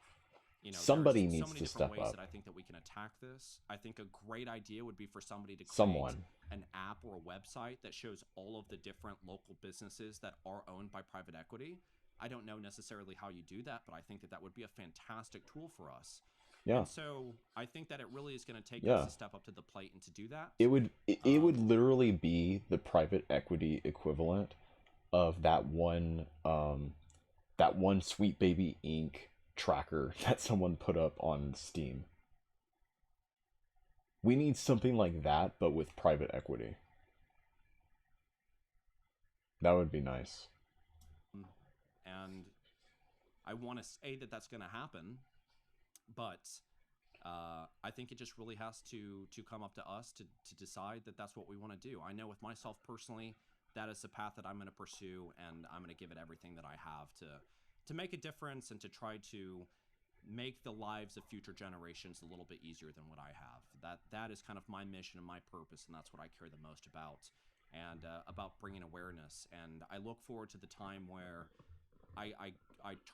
you know, Somebody there's needs so many to different step ways up. that I think that we can attack this. I think a great idea would be for somebody to create Someone. an app or a website that shows all of the different local businesses that are owned by private equity. I don't know necessarily how you do that, but I think that would be a fantastic tool for us. Yeah. And so I think that it really is going to take Yeah. us to step up to the plate and to do that. It would literally be the private equity equivalent of that one Sweet Baby Inc. tracker that someone put up on Steam. We need something like that, but with private equity. That would be nice. And I want to say that that's going to happen, but I think it just really has to come up to us to decide that that's what we want to do. I know with myself personally, that is the path that I'm going to pursue, and I'm going to give it everything that I have to make a difference and to try to make the lives of future generations a little bit easier than what I have. That is kind of my mission and my purpose, and that's what I care the most about, and about bringing awareness. And I look forward to the time where I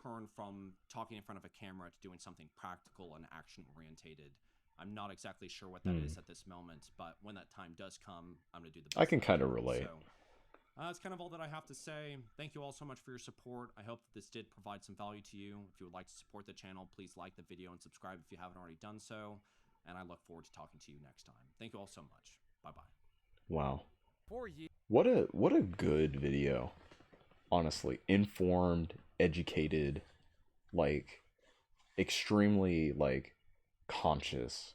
turn from talking in front of a camera to doing something practical and action orientated. I'm not exactly sure what that is at this moment, but when that time does come, I'm going to do the best. I can that kind of can. relate. So, That's kind of all that I have to say. Thank you all so much for your support. I hope that this did provide some value to you. If you would like to support the channel, please like the video and subscribe if you haven't already done so. And I look forward to talking to you next time. Thank you all so much. Bye-bye. Wow. What a good video. Honestly, informed, educated, like extremely like conscious.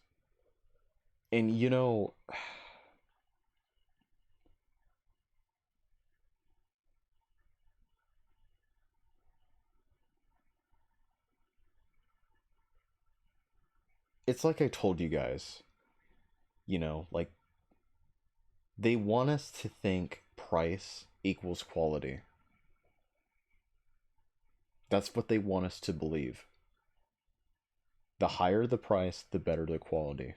And you know, it's like I told you guys, you know, like they want us to think price equals quality. That's what they want us to believe. The higher the price, the better the quality.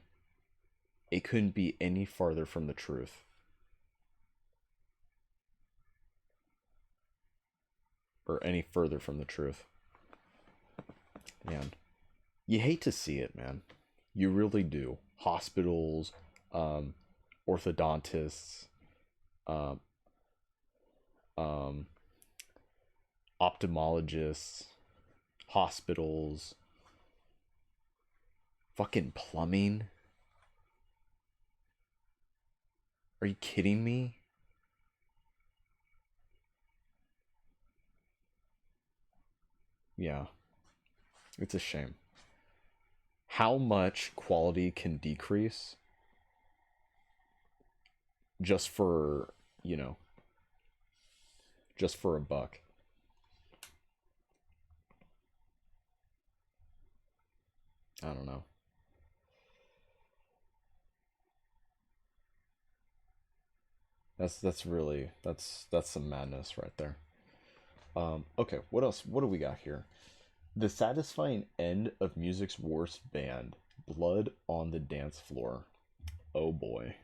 It couldn't be any farther from the truth. Or any further from the truth. Man, you hate to see it, man. You really do. Hospitals, orthodontists, um, ophthalmologists, hospitals, fucking plumbing. Are you kidding me? Yeah, it's a shame. How much quality can decrease just for, you know, just for a buck? I don't know. That's really that's some madness right there. Okay, what else? What do we got here? The satisfying end of music's worst band, Blood on the Dance Floor. Oh boy.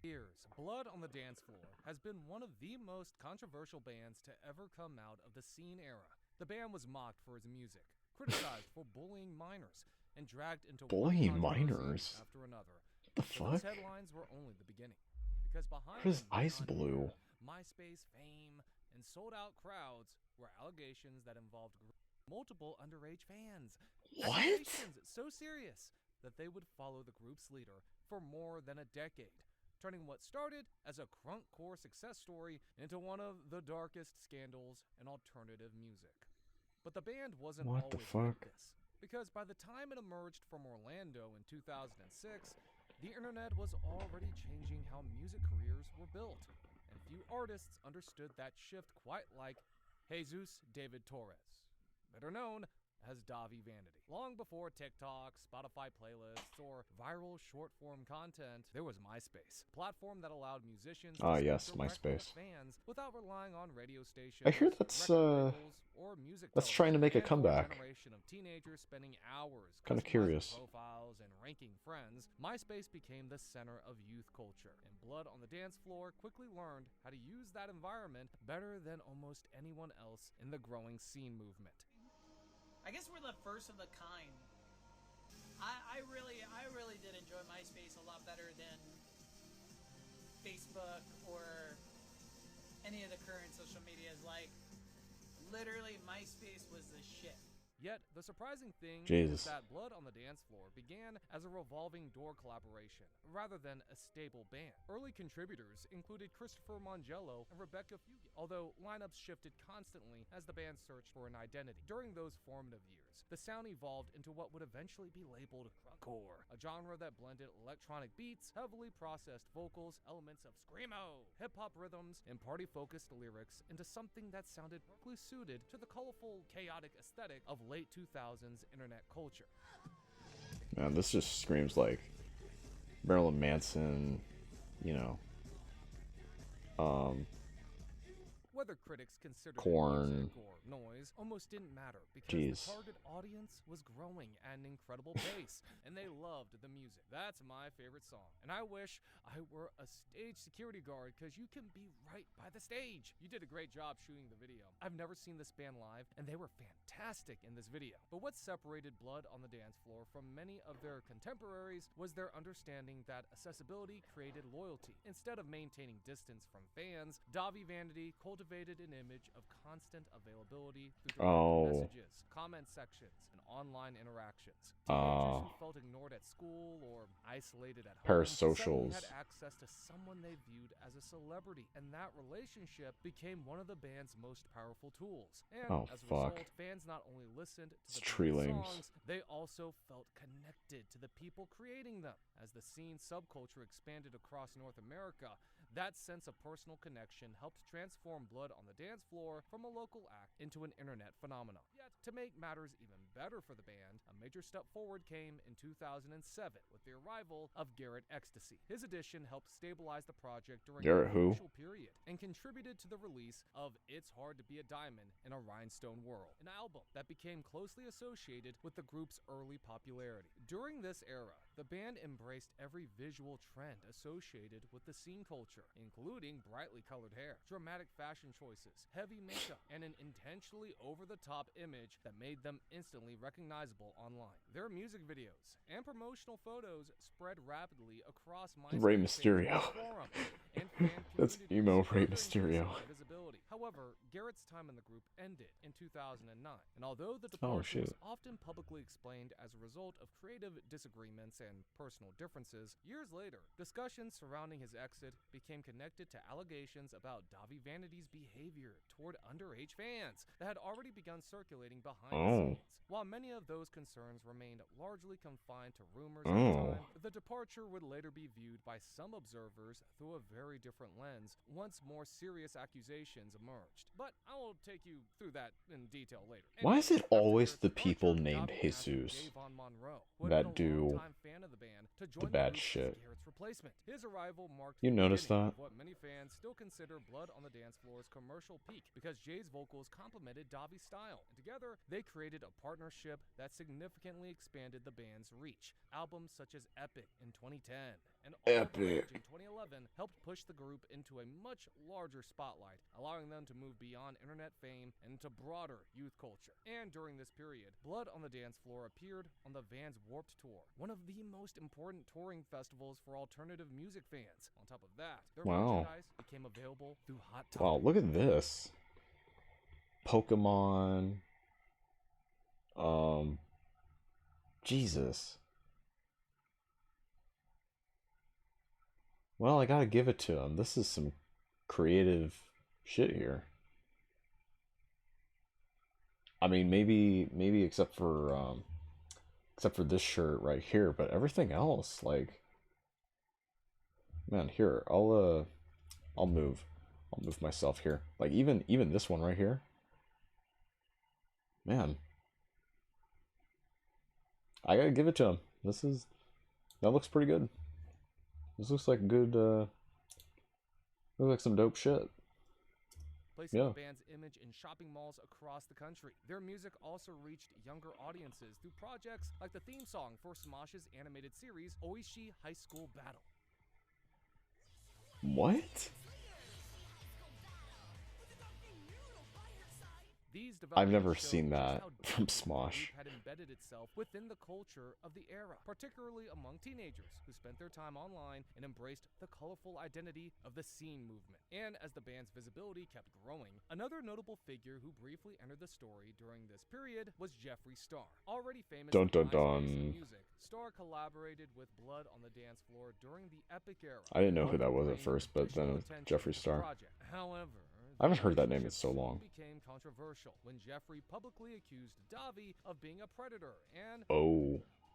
Years, Blood on the Dance Floor has been one of the most controversial bands to ever come out of the scene era. The band was mocked for its music, criticized for bullying minors, and dragged into Bullying one controversy minors? after another. What the But fuck? those headlines were only the beginning, because behind What is them Ice neon Blue? hair, MySpace fame, and sold-out crowds were allegations that involved multiple underage fans. What? Accusations so serious that they would follow the group's leader for more than a decade, turning what started as a crunk-core success story into one of the darkest scandals in alternative music. But the band wasn't What the always like fuck? this, because by the time it emerged from Orlando in 2006, the internet was already changing how music careers were built, and few artists understood that shift quite like Jesus David Torres, better known as Davi Vanity. Long before TikTok, Spotify playlists, or viral short-form content, there was MySpace, a platform that allowed musicians to speak Yes, directly MySpace. with fans without relying on radio stations, I hear that's record labels, or music that's trying to make a television. And for comeback. generation of teenagers spending hours Kinda customizing curious. profiles and ranking friends, MySpace became the center of youth culture, and Blood on the Dance Floor quickly learned how to use that environment better than almost anyone else in the growing scene movement. I guess we're the first of the kind. I really did enjoy MySpace a lot better than Facebook or any of the current social medias. Like, literally, MySpace was the shit. Yet, the surprising thing Jesus. is that Blood on the Dance Floor began as a revolving door collaboration, rather than a stable band. Early contributors included Christopher Mongello and Rebecca Fugit, although lineups shifted constantly as the band searched for an identity. During those formative years, the sound evolved into what would eventually be labeled crunkcore, a genre that blended electronic beats, heavily processed vocals, elements of screamo, hip-hop rhythms, and party-focused lyrics into something that sounded perfectly suited to the colorful, chaotic aesthetic of late 2000s internet culture. Man, this just screams like Marilyn Manson, you know. Whether critics considered Corn. it music or noise almost didn't matter because Jeez. the target audience was growing at an incredible pace, and they loved the music. That's my favorite song, and I wish I were a stage security guard because you can be right by the stage. You did a great job shooting the video. I've never seen this band live, and they were fantastic in this video. But what separated Blood on the Dance Floor from many of their contemporaries was their understanding that accessibility created loyalty. Instead of maintaining distance from fans, Davi Vanity cultivated an image of constant availability through direct messages, comment sections, and online interactions. Teenagers who felt ignored at school or isolated at home suddenly Parasocials. had access to someone they viewed as a celebrity, and that relationship became one of the band's most powerful tools. And as a result, fans not only listened to the band's songs, they also felt connected to the people creating them. As the scene subculture expanded across North America, that sense of personal connection helped transform Blood on the Dance Floor from a local act into an internet phenomenon. Yet, to make matters even better for the band, a major step forward came in 2007 with the arrival of Garrett Ecstasy. His addition helped stabilize the project during a crucial period and contributed to the release of It's Hard to Be a Diamond in a Rhinestone World, an album that became closely associated with the group's early popularity. During this era, the band embraced every visual trend associated with the scene culture, including brightly colored hair, dramatic fashion choices, heavy makeup, and an intentionally over-the-top image that made them instantly recognizable online. Their music videos and promotional photos spread rapidly across MySpace Rey Mysterio. forum, and fan That's communities, emo Rey further Mysterio. increasing their visibility. However, Garrett's time in the group ended in 2009, and although the departure was often publicly explained as a result of creative disagreements and personal differences, years later, discussions surrounding his exit became connected to allegations about Davi Vanity's behavior toward underage fans that had already begun circulating behind the scenes. While many of those concerns remained largely confined to rumors at the time, the departure would later be viewed by some observers through a very different lens once more serious accusations emerged. But I will take you through that in detail later. Why is it always the people named Jesus that do the bad shit? His arrival marked You notice that? what many fans still consider Blood on the Dance Floor's commercial peak because Jay's vocals complemented Davi's style. And together, they created a partnership that significantly expanded the band's reach. Albums such as Epic in 2010 and All the Rage in 2011 helped push the group into a much larger spotlight, allowing them to move beyond internet fame and into broader youth culture. And during this period, Blood on the Dance Floor appeared on the Vans Warped Tour, one of the most important touring festivals for alternative music fans. On top of that, their merchandise became available through Hot Topic. Wow, look at this. Pokemon. Jesus. Well, I gotta give it to him. This is some creative shit here. I mean, maybe except for this shirt right here, but everything else, like, man, here, I'll move myself here. Like, even this one right here, man, I gotta give it to him. That looks pretty good. This looks like good, looks like some dope shit. Placing the band's image in shopping malls across the country. Their music also reached younger audiences through projects like the theme song for Smash's animated series, Oishi High School Battle. What? I've never seen that from Smosh. Had embedded itself within the culture of the era, particularly among teenagers who spent their time online and embraced the colorful identity of the scene movement. And as the band's visibility kept growing, another notable figure who briefly entered the story during this period was Jeffree Star. Already famous for MySpace music, Star collaborated with Blood on the Dance Floor during the Epic era. I didn't know who that was at first, but then Jeffree Star. However, I haven't heard that name in so long. Became controversial when Jeffree publicly accused Davi of being a predator and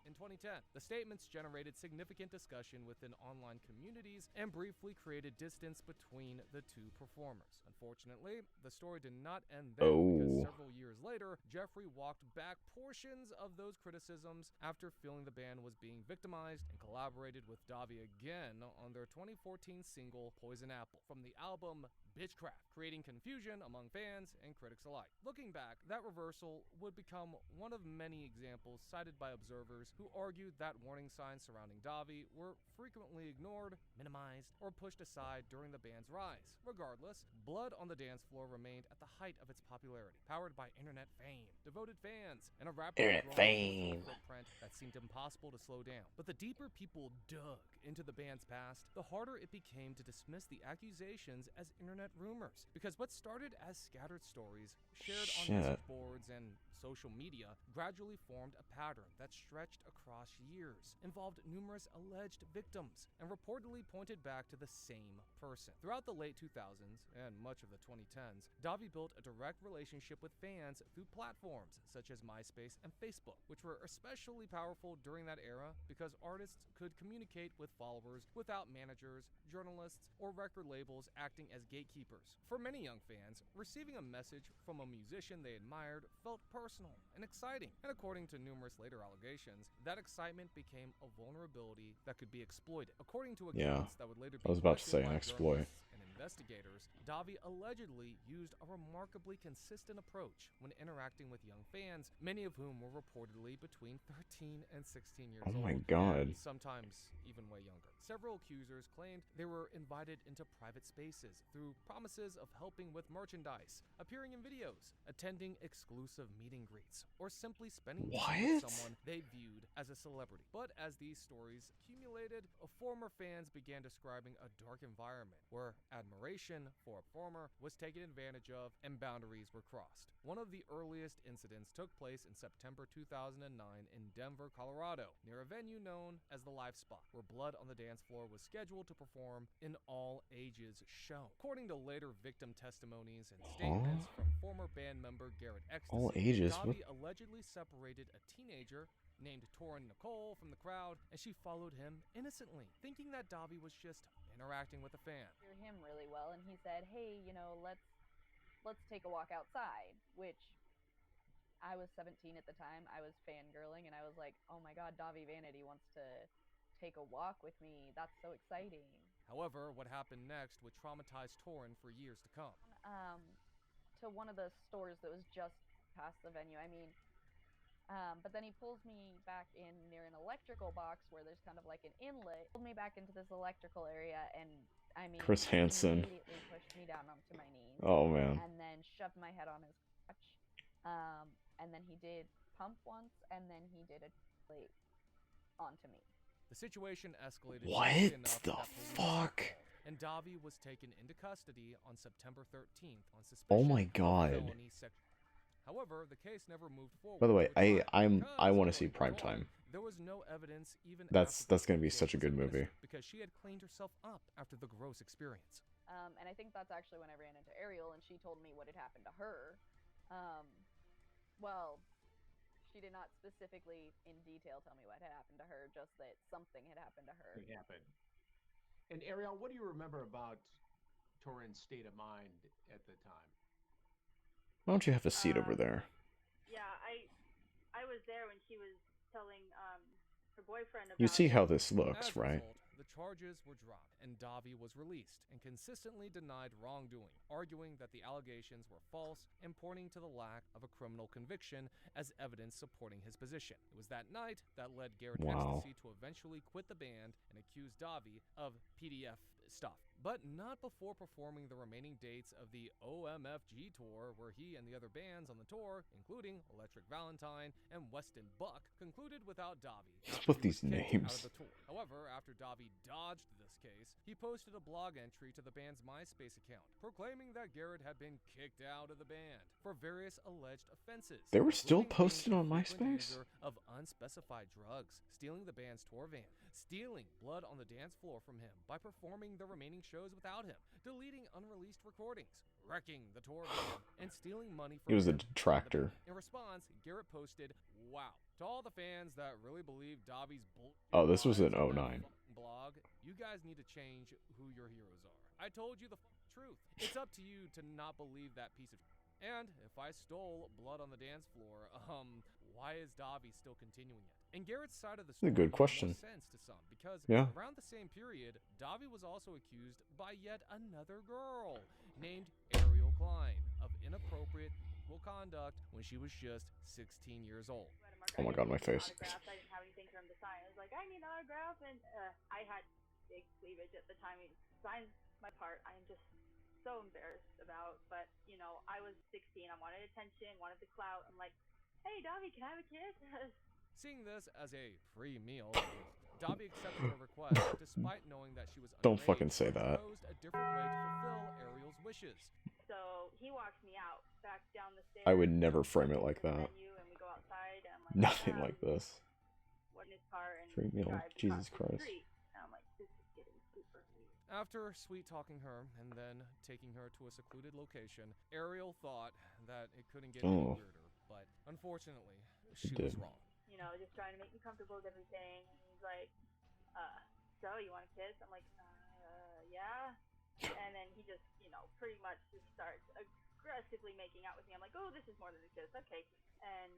In 2010, the statements generated significant discussion within online communities and briefly created distance between the two performers. Unfortunately, the story did not end there because several years later, Jeffrey walked back portions of those criticisms after feeling the band was being victimized and collaborated with Davi again on their 2014 single Poison Apple from the album Bitchcraft, creating confusion among fans and critics alike. Looking back, that reversal would become one of many examples cited by observers who argued that warning signs surrounding Davi were frequently ignored, minimized, or pushed aside during the band's rise. Regardless, Blood on the Dance Floor remained at the height of its popularity, powered by internet fame, devoted fans, and a rapidly growing cultural footprint that seemed impossible to slow down. But the deeper people dug into the band's past, the harder it became to dismiss the accusations as internet rumors. Because what started as scattered stories shared on message boards and social media gradually formed a pattern that stretched across years, involved numerous alleged victims, and reportedly pointed back to the same person. Throughout the late 2000s and much of the 2010s, Davi built a direct relationship with fans through platforms such as MySpace and Facebook, which were especially powerful during that era because artists could communicate with followers without managers, journalists, or record labels acting as gatekeepers. For many young fans, receiving a message from a musician they admired felt personal and exciting, and according to numerous later allegations, that excitement became a vulnerability that could be exploited. According to accounts that would later be questioned by journalists and investigators, Davi allegedly used a remarkably consistent approach when interacting with young fans, many of whom were reportedly between 13 and 16 years old. Oh my god. And sometimes even way younger. Several accusers claimed they were invited into private spaces through promises of helping with merchandise, appearing in videos, attending exclusive meet and greets, or simply spending time with someone they viewed as a celebrity. But as these stories accumulated, former fans began describing a dark environment where admiration for a performer was taken advantage of and boundaries were crossed. One of the earliest incidents took place in September 2009 in Denver, Colorado, near a venue known as the Live Spot, where Blood on the Dance Floor was scheduled to perform an all-ages show. According to later victim testimonies and statements from former band member Garrett Ecstasy, Davi allegedly separated a teenager named Torin Nicole from the crowd, and she followed him innocently, thinking that Davi was just interacting with a fan. I knew him really well, and he said, "Hey, you know, let's take a walk outside," which I was 17 at the time. I was fangirling, and I was like, "Oh my God, Davi Vanity wants to take a walk with me. That's so exciting." However, what happened next would traumatize Torin for years to come. To one of the stores that was just past the venue. But then he pulls me back in near an electrical box where there's kind of like an inlet. Pulled me back into this electrical area, and Chris Hansen immediately pushed me down onto my knees. Oh man. And then shoved my head on his crotch. And then he did pump once, and then he did a plate onto me. The situation escalated. What the fuck? And Davi was taken into custody on September 13th on suspicion Oh my god. of felony However, the case never moved forward. By the way, I want to see Primetime. There was no evidence even That's going to be such a good movie. Because she had cleaned herself up after the gross experience. And I think that's actually when I ran into Ariel, and she told me what had happened to her. Well, she did not specifically in detail tell me what had happened to her, just that something had happened to her. It happened. And Ariel, what do you remember about Torin's state of mind at the time? Why don't you have a seat over there? Yeah, I was there when she was telling her boyfriend about You see how this looks, As a right? result, the charges were dropped, and Davi was released and consistently denied wrongdoing, arguing that the allegations were false and pointing to the lack of a criminal conviction as evidence supporting his position. It was that night that led Garrett Ecstasy to eventually quit the band and accuse Davi of PDF stuff, but not before performing the remaining dates of the OMFG tour, where he and the other bands on the tour, including Electric Valentine and Weston Buck, concluded without Davi. With these Out names. of the tour. However, after Davi dodged this case, he posted a blog entry to the band's MySpace account, proclaiming that Garrett had been kicked out of the band for various alleged offenses. They were still including being posted on a frequent MySpace? user of unspecified drugs, stealing the band's tour van, stealing Blood on the Dance Floor from him by performing the remaining shows without him, deleting unreleased recordings, wrecking the tour van, and stealing money He from was a him. detractor. In response, Garrett posted, "Wow, to all the fans that really believe Davi's bullshit Oh, this was in lines on that 09. fucking blog, you guys need to change who your heroes are. I told you the truth. It's up to you to not believe that piece of shit. And if I stole Blood on the Dance Floor, why is Davi still continuing it?" And Garrett's side of the That's a story good makes question. more sense to some, because Yeah. around the same period, Davi was also accused by yet another girl named Ariel Klein of inappropriate sexual conduct when she was just 16 years old. Oh my god, my face. Autographs. I didn't have anything for him to sign. I was like, I need an autograph, and I had big cleavage at the time. He signed my part. I am just so embarrassed about, but you know, I was 16. I wanted attention, wanted the clout. I'm like, hey, Davi, can I have a kiss? Seeing this as a free meal, Davi accepted her request despite knowing that she was Don't underage, fucking say and that. proposed a different way to fulfill Ariel's wishes. So he walks me out back down the stairs. I would never frame it like to the that. venue, and we go outside, and I'm like, Nothing like this. What in his car and Free meal, drive Jesus across the Christ. street. And I'm like, this is getting super weird. After sweet talking her and then taking her to a secluded location, Ariel thought that it couldn't get any Oh. weirder, but unfortunately, she It was did. wrong. You know, just trying to make me comfortable with everything. And he's like, so you want a kiss? I'm like, yeah. And then he just, you know, pretty much just starts aggressively making out with me. I'm like, oh, this is more than a kiss. Okay. And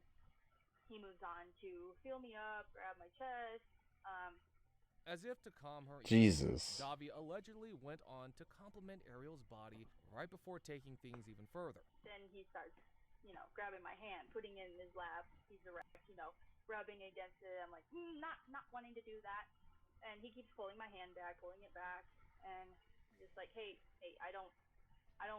he moves on to feel me up, grab my chest. As if to calm her Jesus. Davi allegedly went on to compliment Ariel's body right before taking things even further. Then he starts, you know, grabbing my hand, putting it in his lap. He's erect, you know, rubbing against it. I'm like, not wanting to do that. And he keeps pulling my hand back, pulling it back, and just like, hey, I don't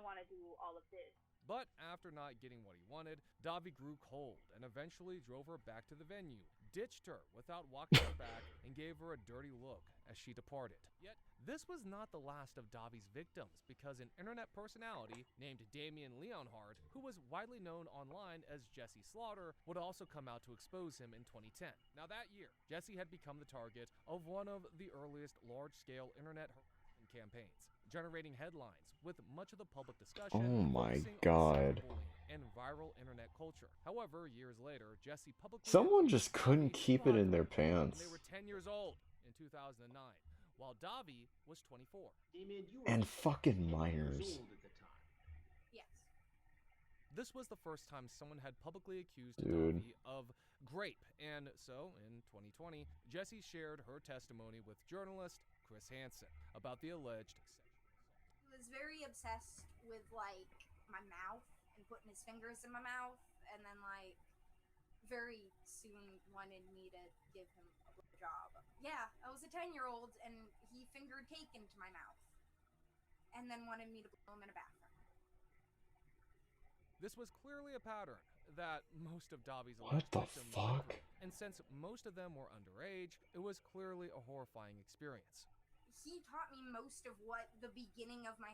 want to do all of this. But after not getting what he wanted, Davi grew cold and eventually drove her back to the venue, ditched her without walking her back, and gave her a dirty look as she departed. Yet, this was not the last of Davi's victims, because an internet personality named Damian Leonhardt, who was widely known online as Jesse Slaughter, would also come out to expose him in 2010. Now that year, Jesse had become the target of one of the earliest large-scale internet harassment campaigns, generating headlines with much of the public discussion Oh my focusing on God. cyberbullying and viral internet culture. However, years later, Jesse publicly Someone accused just couldn't Davi keep it in their of when pants. they were 10 years old in 2009, while Davi was 24. Damien, you were And fucking 10 years Myers. old at the time. Yes. This was the first time someone had publicly accused Dude. Davi of grape, and so, in 2020, Jesse shared her testimony with journalist Chris Hansen about the alleged sexual assault. He was very obsessed with, like, my mouth and putting his fingers in my mouth, and then, like, very soon wanted me to give him a blowjob. Yeah, I was a 10-year-old, and he fingered cake into my mouth, and then wanted me to blow him in a bathroom. This was clearly a pattern that most of Davi's What alleged the victims went fuck? through, and since most of them were underage, it was clearly a horrifying experience. He taught me most of what the beginning of my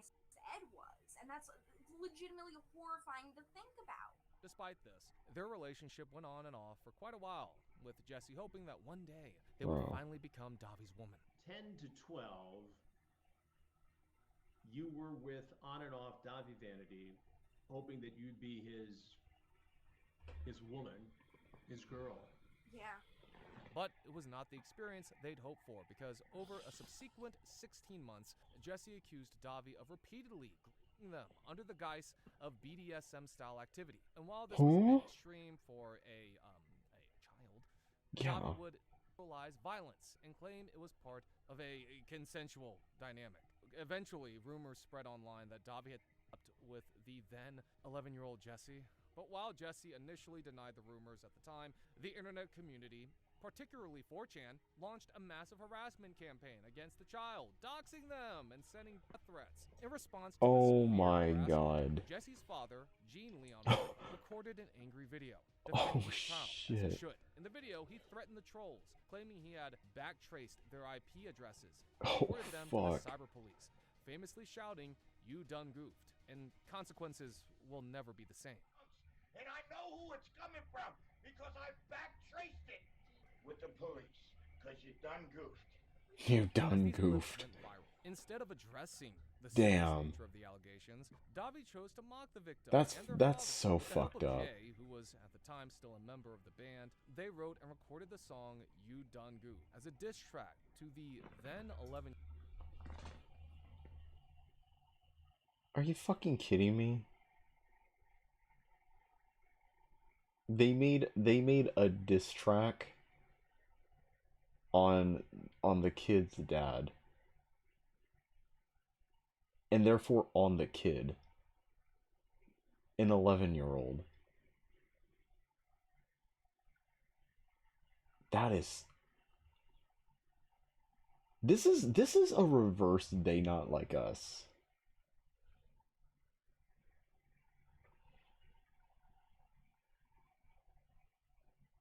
ed was, and that's legitimately horrifying to think about. Despite this, their relationship went on and off for quite a while, with Jesse hoping that one day they would Bro. finally become Davi's woman. 10 to 12, you were with on and off Davi Vanity, hoping that you'd be his woman, his girl. Yeah. But it was not the experience they'd hoped for, because over a subsequent 16 months, Jesse accused Davi of repeatedly groping them under the guise of BDSM-style activity. And while this was a Huh? bit extreme for a child, Yeah. Davi would verbalize violence and claim it was part of a consensual dynamic. Eventually, rumors spread online that Davi had slept with the then 11-year-old Jesse. But while Jesse initially denied the rumors at the time, the internet community, particularly 4chan, launched a massive harassment campaign against the child, doxing them and sending death threats. In response to Oh this my harassment, God. Jesse's father, Gene Leon, recorded an angry video Oh, defending his child, as shit. he should. In the video, he threatened the trolls, claiming he had backtraced their IP addresses, Oh, reported them to the fuck. cyber police, famously shouting, "You done goofed," and consequences will never be the same. And I know who it's coming from because I backtraced it. you done goofed. You As done these clips goofed. went viral, instead of addressing the serious Damn. nature of the allegations, Davi chose to mock the victim That's and their father. so With the help fucked of up. Jay, who was at the time still a member of the band, they wrote and recorded the song "You Done Goof" as a diss track to the then 11. Are you fucking kidding me? They made a diss track on the kid's dad. And therefore on the kid. An 11-year-old. That is... This is a reverse They Not Like Us.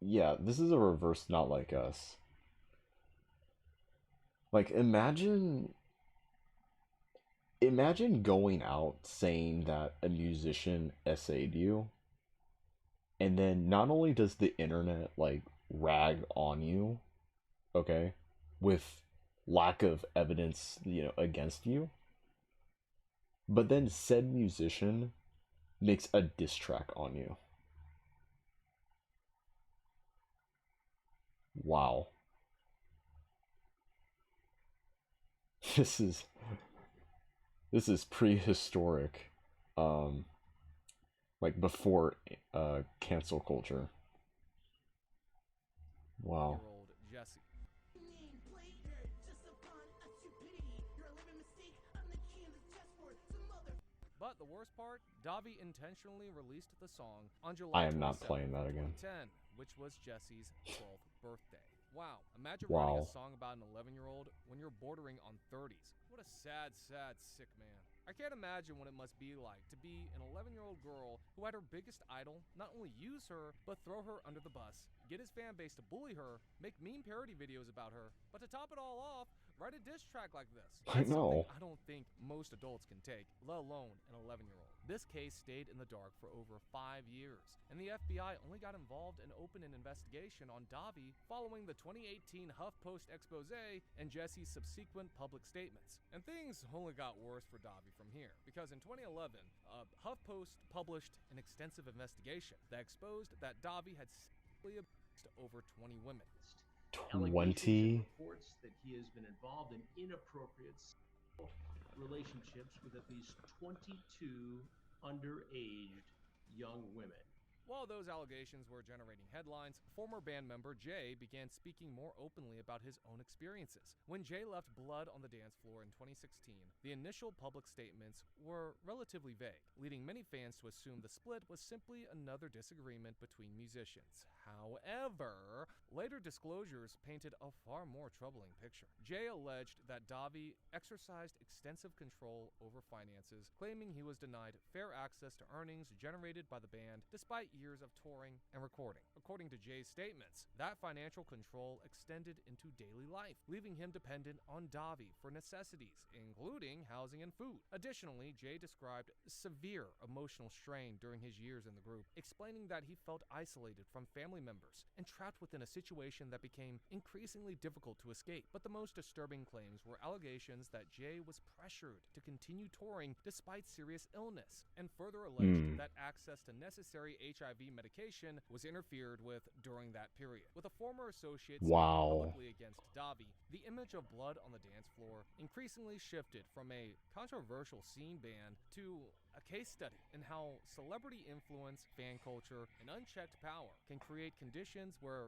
Yeah, this is a reverse Not Like Us. Like, imagine going out saying that a musician essayed you, and then not only does the internet like rag on you, okay, with lack of evidence, against you, but then said musician makes a diss track on you. Wow. This is prehistoric. Like before cancel culture. Wow. Jesse. But the worst part, Davi intentionally released the song on July I am not 27th, playing that again. 2010, which was Jesse's 12th birthday. Wow, imagine Wow. writing a song about an 11-year-old when you're bordering on 30s. What a sad, sad, sick man. I can't imagine what it must be like to be an 11-year-old girl who had her biggest idol not only use her, but throw her under the bus, get his fan base to bully her, make meme parody videos about her, but to top it all off, write a diss track like this. I That's know. something I don't think most adults can take, let alone an 11-year-old. This case stayed in the dark for over 5 years, and the FBI only got involved and opened an investigation on Davi following the 2018 HuffPost expose and Jesse's subsequent public statements. And things only got worse for Davi from here, because in 2011, HuffPost published an extensive investigation that exposed that Davi had sexually abused over 20 women. 20? Reports that he has been involved in inappropriate relationships with at least 22 underaged young women. While those allegations were generating headlines, former band member Jay began speaking more openly about his own experiences. When Jay left blood on the dance floor in 2016, the initial public statements were relatively vague, leading many fans to assume the split was simply another disagreement between musicians. However, later disclosures painted a far more troubling picture. Jay alleged that Davi exercised extensive control over finances, claiming he was denied fair access to earnings generated by the band despite years of touring and recording. According to Jay's statements, that financial control extended into daily life, leaving him dependent on Davi for necessities, including housing and food. Additionally, Jay described severe emotional strain during his years in the group, explaining that he felt isolated from family members and trapped within a situation that became increasingly difficult to escape. But the most disturbing claims were allegations that Jay was pressured to continue touring despite serious illness, and further alleged that access to necessary HIV medication was interfered with during that period. With a former associate speaking publicly against Davi, the image of blood on the dance floor increasingly shifted from a controversial scene band to a case study in how celebrity influence, fan culture, and unchecked power can create conditions where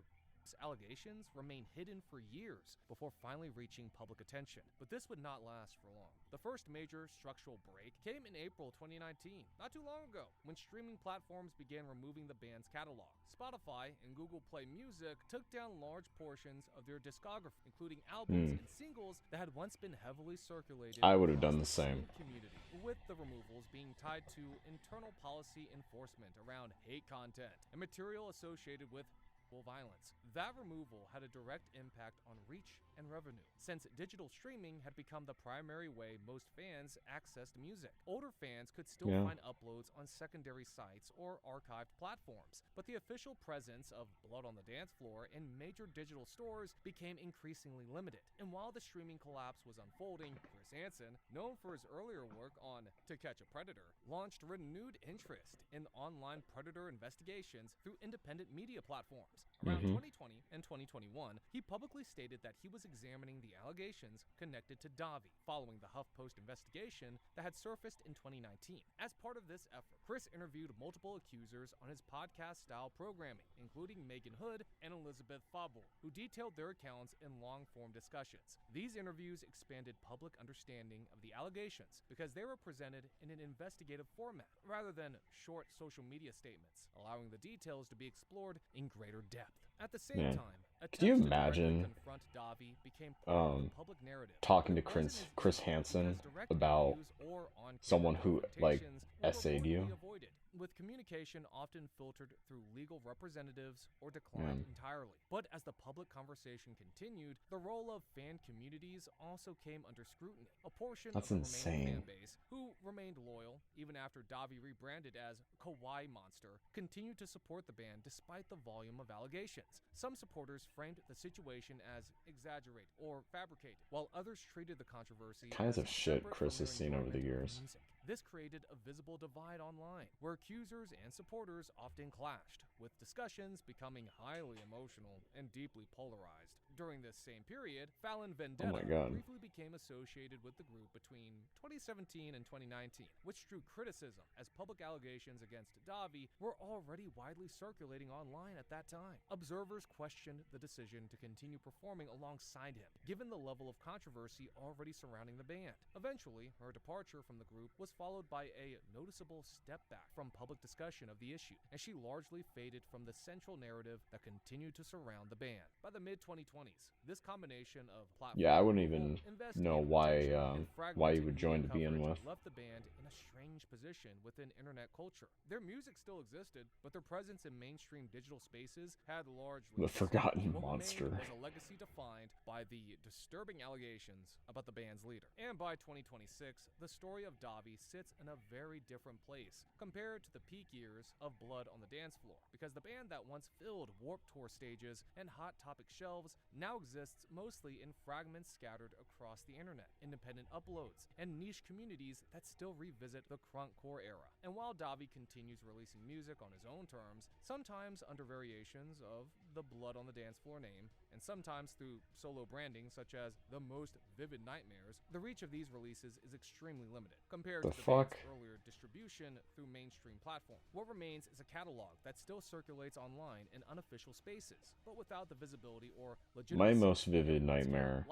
allegations remain hidden for years before finally reaching public attention. But this would not last for long. The first major structural break came in April 2019, not too long ago, when streaming platforms began removing the band's catalog. Spotify and Google Play Music took down large portions of their discography, including albums and singles that had once been heavily circulated. I would have done the same. Community, with the removals being tied to internal policy enforcement around hate content and material associated with violence. That removal had a direct impact on reach and revenue, since digital streaming had become the primary way most fans accessed music. Older fans could still find uploads on secondary sites or archived platforms, but the official presence of Blood on the Dance Floor in major digital stores became increasingly limited. And while the streaming collapse was unfolding, Chris Hansen, known for his earlier work on To Catch a Predator, launched renewed interest in online predator investigations through independent media platforms. Around 2020 and 2021, he publicly stated that he was examining the allegations connected to Davi, following the HuffPost investigation that had surfaced in 2019. As part of this effort, Chris interviewed multiple accusers on his podcast-style programming, including Megan Hood and Elizabeth Faubourg, who detailed their accounts in long-form discussions. These interviews expanded public understanding of the allegations because they were presented in an investigative format rather than short social media statements, allowing the details to be explored in greater depth. At the same time, could you attempts to imagine directly confront Davi became part of the public narrative. talking to But it wasn't as Chris easy Hansen because direct about interviews or on-camera someone who like confrontations were essayed you? reportedly avoided, with communication often filtered through legal representatives or declined entirely. But as the public conversation continued, the role of fan communities also came under scrutiny. A portion of the remaining fan base, who remained loyal even after Davi rebranded as Kawaii Monster, continued to support the band despite the volume of allegations. Some supporters framed the situation as exaggerated or fabricated, while others treated the controversy Kinds as of shit separate Chris from has their seen over the enjoyment of years. music. This created a visible divide online, where accusers and supporters often clashed, with discussions becoming highly emotional and deeply polarized. During this same period, Fallon Vendetta briefly became associated with the group between 2017 and 2019, which drew criticism as public allegations against Davi were already widely circulating online at that time. Observers questioned the decision to continue performing alongside him, given the level of controversy already surrounding the band. Eventually, her departure from the group was followed by a noticeable step back from public discussion of the issue, and she largely faded from the central narrative that continued to surround the band. By the mid-2020s, this combination of platform I wouldn't even know why you would join to begin with. left the band in a strange position within internet culture. Their music still existed, but their presence in mainstream digital spaces had largely The forgotten what monster. was a legacy defined by the disturbing allegations about the band's leader. And by 2026, the story of Davi sits in a very different place compared to the peak years of Blood on the Dance Floor, because the band that once filled Warped Tour stages and Hot Topic shelves now exists mostly in fragments scattered across the internet, independent uploads, and niche communities that still revisit the crunkcore era. And while Davi continues releasing music on his own terms, sometimes under variations of the Blood on the Dance Floor name, and sometimes through solo branding such as The Most Vivid Nightmares, the reach of these releases is extremely limited compared to the band's earlier distribution through mainstream platforms. What remains is a catalog that still circulates online in unofficial spaces, but without the visibility or legitimacy. My most vivid nightmare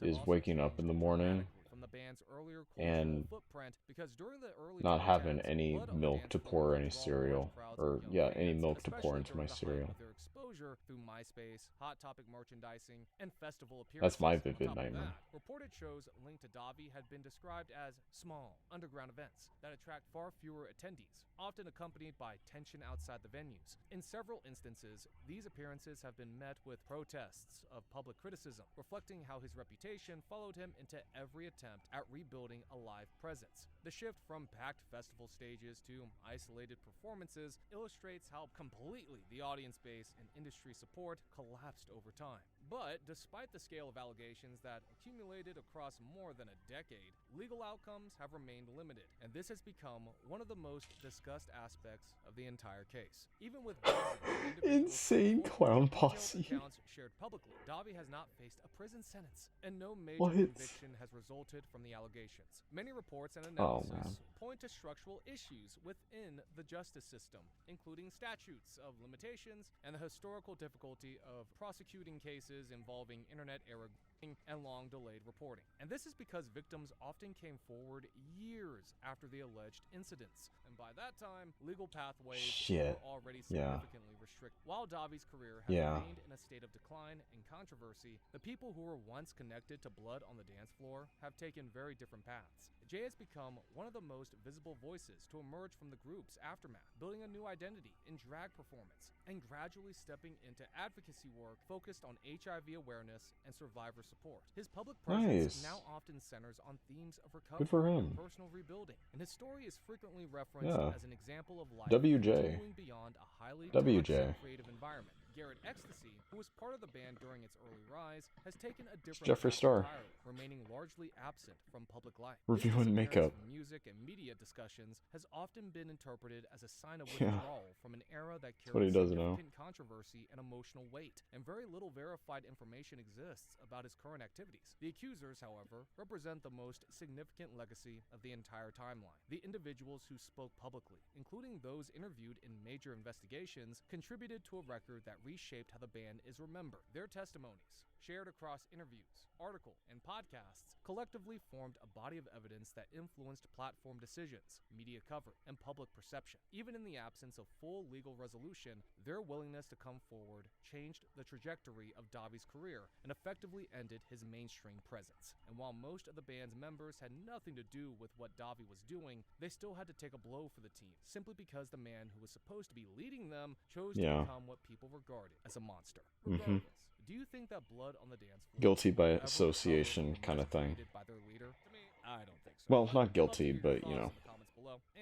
is waking up in the morning from the band's earlier and footprint, because during the early not having 2010s, any Blood on the milk Dance to Floor pour would any draw cereal, large crowds or of young any fans, milk to pour especially into my during the height cereal. of their exposure through MySpace, Hot Topic merchandising, and festival appearances. That's my On vivid top of nightmare. that, reported shows linked to Davi had been described as small, underground events that attract far fewer attendees, often accompanied by tension outside the venues. In several instances, these appearances have been met with protests of public criticism, reflecting how his reputation followed him into every attempt at rebuilding a live presence. The shift from packed festival stages to isolated performances illustrates how completely the audience base and industry support collapsed over time. But despite the scale of allegations that accumulated across more than a decade, legal outcomes have remained limited, and this has become one of the most discussed aspects of the entire case. Even with Insane clown posse. accounts shared publicly, Davi has not faced a prison sentence, and no major conviction has resulted from the allegations. Many reports and analysis point to structural issues within the justice system, including statutes of limitations and the historical difficulty of prosecuting cases involving internet-era and long-delayed reporting. And this is because victims often came forward years after the alleged incidents, and by that time, legal pathways were already significantly restricted. While Davi's career has remained in a state of decline, decline and controversy, the people who were once connected to Blood on the Dance Floor have taken very different paths. Jay has become one of the most visible voices to emerge from the group's aftermath, building a new identity in drag performance, and gradually stepping into advocacy work focused on HIV awareness and survivor support. His public presence now often centers on themes of recovery and personal rebuilding, and his story is frequently referenced as an example of life continuing beyond a highly toxic creative environment. Garrett Ecstasy, who was part of the band during its early rise, has taken a different Jeffree Star, remaining largely absent from public life. Reviewing makeup. Music and media discussions has often been interpreted as a sign of withdrawal from an era that carried significant controversy and emotional weight, and very little verified information exists about his current activities. The accusers, however, represent the most significant legacy of the entire timeline. The individuals who spoke publicly, including those interviewed in major investigations, contributed to a record that reshaped how the band is remembered. Their testimonies, shared across interviews, articles, and podcasts, collectively formed a body of evidence that influenced platform decisions, media coverage, and public perception. Even in the absence of full legal resolution, their willingness to come forward changed the trajectory of Davi's career and effectively ended his mainstream presence. And while most of the band's members had nothing to do with what Davi was doing, they still had to take a blow for the team, simply because the man who was supposed to be leading them chose to become what people regarded as a monster. Regardless, do you think that Blood on the Dance Floor guilty by association kind of thing? By their leader? To me, I don't think so. Well, not guilty, but you know,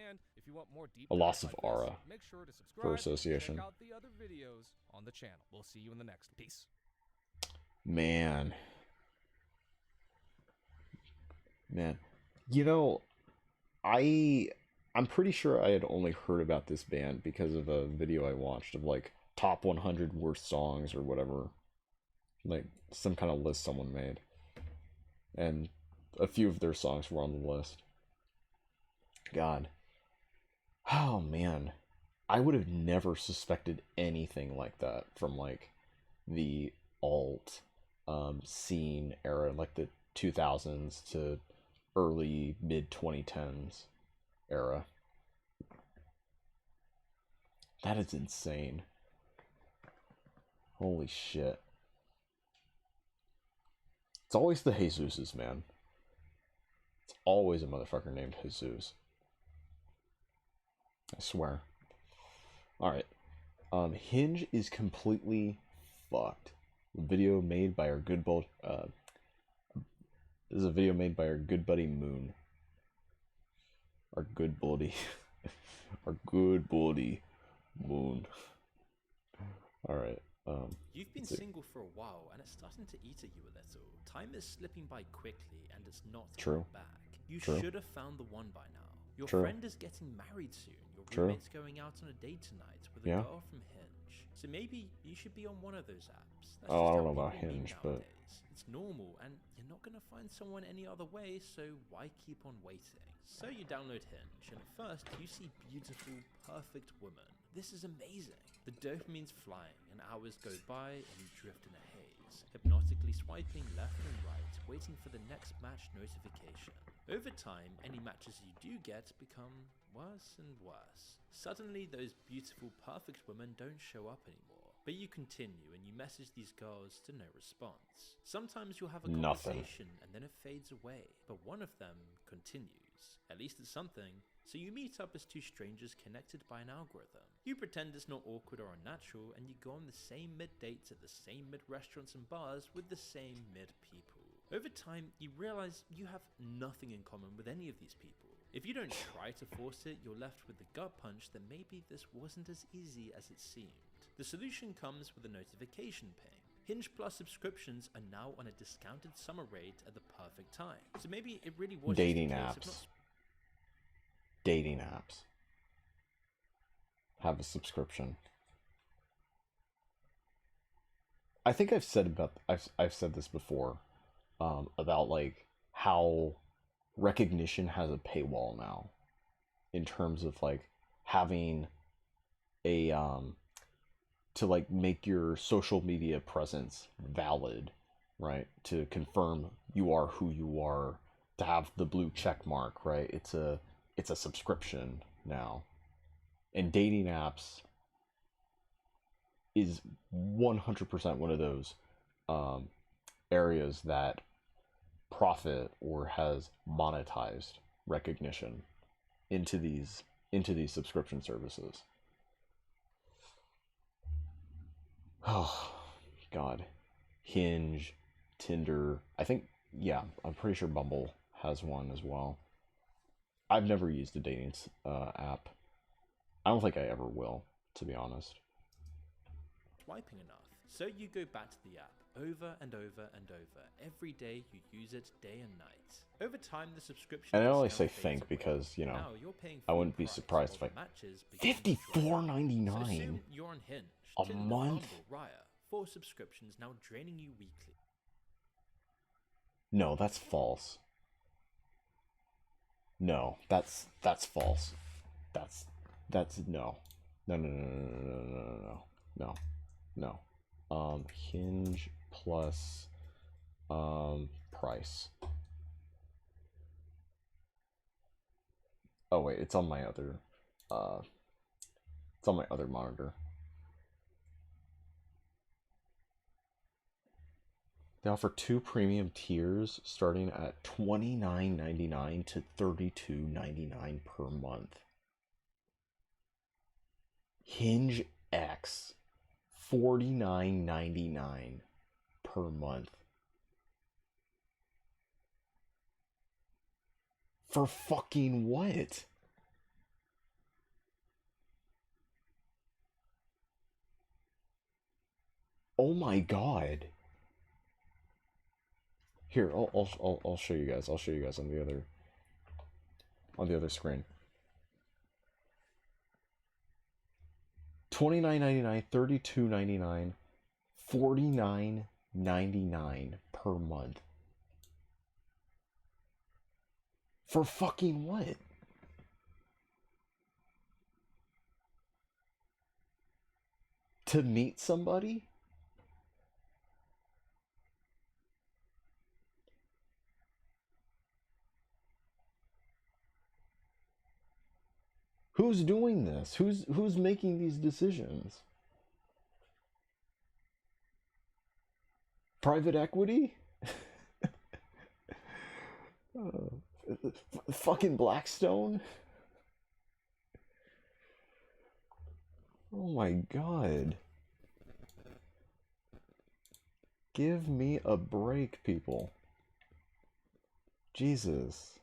and if you want more deep a loss of aura make sure to subscribe for association. Check out the other videos on the channel. We'll see you in the next. Peace. Man, you know, I'm pretty sure I had only heard about this band because of a video I watched of like top 100 worst songs or whatever, like some kind of list someone made, and a few of their songs were on the list. God, oh man, I would have never suspected anything like that from like the alt scene era, like the 2000s to early mid 2010s era. That is insane. Holy shit. It's always the Jesuses, man. It's always a motherfucker named Jesus. I swear. Alright. Hinge is completely fucked. A video made by our good buddy this is a video made by our good buddy Moon. Our good buddy. Our good buddy Moon. Alright. You've been single for a while, and it's starting to eat at you a little. Time is slipping by quickly, and it's not coming back. You should have found the one by now. Your friend is getting married soon. Your roommate's going out on a date tonight with a girl from Hinge. So maybe you should be on one of those apps. That's I don't know about Hinge, but it's normal, and you're not gonna find someone any other way, so why keep on waiting? So you download Hinge, and at first you see beautiful, perfect women. This is amazing. The dopamine's flying, and hours go by, and you drift in a haze, hypnotically swiping left and right, waiting for the next match notification. Over time, any matches you do get become worse and worse. Suddenly, those beautiful, perfect women don't show up anymore. But you continue, and you message these girls to no response. Sometimes you'll have a conversation, and then it fades away, but one of them continues. At least it's something. So you meet up as two strangers connected by an algorithm. You pretend it's not awkward or unnatural, and you go on the same mid-dates at the same mid-restaurants and bars with the same mid-people. Over time, you realize you have nothing in common with any of these people. If you don't try to force it, you're left with the gut punch that maybe this wasn't as easy as it seemed. The solution comes with a notification ping. Hinge Plus subscriptions are now on a discounted summer rate at the perfect time. So maybe it really was dating apps. Dating apps have a subscription. I think I've said this before, about like how recognition has a paywall now, in terms of like having a to like make your social media presence valid, right? To confirm you are who you are, to have the blue check mark, right? It's a subscription now. And dating apps is 100% one of those areas that profit or has monetized recognition into these subscription services. Oh God, Hinge, Tinder. I think, yeah, I'm pretty sure Bumble has one as well. I've never used a dating app. I don't think I ever will, to be honest. Swiping enough. So you go back to the app over and over and over. Every day you use it day and night. Over time, the subscription. And I only say think because, you know, I wouldn't be surprised if I. $54.99 So soon you're on Hinge, a Tinder, month. Bumble, Raya. 4 subscriptions now draining you weekly. No, that's false. No, that's false. That's no. No. Hinge plus price. Oh wait, it's on my other monitor. They offer 2 premium tiers starting at $29.99 to $32.99 per month. Hinge X, $49.99 per month. For fucking what? Oh my God. Here, I'll show you guys. I'll show you guys on the other screen. $29.99, $32.99, $49.99 per month. For fucking what? To meet somebody? Who's doing this? Who's making these decisions? Private equity? Fucking Blackstone? Oh my God. Give me a break, people. Jesus.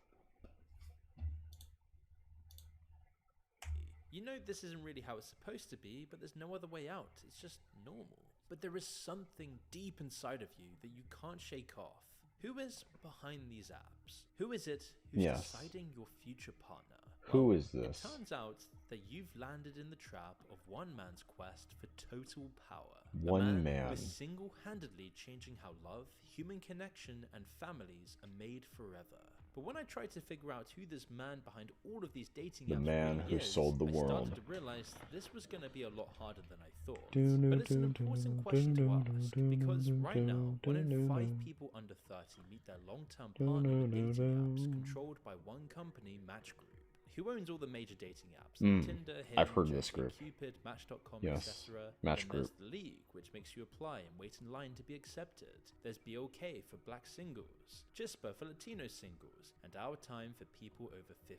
You know this isn't really how it's supposed to be, but there's no other way out. It's just normal. But there is something deep inside of you that you can't shake off. Who is behind these apps? Who is it who's deciding your future partner? Who is this? It turns out that you've landed in the trap of one man's quest for total power. One man who is single-handedly changing how love, human connection, and families are made forever. But when I tried to figure out who this man behind all of these dating apps man really who is, sold the I world. started to realize that this was going to be a lot harder than I thought. But it's an important question to ask, because right now, 1 in 5 people under 30 meet their long-term partner in dating apps controlled by one company, Match Group. Who owns all the major dating apps like Tinder, Hinge, I've heard of this group. Cupid, Match.com, Yes. etc. Match Then Group. There's The League, which makes you apply and wait in line to be accepted. There's BOK for black singles, Chispa for Latino singles, and Our Time for people over 50.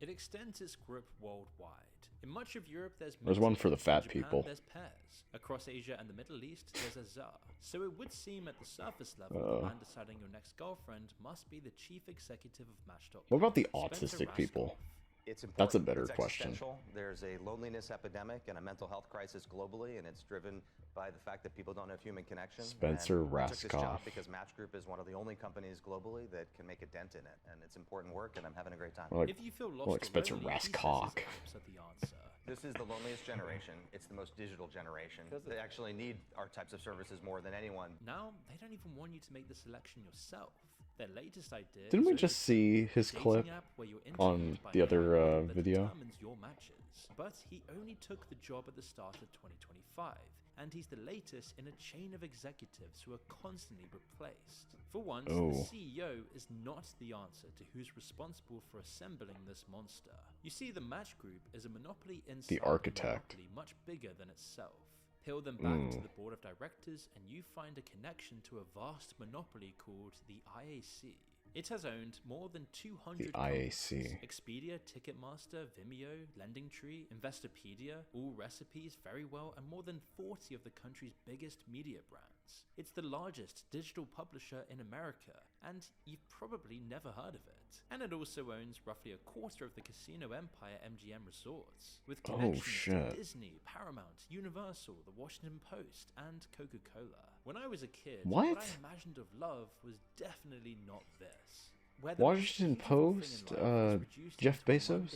It extends its grip worldwide. In much of Europe, there's one for the fat in Japan, people. There's Pairs. Across Asia and the Middle East, there's Azar. So it would seem at the surface level, the man deciding your next girlfriend must be the chief executive of Match.com. What about the Spencer autistic people? It's important. That's a better It's question. existential. There's a loneliness epidemic and a mental health crisis globally, and it's driven by the fact that people don't have human connection. Spencer and I took this Raskoff. job because Match Group is one of the only companies globally that can make a dent in it, and it's important work, and I'm having a great time. Like, If you feel lost like or Spencer lonely, he says his Raskoff. apps are the answer. This is the loneliest generation. It's the most digital generation. They actually need our types of services more than anyone. Now, they don't even want you to make the selection yourself. Their latest idea Didn't we is just see his a dating clip app where you're on interviewed by the an other AI that video? determines your matches. But he only took the job at the start of 2025, and he's the latest in a chain of executives who are constantly replaced. For once, the CEO is not the answer to who's responsible for assembling this monster. You see, the Match Group is a monopoly inside The architect. a monopoly much bigger than itself. Peel them back to the board of directors and you find a connection to a vast monopoly called the IAC. It has owned more than 200 IAC. Expedia, Ticketmaster, Vimeo, LendingTree, Investopedia, All Recipes, Verywell, and more than 40 of the country's biggest media brands. It's the largest digital publisher in America, and you've probably never heard of it. And it also owns roughly a quarter of the casino empire MGM Resorts, with connections to Disney, Paramount, Universal, the Washington Post, and Coca-Cola. When I was a kid, what I imagined of love was definitely not this. Washington Post, Jeff Bezos?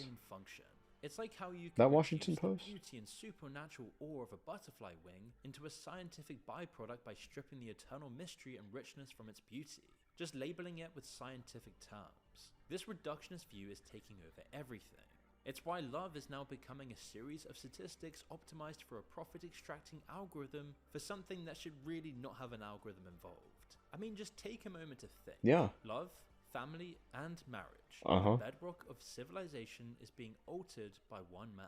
It's like how you that can Washington reduce Post? the beauty and supernatural awe of a butterfly wing into a scientific byproduct by stripping the eternal mystery and richness from its beauty, just labeling it with scientific terms. This reductionist view is taking over everything. It's why love is now becoming a series of statistics optimized for a profit-extracting algorithm for something that should really not have an algorithm involved. I mean, just take a moment to think. Yeah. Love, family, and marriage, Uh-huh. the bedrock of civilization, is being altered by one man.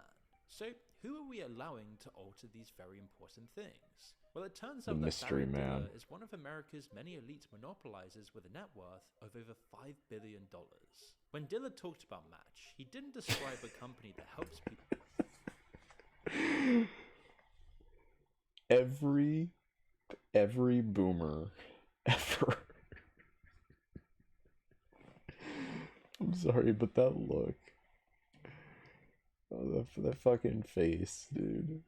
So, who are we allowing to alter these very important things? Well, it turns out that Barry Diller is one of America's many elite monopolizers with a net worth of over $5 billion. When Diller talked about Match, he didn't describe a company that helps people. Every boomer ever. I'm sorry, but that look. Oh, that fucking face, dude.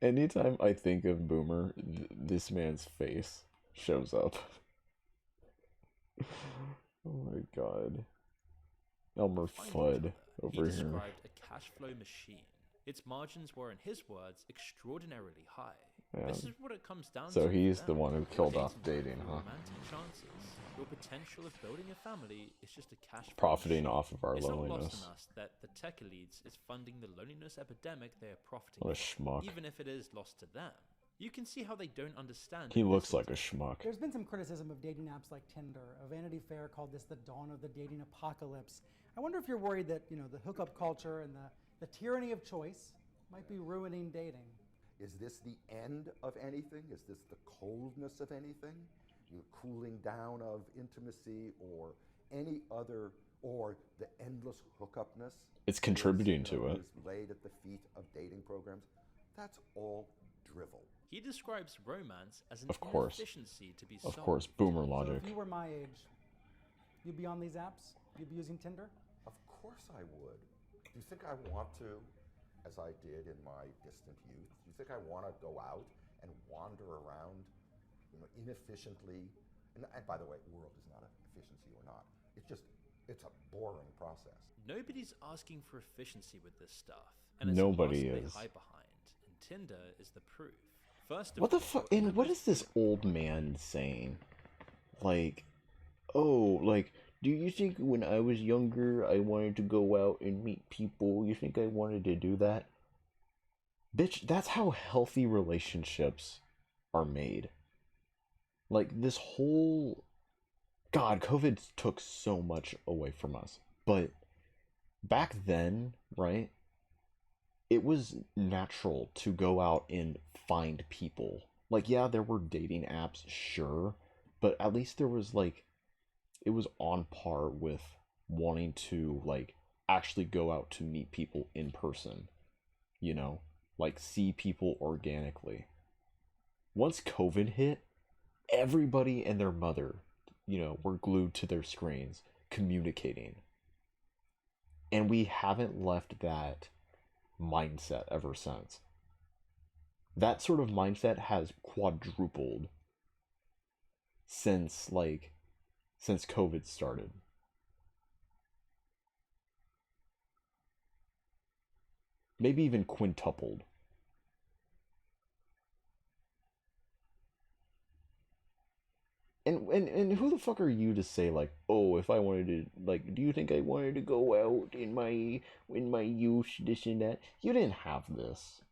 Anytime I think of boomer, this man's face shows up. Oh my god. Elmer Fudd over he here. described a cash flow machine. Its margins were, in his words, extraordinarily high. Yeah. This is what it comes down to. So he's the one who killed off dating, huh? Romantic chances. Your potential of building a family is just a cash flow Profiting machine. off of our it's loneliness. Not lost on us that the tech elites is funding the loneliness epidemic they are profiting What a from, schmuck. even if it is lost to them. You can see how they don't understand. He looks like a schmuck. There's been some criticism of dating apps like Tinder. A Vanity Fair called this the dawn of the dating apocalypse. I wonder if you're worried that, the hookup culture and the tyranny of choice might be ruining dating. Is this the end of anything? Is this the coldness of anything? Cooling down of intimacy or any other, or the endless hookupness? It's contributing to it. Laid at the feet of dating programs. That's all drivel. He describes romance as an inefficiency to be solved. Of course, boomer logic. So if you were my age, you'd be on these apps? You'd be using Tinder? Of course I would. Do you think I want to, as I did in my distant youth, do you think I want to go out and wander around, inefficiently? And by the way, world is not efficiency or not. It's a boring process. Nobody's asking for efficiency with this stuff. And Nobody it's a is. they hide behind. And Tinder is the proof. First of What the all, fuck? And what is this old man saying? Like, oh, like, do you think when I was younger I wanted to go out and meet people? You think I wanted to do that? Bitch, that's how healthy relationships are made. Like, this whole... God, COVID took so much away from us. But back then, right? It was natural to go out and find people. Like, yeah, there were dating apps, sure. But at least there was, like... It was on par with wanting to, like, actually go out to meet people in person. Like, see people organically. Once COVID hit, everybody and their mother, were glued to their screens, communicating. And we haven't left that mindset ever since. That sort of mindset has quadrupled since COVID started. Maybe even quintupled. And who the fuck are you to say, like, oh, if I wanted to, like, do you think I wanted to go out in my youth, this and that? You didn't have this.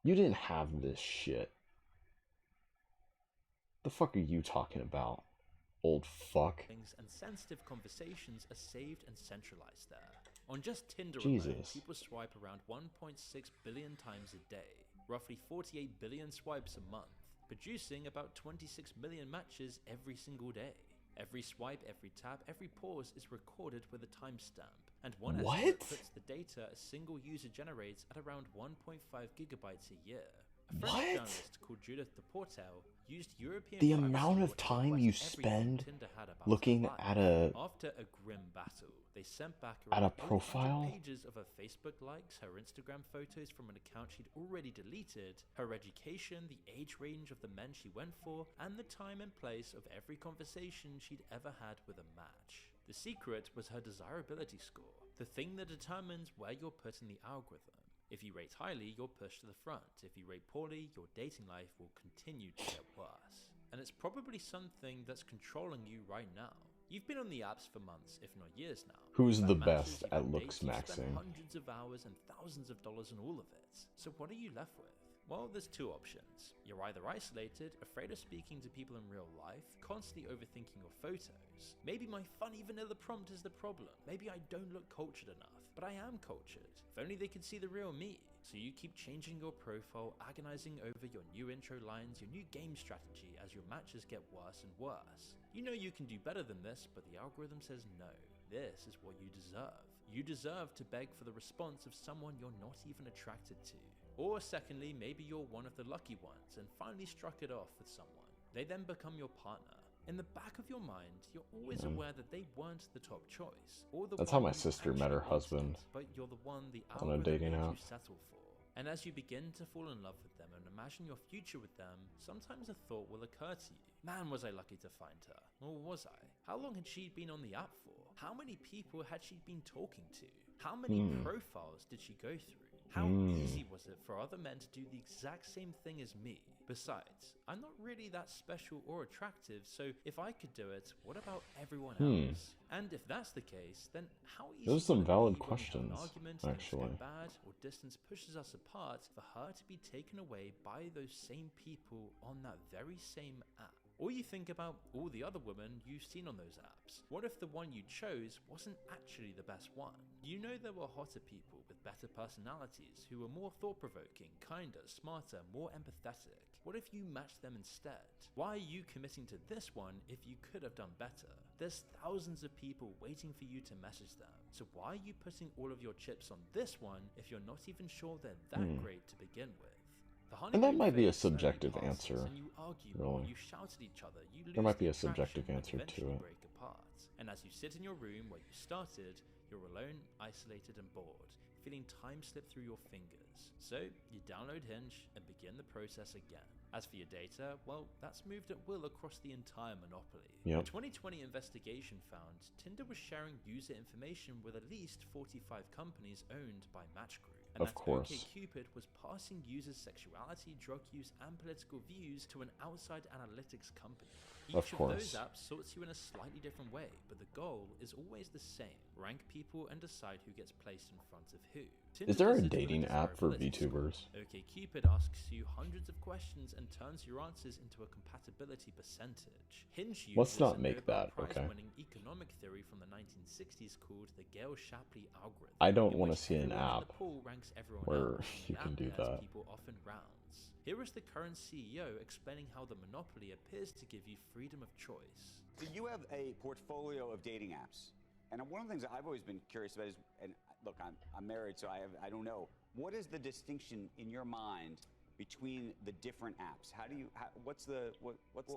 You didn't have this shit. The fuck are you talking about, old fuck? And sensitive conversations are saved and centralized there. On just Tinder alone, Jesus. people swipe around 1.6 billion times a day, roughly 48 billion swipes a month, producing about 26 million matches every single day. Every swipe, every tap, every pause is recorded with a timestamp, and one estimate puts the data a single user generates at around 1.5 gigabytes a year. A French journalist called Judith Deportel used European The privacy amount law of to time request you everything spend Tinder had about looking her life. at a After a grim battle, they sent back at around a profile? 800 pages of her Facebook likes, her Instagram photos from an account she'd already deleted, her education, the age range of the men she went for, and the time and place of every conversation she'd ever had with a match. The secret was her desirability score, the thing that determines where you're put in the algorithm. If you rate highly, you're pushed to the front. If you rate poorly, your dating life will continue to get worse. And it's probably something that's controlling you right now. You've been on the apps for months, if not years now. Who's You've the had matches, best you've at had looks dates, you've spent maxing? hundreds of hours and thousands of dollars on all of it. So what are you left with? Well, there's two options. You're either isolated, afraid of speaking to people in real life, constantly overthinking your photos. Maybe my funny vanilla prompt is the problem. Maybe I don't look cultured enough, but I am cultured. If only they could see the real me. So you keep changing your profile, agonizing over your new intro lines, your new game strategy as your matches get worse and worse. You know you can do better than this, but the algorithm says no. This is what you deserve. You deserve to beg for the response of someone you're not even attracted to. Or secondly, maybe you're one of the lucky ones and finally struck it off with someone. They then become your partner. In the back of your mind, you're always aware that they weren't the top choice, or the That's how one my you sister met actually her husband wanted, but you're the one the on a algorithm dating made app. you settle for. And as you begin to fall in love with them and imagine your future with them, sometimes a thought will occur to you. Man, was I lucky to find her. Or was I? How long had she been on the app for? How many people had she been talking to? How many profiles did she go through? How easy was it for other men to do the exact same thing as me? Besides, I'm not really that special or attractive, so if I could do it, what about everyone else? And if that's the case, then how easy Those are some will it valid be when we have questions, an argument, things actually. go bad, or distance pushes us apart, for her to be taken away by those same people on that very same app? Or you think about all the other women you've seen on those apps. What if the one you chose wasn't actually the best one? You know there were hotter people with better personalities who were more thought-provoking, kinder, smarter, more empathetic. What if you matched them instead? Why are you committing to this one if you could have done better? There's thousands of people waiting for you to message them. So why are you putting all of your chips on this one if you're not even sure they're that great to begin with? And that might be a phase slowly subjective passes, answer, and you argue more, really. you shout at each other, you lose There might be the a subjective attraction, and answer to eventually it. break apart. And as you sit in your room where you started, you're alone, isolated, and bored, feeling time slip through your fingers. So you download Hinge and begin the process again. As for your data, well, that's moved at will across the entire monopoly. Yep. A 2020 investigation found Tinder was sharing user information with at least 45 companies owned by Match Group. And Of that course. OkCupid was passing users' sexuality, drug use, and political views to an outside analytics company. Each Of of course. those apps sorts you in a slightly different way, but the goal is always the same: rank people and decide who gets placed in front of who. Is there a Tinder does it with dating app for desirability score. VTubers? OkCupid asks you hundreds of questions and turns your answers into a compatibility percentage. Hinge uses Let's not a make Nobel that, okay? Prize-winning economic theory from the 1960s called the Gale-Shapley algorithm. I don't in want to which see an everyone in app the pool ranks everyone where else, you the can app do pairs that. people off in rounds. Here is the current CEO explaining how the monopoly appears to give you freedom of choice. So you have a portfolio of dating apps, and one of the things that I've always been curious about is, and look, I'm married, so I don't know. What is the distinction in your mind between the different apps? What's the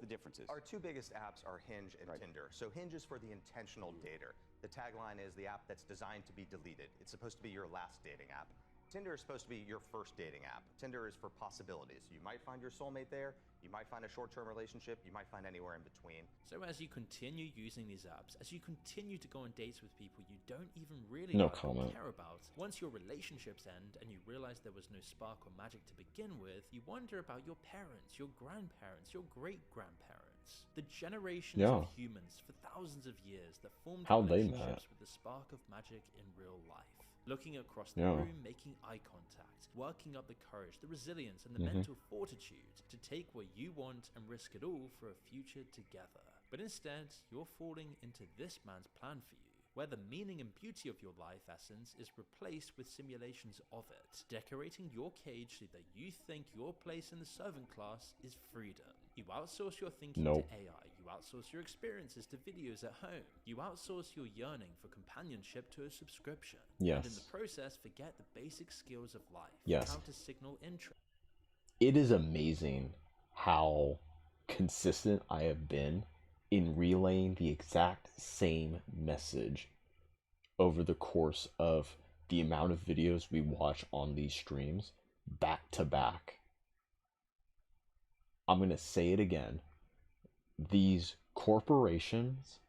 differences? Our two biggest apps are Hinge and Tinder. So Hinge is for the intentional dater. The tagline is the app that's designed to be deleted. It's supposed to be your last dating app. Tinder is supposed to be your first dating app. Tinder is for possibilities. You might find your soulmate there, you might find a short-term relationship, you might find anywhere in between. So as you continue using these apps, as you continue to go on dates with people you don't even really No like comment. or care about, once your relationships end and you realize there was no spark or magic to begin with, you wonder about your parents, your grandparents, your great-grandparents. The generations Yeah. of humans for thousands of years that formed How they relationships met. with the spark of magic in real life. Looking across the Yeah. room, making eye contact, working up the courage, the resilience, and the Mhm. mental fortitude to take what you want and risk it all for a future together. But instead, you're falling into this man's plan for you. where the meaning and beauty of your life essence is replaced with simulations of it, decorating your cage so that you think your place in the servant class is freedom. You outsource your thinking Nope. to AI, you outsource your experiences to videos at home, you outsource your yearning for companionship to a subscription, Yes. and in the process forget the basic skills of life, Yes. how to signal interest. It is amazing how consistent I have been in relaying the exact same message over the course of the amount of videos we watch on these streams back to back. I'm going to say it again. These corporations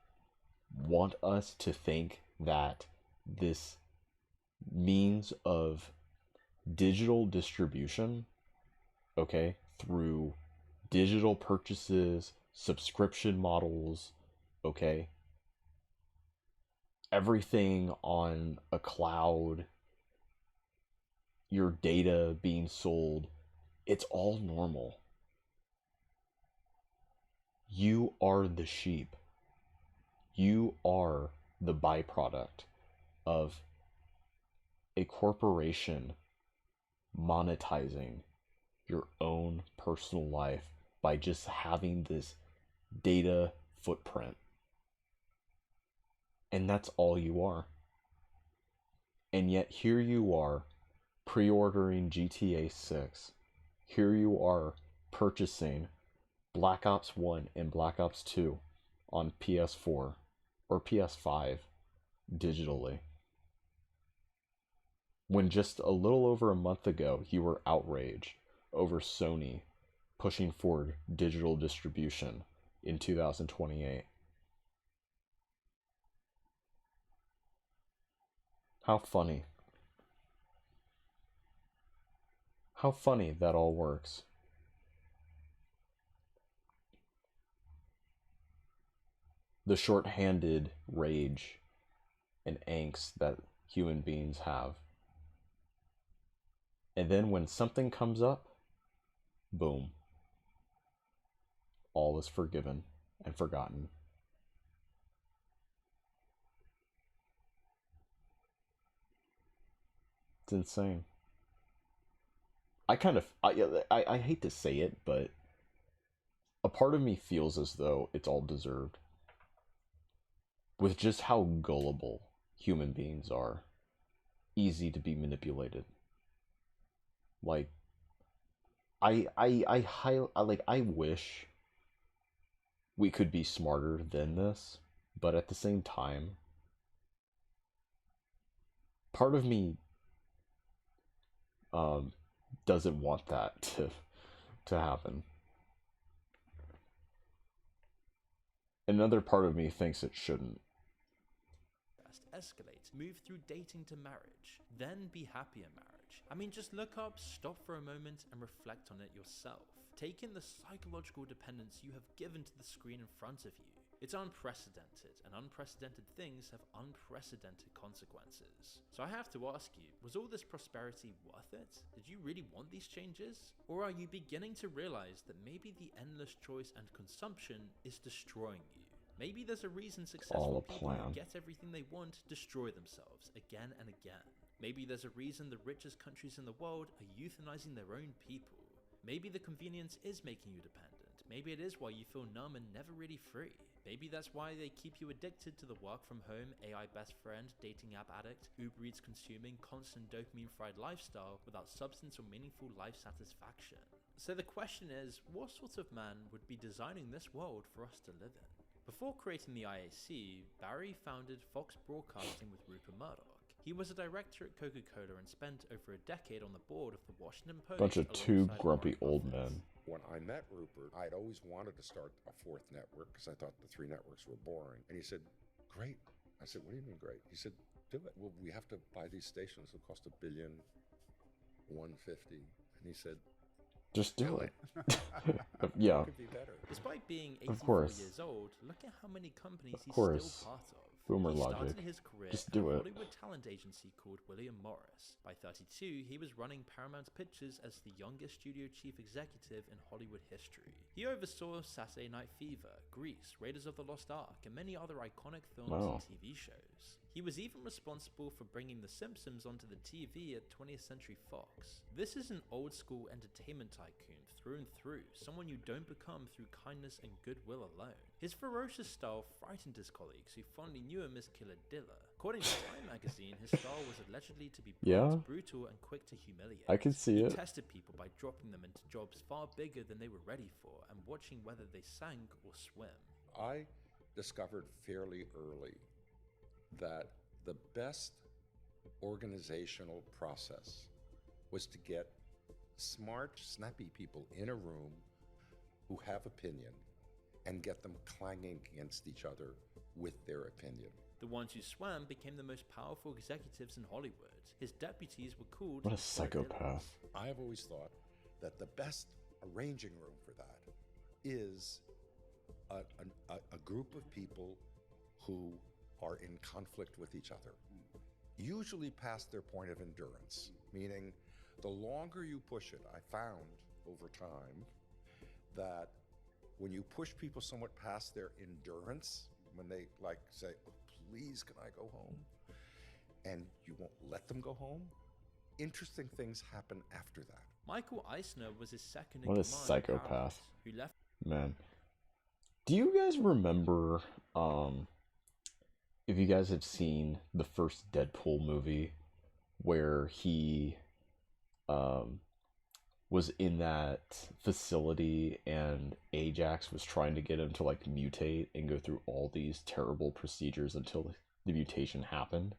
want us to think that this means of digital distribution, okay, through digital purchases, subscription models, okay, everything on a cloud, your data being sold, it's all normal. You are the sheep. You are the byproduct of a corporation monetizing your own personal life by just having this data footprint. And that's all you are. And yet here you are pre-ordering GTA 6. Here you are purchasing Black Ops 1 and Black Ops 2 on PS4 or PS5 digitally. When just a little over a month ago you were outraged over Sony pushing forward digital distribution in 2028. How funny. How funny that all works. The short-handed rage and angst that human beings have. And then when something comes up, boom. All is forgiven and forgotten. It's insane. I hate to say it, but a part of me feels as though it's all deserved. With just how gullible human beings are. Easy to be manipulated. Like, I wish we could be smarter than this, but at the same time, part of me doesn't want that to happen. Another part of me thinks it shouldn't. Escalate, move through dating to marriage, then be happy in marriage. I mean, just look up, stop for a moment, and reflect on it yourself. Take in the psychological dependence you have given to the screen in front of you. It's unprecedented, and unprecedented things have unprecedented consequences. So I have to ask you, was all this prosperity worth it? Did you really want these changes? Or are you beginning to realize that maybe the endless choice and consumption is destroying you? Maybe there's a reason successful people who get everything they want destroy themselves again and again. Maybe there's a reason the richest countries in the world are euthanizing their own people. Maybe the convenience is making you dependent. Maybe it is why you feel numb and never really free. Maybe that's why they keep you addicted to the work from home, AI best friend, dating app addict, Uber Eats consuming, constant dopamine-fried lifestyle without substance or meaningful life satisfaction. So the question is, what sort of man would be designing this world for us to live in? Before creating the IAC, Barry founded Fox Broadcasting with Rupert Murdoch. He was a director at Coca-Cola and spent over a decade on the board of the Washington Post. Bunch of two grumpy old men. When I met Rupert, I'd always wanted to start a fourth network because I thought the three networks were boring. And he said, great. I said, what do you mean great? He said, do it. Well, we have to buy these stations. It'll cost $1.15 billion. And he said, just do it. Yeah. Despite being 84 years old, look at how many companies he's still part of. Boomer He logic. started his career Just at do a it. Hollywood talent agency called William Morris. By 32, he was running Paramount Pictures as the youngest studio chief executive in Hollywood history. He oversaw Saturday Night Fever, Grease, Raiders of the Lost Ark, and many other iconic films Wow. and TV shows. He was even responsible for bringing The Simpsons onto the TV at 20th Century Fox. This is an old school entertainment tycoon through and through, someone you don't become through kindness and goodwill alone. His ferocious style frightened his colleagues, who fondly knew him as Killer Dilla. According to Time magazine, his style was allegedly to be blunt, brutal, and quick to humiliate. I could see he it. tested people by dropping them into jobs far bigger than they were ready for, and watching whether they sank or swim. I discovered fairly early that the best organizational process was to get smart, snappy people in a room who have opinion and get them clanging against each other with their opinion. The ones who swam became the most powerful executives in Hollywood. His deputies were called... What a psychopath. I have always thought that the best arranging room for that is a group of people who are in conflict with each other, usually past their point of endurance, meaning the longer you push it, I found over time that when you push people somewhat past their endurance, when they like say, oh, please, can I go home? And you won't let them go home, interesting things happen after that. Michael Eisner was his second in What a command at psychopath. Paramount, who left... Man. Do you guys remember, if you guys have seen the first Deadpool movie, where he, was in that facility and Ajax was trying to get him to like mutate and go through all these terrible procedures until the mutation happened?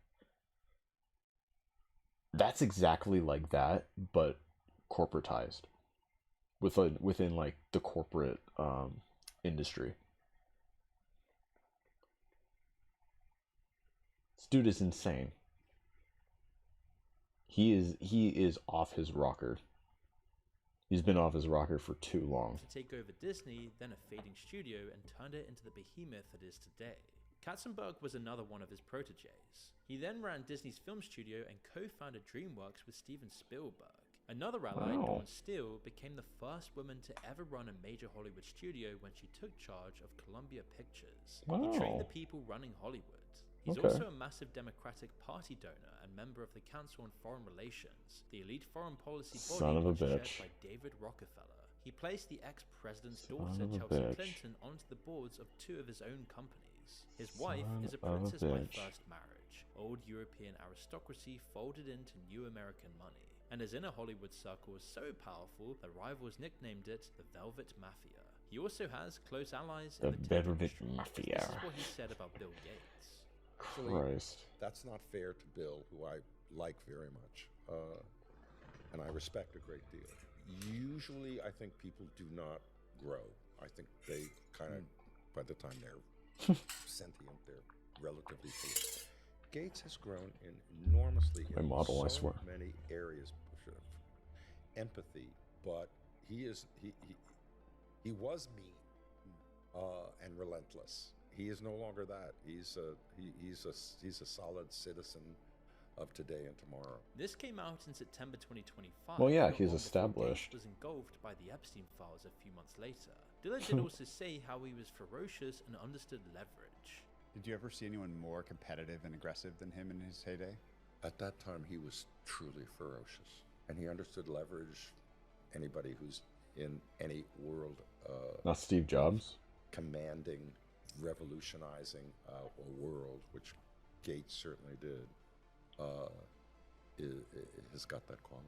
That's exactly like that, but corporatized within like the corporate industry. This dude is insane. He is off his rocker. He's been off his rocker for too long. to take over Disney, then a fading studio, and turned it into the behemoth it is today. Katzenberg was another one of his proteges. He then ran Disney's film studio and co-founded DreamWorks with Steven Spielberg. Another ally, Wow. Dawn Steele, became the first woman to ever run a major Hollywood studio when she took charge of Columbia Pictures. He trained Wow. the people running Hollywood. He's Okay. also a massive Democratic Party donor and member of the Council on Foreign Relations, the elite foreign policy body Son of a which is bitch. chaired by David Rockefeller. He placed the ex-president's Son daughter, of a Chelsea bitch. Clinton, onto the boards of two of his own companies. His wife Son is a of a princess by bitch. first marriage, old European aristocracy folded into new American money, and his inner Hollywood circle is so powerful that rivals nicknamed it the Velvet Mafia. He also has close allies The in the tech Velvet industry. Mafia. This is what he said about Bill Gates. Actually, Christ. that's not fair to Bill, who I like very much, and I respect a great deal. Usually, I think people do not grow. I think they kind of, by the time they're sentient, they're relatively foolish. Gates has grown enormously My in model, I so swear. many areas of empathy, but he was mean and relentless. He is no longer that. He's a solid citizen of today and tomorrow. This came out in September 2025. Well, yeah, not he's long before established. Gates was engulfed by the Epstein files a few months later. Diller did also say how he was ferocious and understood leverage. Did you ever see anyone more competitive and aggressive than him in his heyday? At that time, he was truly ferocious, and he understood leverage. Anybody who's in any world, Not Steve Jobs. commanding, revolutionizing a world, which Gates certainly did, has got that quality.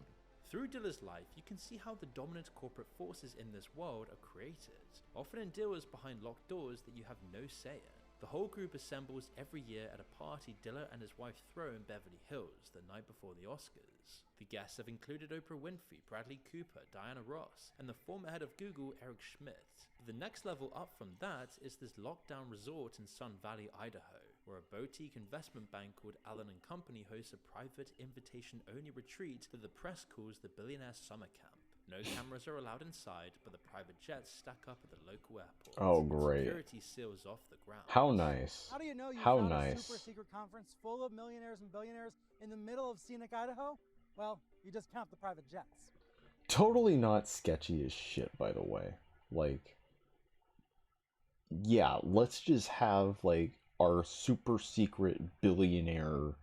Through Diller's life, you can see how the dominant corporate forces in this world are created, often in deals behind locked doors that you have no say in. The whole group assembles every year at a party Diller and his wife throw in Beverly Hills the night before the Oscars. The guests have included Oprah Winfrey, Bradley Cooper, Diana Ross, and the former head of Google, Eric Schmidt. The next level up from that is this lockdown resort in Sun Valley, Idaho, where a boutique investment bank called Allen & Company hosts a private invitation-only retreat that the press calls the Billionaire Summer Camp. No cameras are allowed inside, but the private jets stack up at the local airport. Oh, great. Security seals off the ground. How nice. How do you know you How found nice. a super secret conference full of millionaires and billionaires in the middle of scenic Idaho? Well, you just count the private jets. Totally not sketchy as shit, by the way. Like, yeah, let's just have, like, our super secret billionaire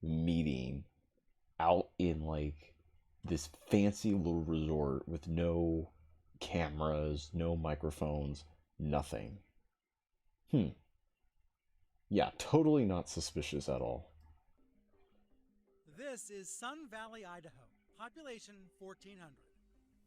meeting out in, like, this fancy little resort with no cameras, no microphones, nothing. Yeah, totally not suspicious at all. This is Sun Valley, Idaho. Population 1,400.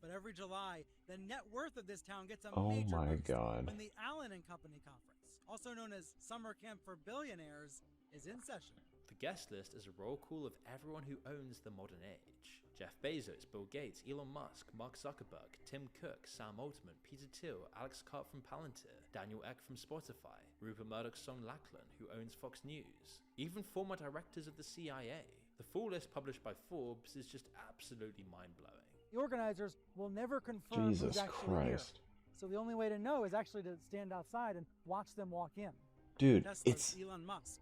But every July, the net worth of this town gets a Oh major my boost God. when the Allen and Company Conference, also known as Summer Camp for Billionaires, is in session. The guest list is a roll call of everyone who owns the modern age. Jeff Bezos, Bill Gates, Elon Musk, Mark Zuckerberg, Tim Cook, Sam Altman, Peter Thiel, Alex Karp from Palantir, Daniel Ek from Spotify, Rupert Murdoch's son Lachlan, who owns Fox News, even former directors of the CIA. The full list published by Forbes is just absolutely mind-blowing. The organizers will never confirm Jesus who's actually here. Christ. So the only way to know is actually to stand outside and watch them walk in. Dude, Tesla's it's... Elon Musk.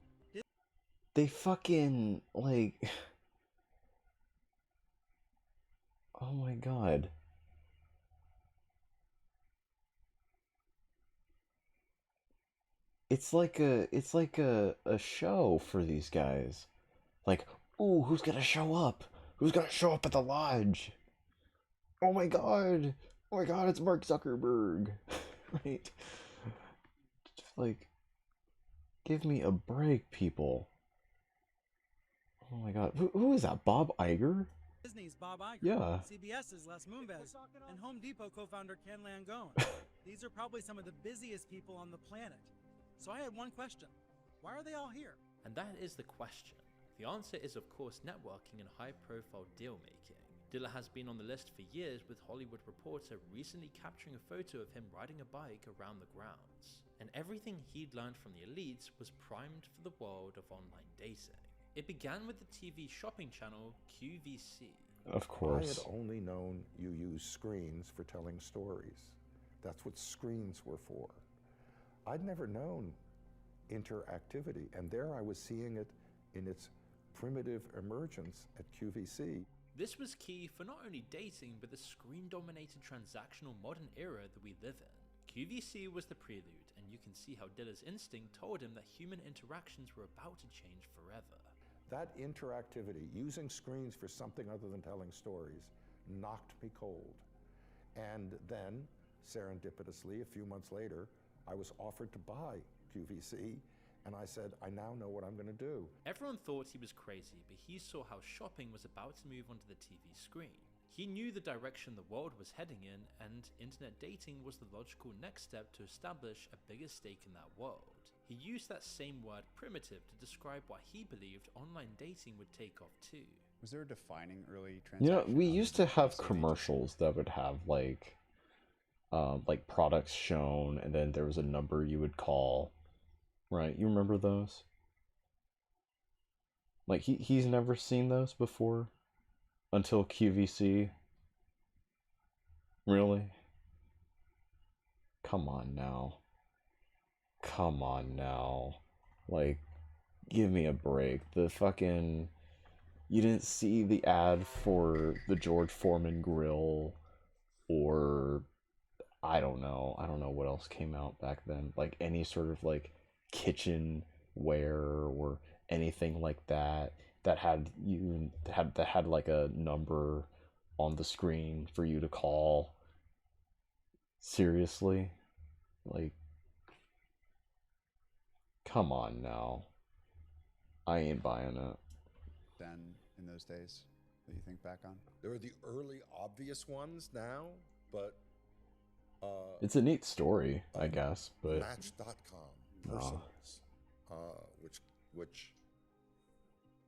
They fucking, like... Oh my God. It's like a show for these guys. Like, ooh, who's gonna show up? Who's gonna show up at the lodge? Oh my God. Oh my God, it's Mark Zuckerberg. Right? Just like, give me a break, people. Oh my God. Who is that? Bob Iger? Disney's Bob Iger, Yeah. CBS's Les Moonves, and Home Depot co-founder Ken Langone. These are probably some of the busiest people on the planet. So I had one question. Why are they all here? And that is the question. The answer is, of course, networking and high-profile deal-making. Diller has been on the list for years, with Hollywood Reporter recently capturing a photo of him riding a bike around the grounds. And everything he'd learned from the elites was primed for the world of online dating. It began with the TV shopping channel QVC. Of course. I had only known you use screens for telling stories. That's what screens were for. I'd never known interactivity, and there I was seeing it in its primitive emergence at QVC. This was key for not only dating, but the screen-dominated transactional modern era that we live in. QVC was the prelude, and you can see how Diller's instinct told him that human interactions were about to change forever. That interactivity, using screens for something other than telling stories, knocked me cold. And then, serendipitously, a few months later, I was offered to buy QVC, and I said, I now know what I'm going to do. Everyone thought he was crazy, but he saw how shopping was about to move onto the TV screen. He knew the direction the world was heading in, and internet dating was the logical next step to establish a bigger stake in that world. He used that same word primitive to describe why he believed online dating would take off too. Was there a defining early transaction? You know, we used to have commercials that would have like products shown, and then there was a number you would call. Right? You remember those? Like he's never seen those before until QVC. Really? Come on now. Come on now. Like, give me a break. The fucking... You didn't see the ad for the George Foreman grill, or I don't know what else came out back then. Like any sort of like kitchenware or anything like that that had like a number on the screen for you to call. Seriously? Like, come on now. I ain't buying it. Then in those days that you think back on? There are the early obvious ones now, but It's a neat story, I guess, but Match.com, no. personals, which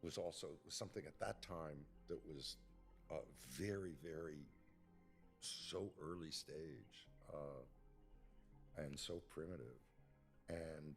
was also something at that time that was very, very so early stage and so primitive. And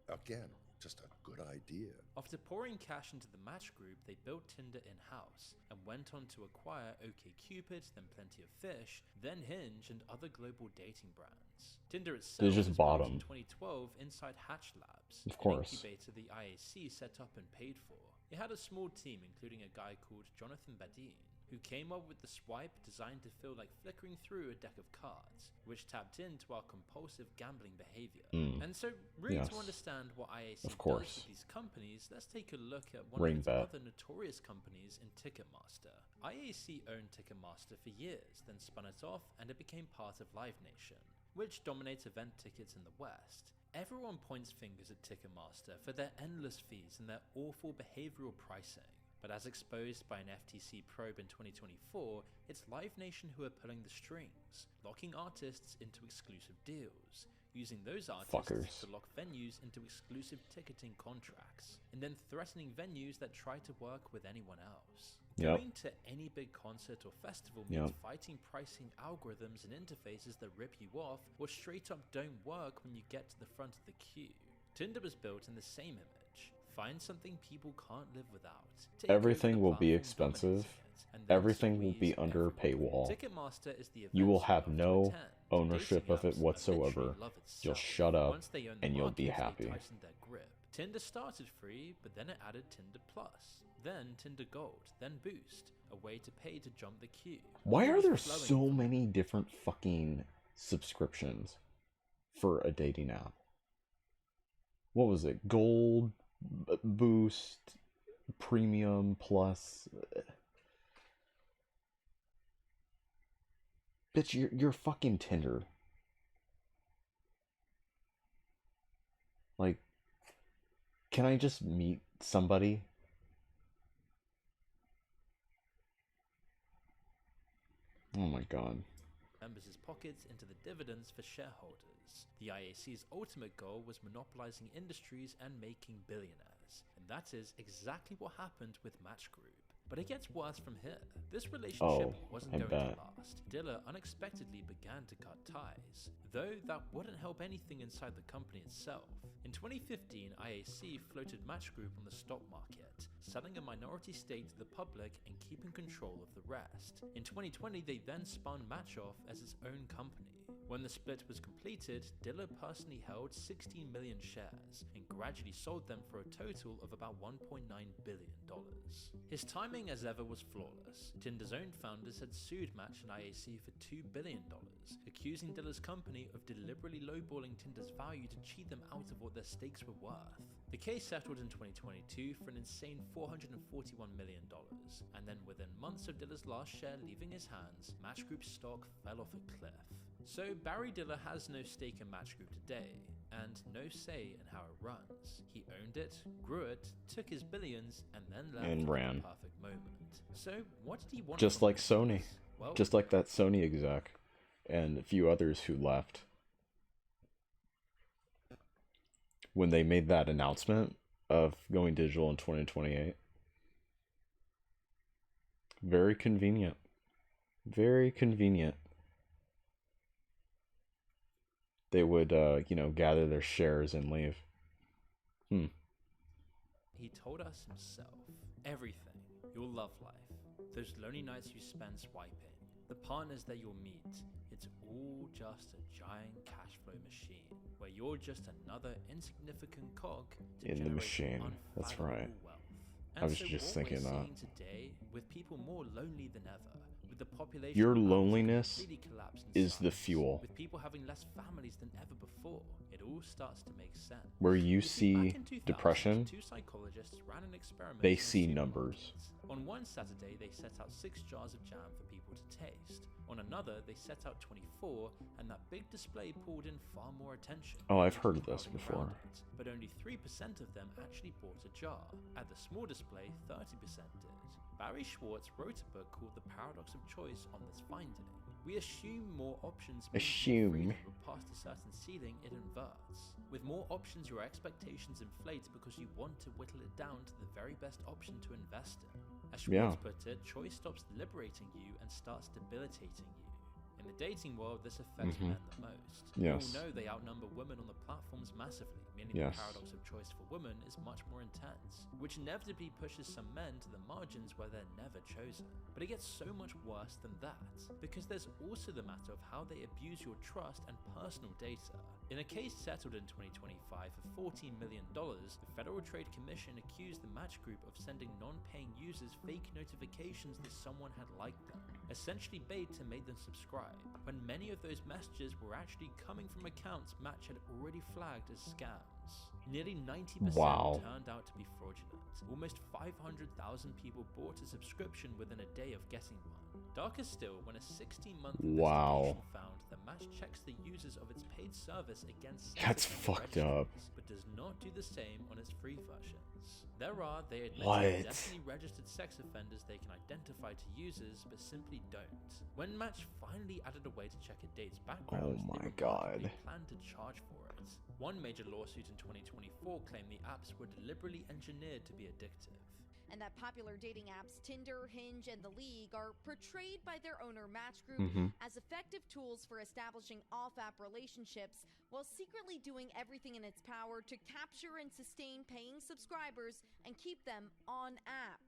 again, just a good idea. After pouring cash into the Match Group, they built Tinder in-house and went on to acquire OkCupid, then Plenty of Fish, then Hinge, and other global dating brands. Tinder itself just was bought built in 'em. 2012 inside Hatch Labs, Of an course. incubator the IAC set up and paid for. It had a small team, including a guy called Jonathan Badin, who came up with the swipe designed to feel like flickering through a deck of cards, which tapped into our compulsive gambling behavior. And so, really, Yes. to understand what IAC Of course. does with these companies, let's take a look at one Ring of its bet. other notorious companies in Ticketmaster. IAC owned Ticketmaster for years, then spun it off, and it became part of Live Nation, which dominates event tickets in the West. Everyone points fingers at Ticketmaster for their endless fees and their awful behavioral pricing. But as exposed by an FTC probe in 2024, it's Live Nation who are pulling the strings, locking artists into exclusive deals, using those artists Fuckers. to lock venues into exclusive ticketing contracts, and then threatening venues that try to work with anyone else. Yep. Going to any big concert or festival Yep. means fighting pricing algorithms and interfaces that rip you off or straight up don't work when you get to the front of the queue. Tinder was built in the same image. Find something people can't live without. Take over Everything the will be platform expensive. dominating it, and then Everything will be squeeze under a paywall. Ticketmaster is the event You will have love to no attend. ownership Dating of it apps whatsoever. literally love You'll itself. shut up Once they own the and you'll be market, happy. They tightened their grip. Tinder started free, but then it added Tinder Plus, then Tinder Gold, then Boost, a way to pay to jump the queue. Why are Money there was flowing so many different fucking subscriptions for a dating app? What was it? Gold, Boost, Premium, Plus. Bitch, you're fucking Tinder. Like, can I just meet somebody? Oh my god. members' pockets into the dividends for shareholders. The IAC's ultimate goal was monopolizing industries and making billionaires. And that is exactly what happened with Match Group. But it gets worse from here. This relationship wasn't I going bet. to last. Diller unexpectedly began to cut ties, though that wouldn't help anything inside the company itself. In 2015, IAC floated Match Group on the stock market, selling a minority stake to the public and keeping control of the rest. In 2020, they then spun Match off as its own company. When the split was completed, Diller personally held 16 million shares and gradually sold them for a total of about $1.9 billion. His timing as ever was flawless. Tinder's own founders had sued Match and IAC for $2 billion, accusing Diller's company of deliberately lowballing Tinder's value to cheat them out of what their stakes were worth. The case settled in 2022 for an insane $441 million, and then within months of Diller's last share leaving his hands, Match Group's stock fell off a cliff. So Barry Diller has no stake in Match Group today, and no say in how it runs. He owned it, grew it, took his billions, and then left And at the ran. perfect moment. So what did he want Just from like this? Sony. Well, Just like that Sony exec and a few others who left. When they made that announcement of going digital in 2028. Very convenient. Very convenient. They would, gather their shares and leave. He told us himself. Everything. Your love life. Those lonely nights you spend swiping. The partners that you'll meet. It's all just a giant cash flow machine where you're just another insignificant cog to In the generate machine. That's unfathomable right. wealth. I And was so just what thinking we're that. seeing today, with people more lonely than ever, with the population Your about to loneliness completely collapse in is the size, fuel. with people having less families than ever before, it all starts to make sense. Where you see, back see in 2000, depression, two psychologists ran an experiment they in a see numbers. on one Saturday, they set out 6 jars of jam for people to taste. On another, they set out 24, and that big display pulled in far more attention. Oh, I've due to heard the of this crowding before. around it. But only 3% of them actually bought a jar. At the small display, 30% did. Barry Schwartz wrote a book called The Paradox of Choice on this finding. We assume more options means more freedom, but past a certain ceiling, it inverts. With more options, your expectations inflate because you want to whittle it down to the very best option to invest in. As Schwartz Yeah. put it, choice stops liberating you and starts debilitating you. In In the dating world, this affects men the most. Yes. We all know they outnumber women on the platforms massively, meaning Yes. the paradox of choice for women is much more intense, which inevitably pushes some men to the margins where they're never chosen. But it gets so much worse than that, because there's also the matter of how they abuse your trust and personal data. In a case settled in 2025 for $14 million, the Federal Trade Commission accused the Match Group of sending non-paying users fake notifications that someone had liked them, essentially bait to make them subscribe, when many of those messages were actually coming from accounts Match had already flagged as scams. Nearly 90% Wow. turned out to be fraudulent. Almost 500,000 people bought a subscription within a day of getting one. Darker still, when a 16-month Wow. investigation found that Match checks the users of its paid service against That's sex fucked offender up. registries, but does not do the same on its free versions. There are, they admit, What? definitely registered sex offenders they can identify to users, but simply don't. When Match finally added a way to check a date's background, Oh my they God. remarkably planned to charge for it. One major lawsuit in 2024 claimed the apps were deliberately engineered to be addictive. And that popular dating apps Tinder, Hinge, and The League are portrayed by their owner Match Group as effective tools for establishing off-app relationships while secretly doing everything in its power to capture and sustain paying subscribers and keep them on app.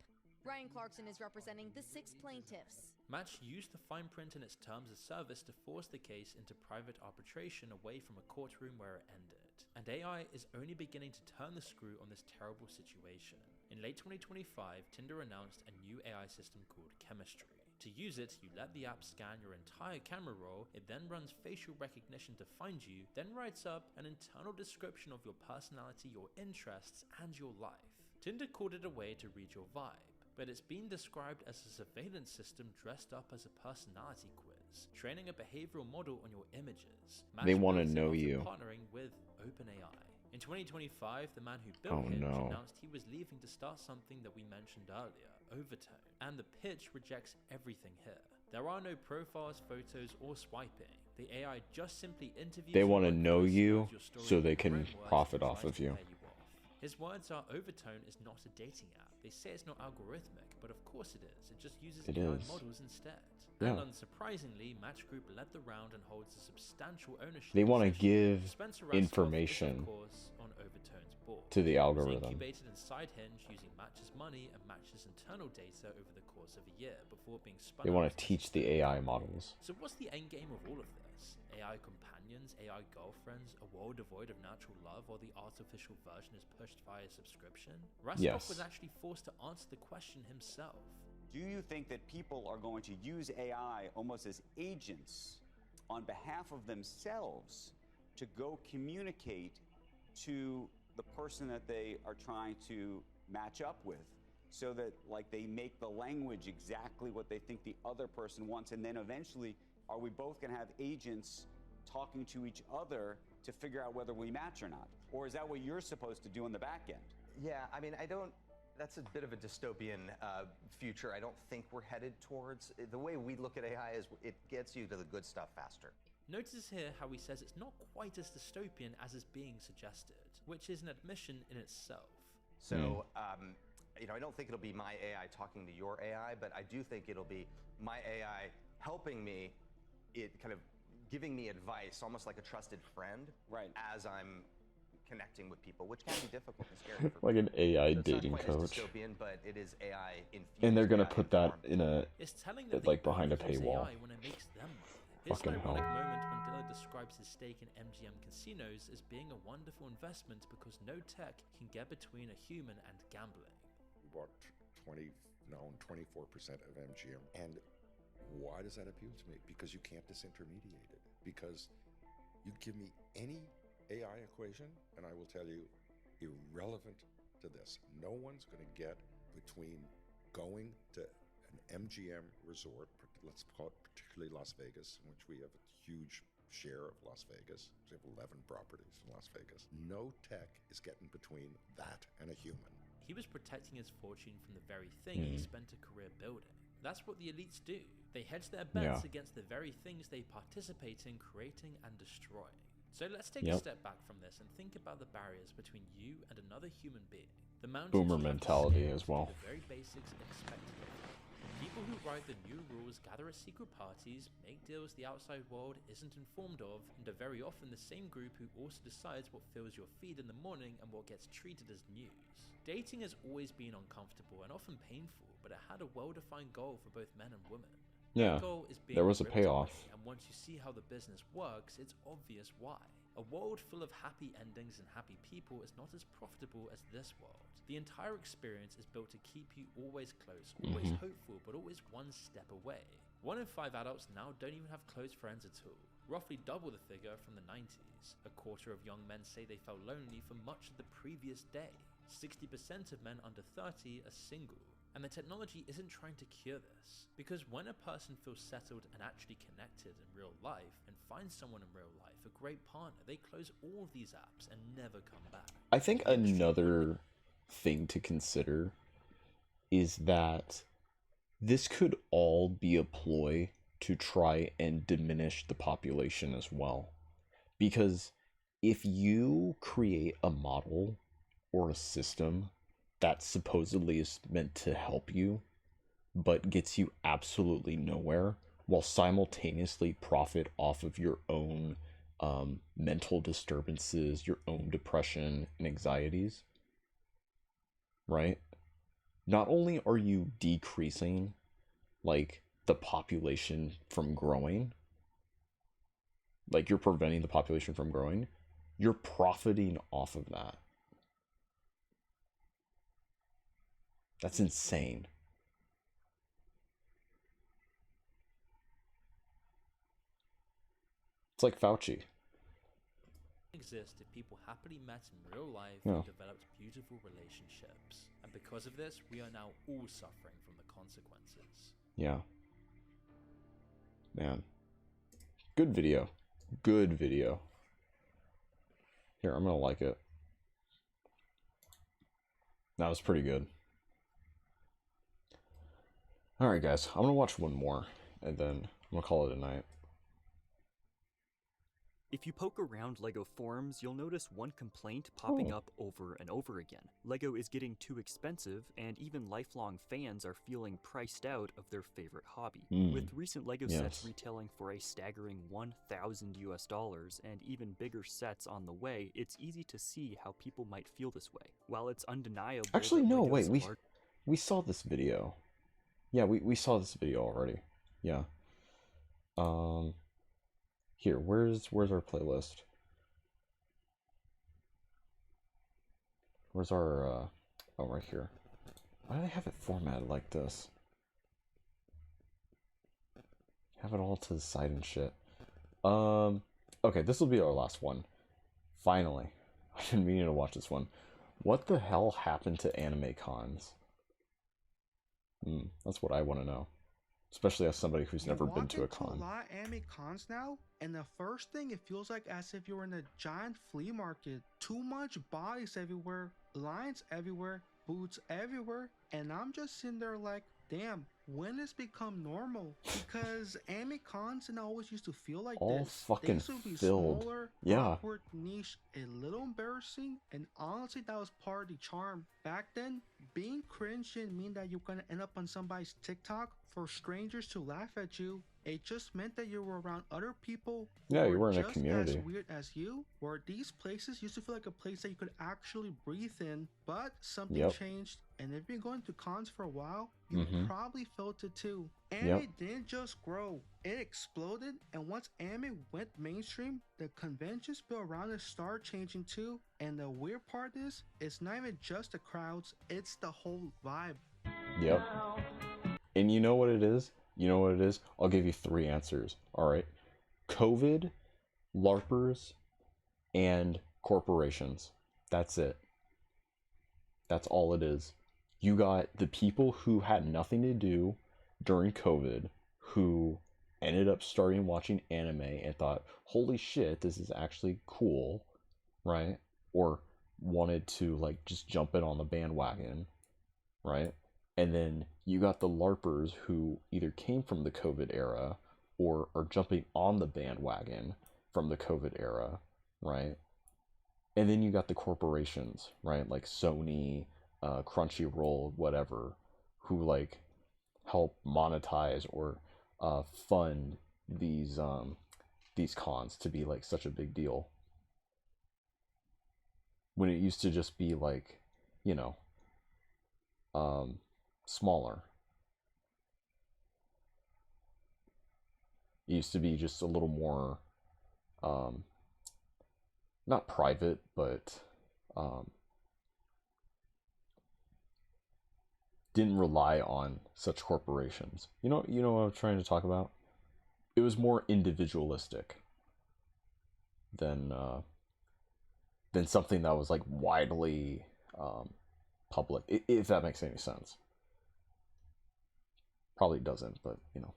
Ryan Clarkson is representing the 6 plaintiffs. Match used the fine print in its terms of service to force the case into private arbitration away from a courtroom where it ended. And AI is only beginning to turn the screw on this terrible situation. In late 2025, Tinder announced a new AI system called Chemistry. To use it, you let the app scan your entire camera roll, it then runs facial recognition to find you, then writes up an internal description of your personality, your interests, and your life. Tinder called it a way to read your vibe, but it's been described as a surveillance system dressed up as a personality quiz, training a behavioral model on your images. They Match wanna built it know after you. partnering with OpenAI. In 2025, the man who built Oh, Hinge no. announced he was leaving to start something that we mentioned earlier, Overtone, and the pitch rejects everything here. There are no profiles, photos, or swiping. The AI just simply interviews They you want to like know this, you knows your story so in they your can own words, profit and off tries of to you. pair off. His words are Overtone is not a dating app. They say it's not algorithmic, but of course it is. It just uses It AI is. models instead. Yeah. And unsurprisingly, Match Group led the round and holds a substantial ownership They want to position. give Spencer Raskoff information is, of course, on Overtone's board. to the It was algorithm. incubated inside Hinge using Match's money and Match's internal data over the course of a year before being spun They out want as to teach the AI models. So what's the end game of all of this? AI companions, AI girlfriends, a world devoid of natural love, or the artificial version is pushed via subscription? Raskoff Yes. was actually forced to answer the question himself. Do you think that people are going to use AI almost as agents on behalf of themselves to go communicate to the person that they are trying to match up with, so that like they make the language exactly what they think the other person wants, and then eventually are we both going to have agents talking to each other to figure out whether we match or not? Or is that what you're supposed to do on the back end? Yeah, I mean, that's a bit of a dystopian future I don't think we're headed towards. The way we look at AI is it gets you to the good stuff faster. Notice here how he says it's not quite as dystopian as is being suggested, which is an admission in itself. So, I don't think it'll be my AI talking to your AI, but I do think it'll be my AI helping me, it kind of giving me advice, almost like a trusted friend, right? As I'm connecting with people, which can be difficult and scary. For Like an AI so dating it's not quite as coach. dystopian, but it is AI infused. And they're gonna AI put that informed. in a It's telling that like they behind a only use paywall. AI when it makes them money. Here's Fucking an hell. ironic moment when Dilla describes his stake in MGM casinos as being a wonderful investment because no tech can get between a human and gambling. We bought 24% of MGM. And why does that appeal to me? Because you can't disintermediate it. Because you give me any AI equation, and I will tell you, irrelevant to this. No one's going to get between going to an MGM resort, let's call it particularly Las Vegas, in which we have a huge share of Las Vegas. We have 11 properties in Las Vegas. No tech is getting between that and a human. He was protecting his fortune from the very thing he spent a career building. That's what the elites do. They hedge their bets against the very things they participate in creating and destroying. So let's take a step back from this and think about the barriers between you and another human being. The mountains Boomer you have to mentality scale as to do well. The very basics expected of you. People who write the new rules gather at secret parties, make deals the outside world isn't informed of, and are very often the same group who also decides what fills your feed in the morning and what gets treated as news. Dating has always been uncomfortable and often painful, but it had a well-defined goal for both men and women. Yeah, That goal is being there was a ripped payoff. away, and once you see how the business works, it's obvious why. A world full of happy endings and happy people is not as profitable as this world. The entire experience is built to keep you always close, always hopeful, but always one step away. 1 in 5 adults now don't even have close friends at all, roughly double the figure from the 90s. A quarter of young men say they felt lonely for much of the previous day. 60% of men under 30 are single. And the technology isn't trying to cure this, because when a person feels settled and actually connected in real life and finds someone in real life, a great partner, they close all of these apps and never come back. I think another thing to consider is that this could all be a ploy to try and diminish the population as well. Because if you create a model or a system that supposedly is meant to help you, but gets you absolutely nowhere, while simultaneously profit off of your own mental disturbances, your own depression and anxieties, right? Not only are you decreasing, like, the population from growing, like, you're preventing the population from growing, you're profiting off of that. That's insane. It's like Fauci. Exist if people happily met in real life Yeah. and developed beautiful relationships. And because of this, we are now all suffering from the consequences. Yeah. Man. Good video. Good video. Here, I'm gonna like it. That was pretty good. Alright, guys. I'm gonna watch one more, and then I'm gonna call it a night. If you poke around LEGO forums, you'll notice one complaint popping up over and over again. LEGO is getting too expensive, and even lifelong fans are feeling priced out of their favorite hobby. With recent LEGO sets retailing for a staggering $1,000 and even bigger sets on the way, it's easy to see how people might feel this way. While it's undeniable Actually, that no, LEGO's wait, we saw this video. Yeah, we saw this video already. Yeah. Here, where's our playlist? Where's our, oh, right here. Why do they have it formatted like this? Have it all to the side and shit. Okay, this will be our last one. Finally. I've been meaning to watch this one. What the hell happened to anime cons? That's what I want to know. Especially as somebody who's never been to a con. A lot of anime cons now, and the first thing, it feels like as if you're in a giant flea market. Too much bodies everywhere, lines everywhere, boots everywhere, and I'm just sitting there like, damn, when it's become normal? Because anime cons didn't always used to feel like all this. fucking They used to be filled. smaller, Yeah. awkward, niche, a little embarrassing, and honestly, that was part of the charm. Back then, being cringe didn't mean that you're gonna end up on somebody's TikTok for strangers to laugh at you. It just meant that you were around other people who Yeah, you were in a just community. as weird as you, where these places used to feel like a place that you could actually breathe in, but something changed, and if you've been going to cons for a while, you probably felt it too. Anime didn't just grow, it exploded, and once anime went mainstream, the conventions built around it started changing too, and the weird part is, it's not even just the crowds, it's the whole vibe. Yep. And you know what it is? You know what it is? I'll give you 3 answers. Alright. COVID, LARPers, and corporations. That's it. That's all it is. You got the people who had nothing to do during COVID, who ended up starting watching anime and thought, holy shit, this is actually cool, right? Or wanted to, like, just jump in on the bandwagon, right? And then you got the LARPers who either came from the COVID era or are jumping on the bandwagon from the COVID era, right? And then you got the corporations, right? Like Sony, Crunchyroll, whatever, who, like, help monetize or fund these cons to be like such a big deal, when it used to just be like, you know, smaller. It used to be just a little more not private, but didn't rely on such corporations. You know what I'm trying to talk about? It was more individualistic than something that was like widely public, if that makes any sense. Probably doesn't, but you know.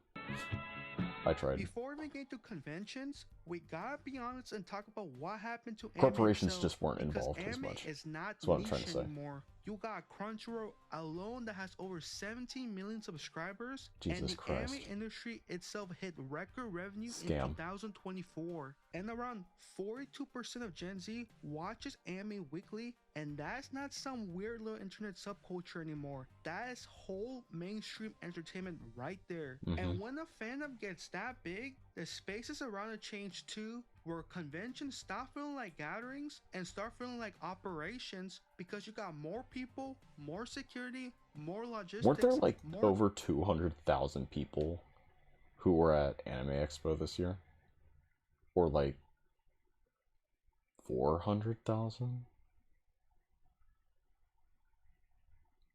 I tried. Before we get to conventions, we gotta be honest and talk about what happened to Corporations anime just weren't itself, involved because as anime much. is not That's what I'm niche trying to say. anymore. You got Crunchyroll alone that has over 17 million subscribers, and Jesus the Christ. anime industry itself hit record revenue Scam. in 2024. And around 42% of Gen Z watches anime weekly, and that's not some weird little internet subculture anymore. That is whole mainstream entertainment right there. And when a fandom gets that big, the spaces around it change too, where conventions stop feeling like gatherings and start feeling like operations, because you got more people, more security, more logistics. Weren't there like more over 200,000 people who were at Anime Expo this year? Or like 400,000?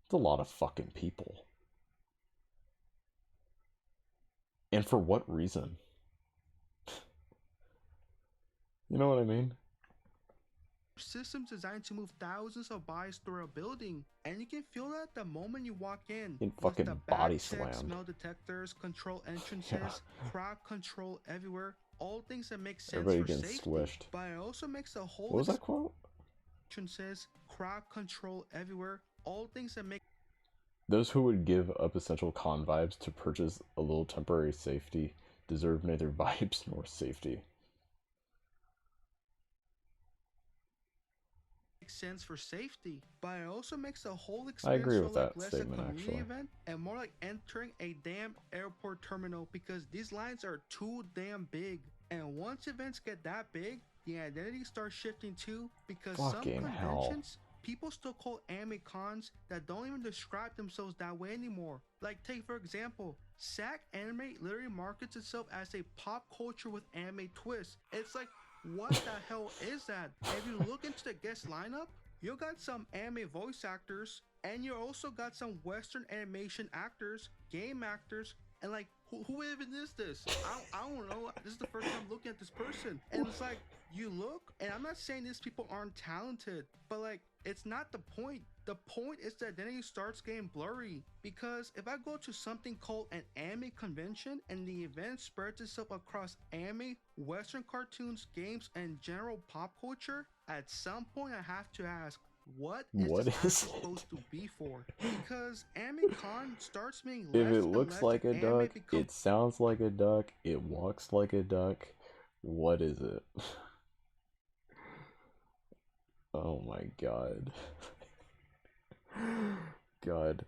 It's a lot of fucking people. And for what reason? You know what I mean? systems designed to move thousands of bodies through a building, and you can feel that the moment you walk in. In With fucking the body back checks, slammed. metal detectors, control entrances, Yeah. crowd control everywhere, all things that make sense Everybody for getting safety. squished. But it also makes the whole What was that quote? entrances, crowd control everywhere, all things that make Those who would give up essential con vibes to purchase a little temporary safety deserve neither vibes nor safety. sense for safety, but it also makes the whole I experience agree feel with like that less statement, a community actually. event and more like entering a damn airport terminal, because these lines are too damn big. And once events get that big, the identity starts shifting too, because Fucking some hell. conventions people still call anime cons that don't even describe themselves that way anymore. Like, take for example, SAC Anime literally markets itself as a pop culture with anime twists. It's like, what the hell is that? If you look into the guest lineup, you got some anime voice actors, and you also got some Western animation actors, game actors, and like, who even is this? I don't know. This is the first time looking at this person. And it's like, you look, and I'm not saying these people aren't talented, but like, it's not the point. The point is the identity starts getting blurry, because if I go to something called an anime convention and the event spreads itself across anime, Western cartoons, games, and general pop culture, at some point I have to ask, what What this is actually it? supposed to be for? Because anime con starts being If less it and looks less like a anime duck, become it sounds like a duck, it walks like a duck, what is it? Oh my god. God.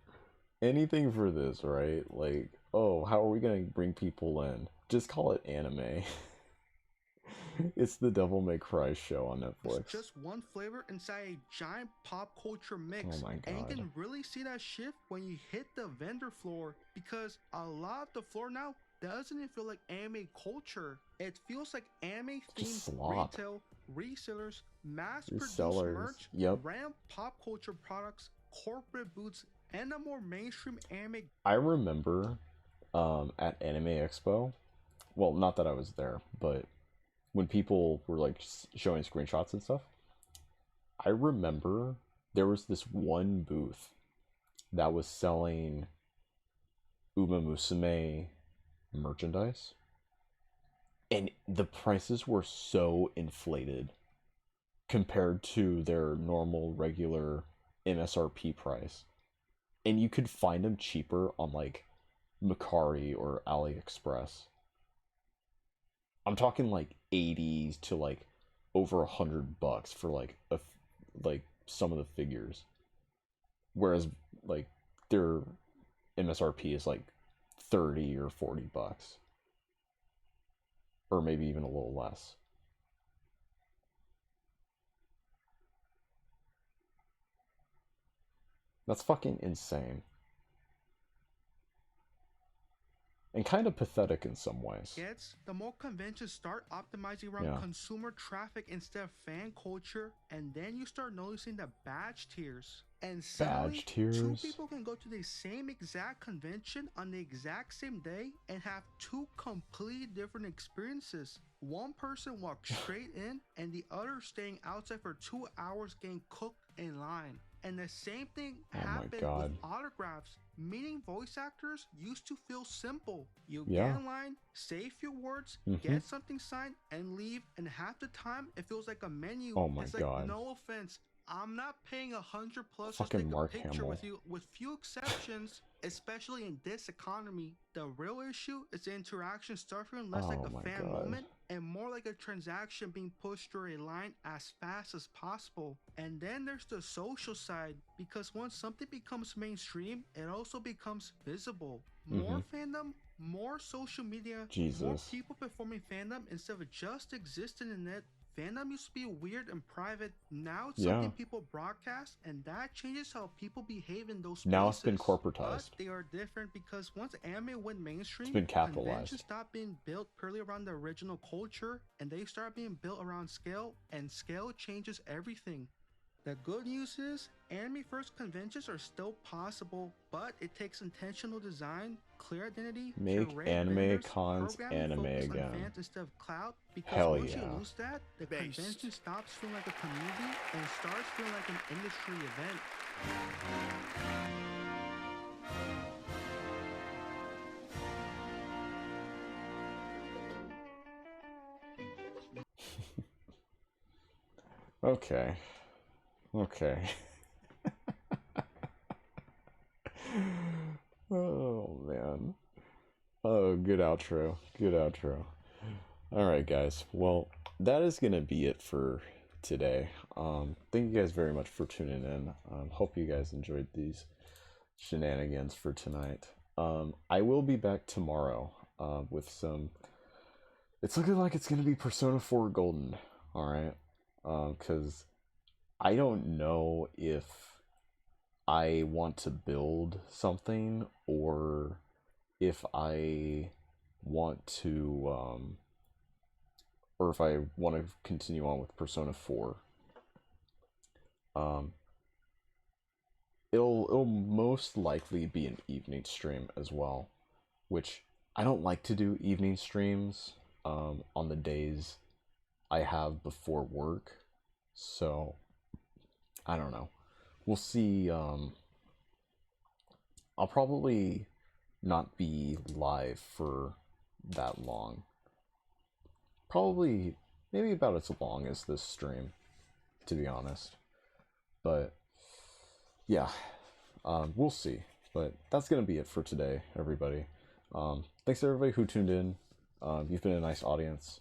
Anything for this, right? Like, oh, how are we gonna bring people in? Just call it anime. It's the Devil May Cry show on Netflix. just one flavor inside a giant pop culture mix. Oh my And you god. can really see that shift when you hit the vendor floor, because a lot of the floor now doesn't even feel like anime culture. It feels like anime Just themed slop. retail, resellers, mass produced Resellers, merch, yep. random pop culture products, corporate booths, and a more mainstream anime. I remember at Anime Expo, well, not that I was there, but when people were like showing screenshots and stuff, I remember there was this one booth that was selling Uma Musume merchandise, and the prices were so inflated compared to their normal regular MSRP price, and you could find them cheaper on like Mercari or AliExpress. I'm talking like 80s to like over $100 for like like some of the figures, whereas like their MSRP is like $30 or $40. Or maybe even a little less. That's fucking insane. And kind of pathetic in some ways. The more conventions start optimizing around consumer traffic instead of fan culture, and then you start noticing the badge tiers. And suddenly, two people can go to the same exact convention on the exact same day and have two completely different experiences. One person walks straight in, and the other staying outside for 2 hours getting cooked in line. And the same thing happened with autographs, meaning voice actors used to feel simple. You get in line, say a few words, get something signed, and leave, and half the time it feels like a menu. Oh my it's God. Like, no offense, I'm not paying $100+ Fucking to take Mark a picture Hamill. with you, with few exceptions, especially in this economy. The real issue is the interaction starts feeling less like a fan moment and more like a transaction being pushed through a line as fast as possible. And then there's the social side, because once something becomes mainstream, it also becomes visible. More fandom, more social media, more people performing fandom instead of just existing in it. Fandom used to be weird and private. Now it's something people broadcast, and that changes how people behave in those spaces. Now it's been corporatized. But they are different because once anime went mainstream, It's been capitalized. conventions stopped being built purely around the original culture, and they started being built around scale, and scale changes everything. The good news is, anime-first conventions are still possible, but it takes intentional design, clear identity, Make curated anime vendors, cons programming anime focused again. on fans instead of clout, because Hell once yeah. you lose that, the convention stops feeling like a community and starts feeling like an industry event. Okay. Okay. Oh, man. Oh, good outro. Good outro. Alright, guys. Well, that is going to be it for today. Thank you guys very much for tuning in. Hope you guys enjoyed these shenanigans for tonight. I will be back tomorrow with some... It's looking like it's going to be Persona 4 Golden. Alright? Because I don't know if I want to build something or if I want to, or if I want to continue on with Persona 4. It'll most likely be an evening stream as well, which I don't like to do evening streams on the days I have before work, so I don't know. We'll see. I'll probably not be live for that long. Probably maybe about as long as this stream, to be honest. But yeah, we'll see. But that's gonna be it for today, everybody. Thanks to everybody who tuned in. You've been a nice audience,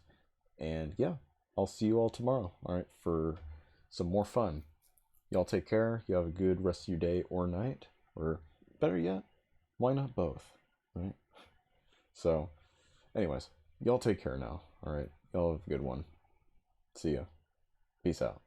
and yeah, I'll see you all tomorrow. All right, for some more fun. Y'all take care. You have a good rest of your day or night, or better yet, why not both, right? So, anyways, y'all take care now, alright? Y'all have a good one. See ya. Peace out.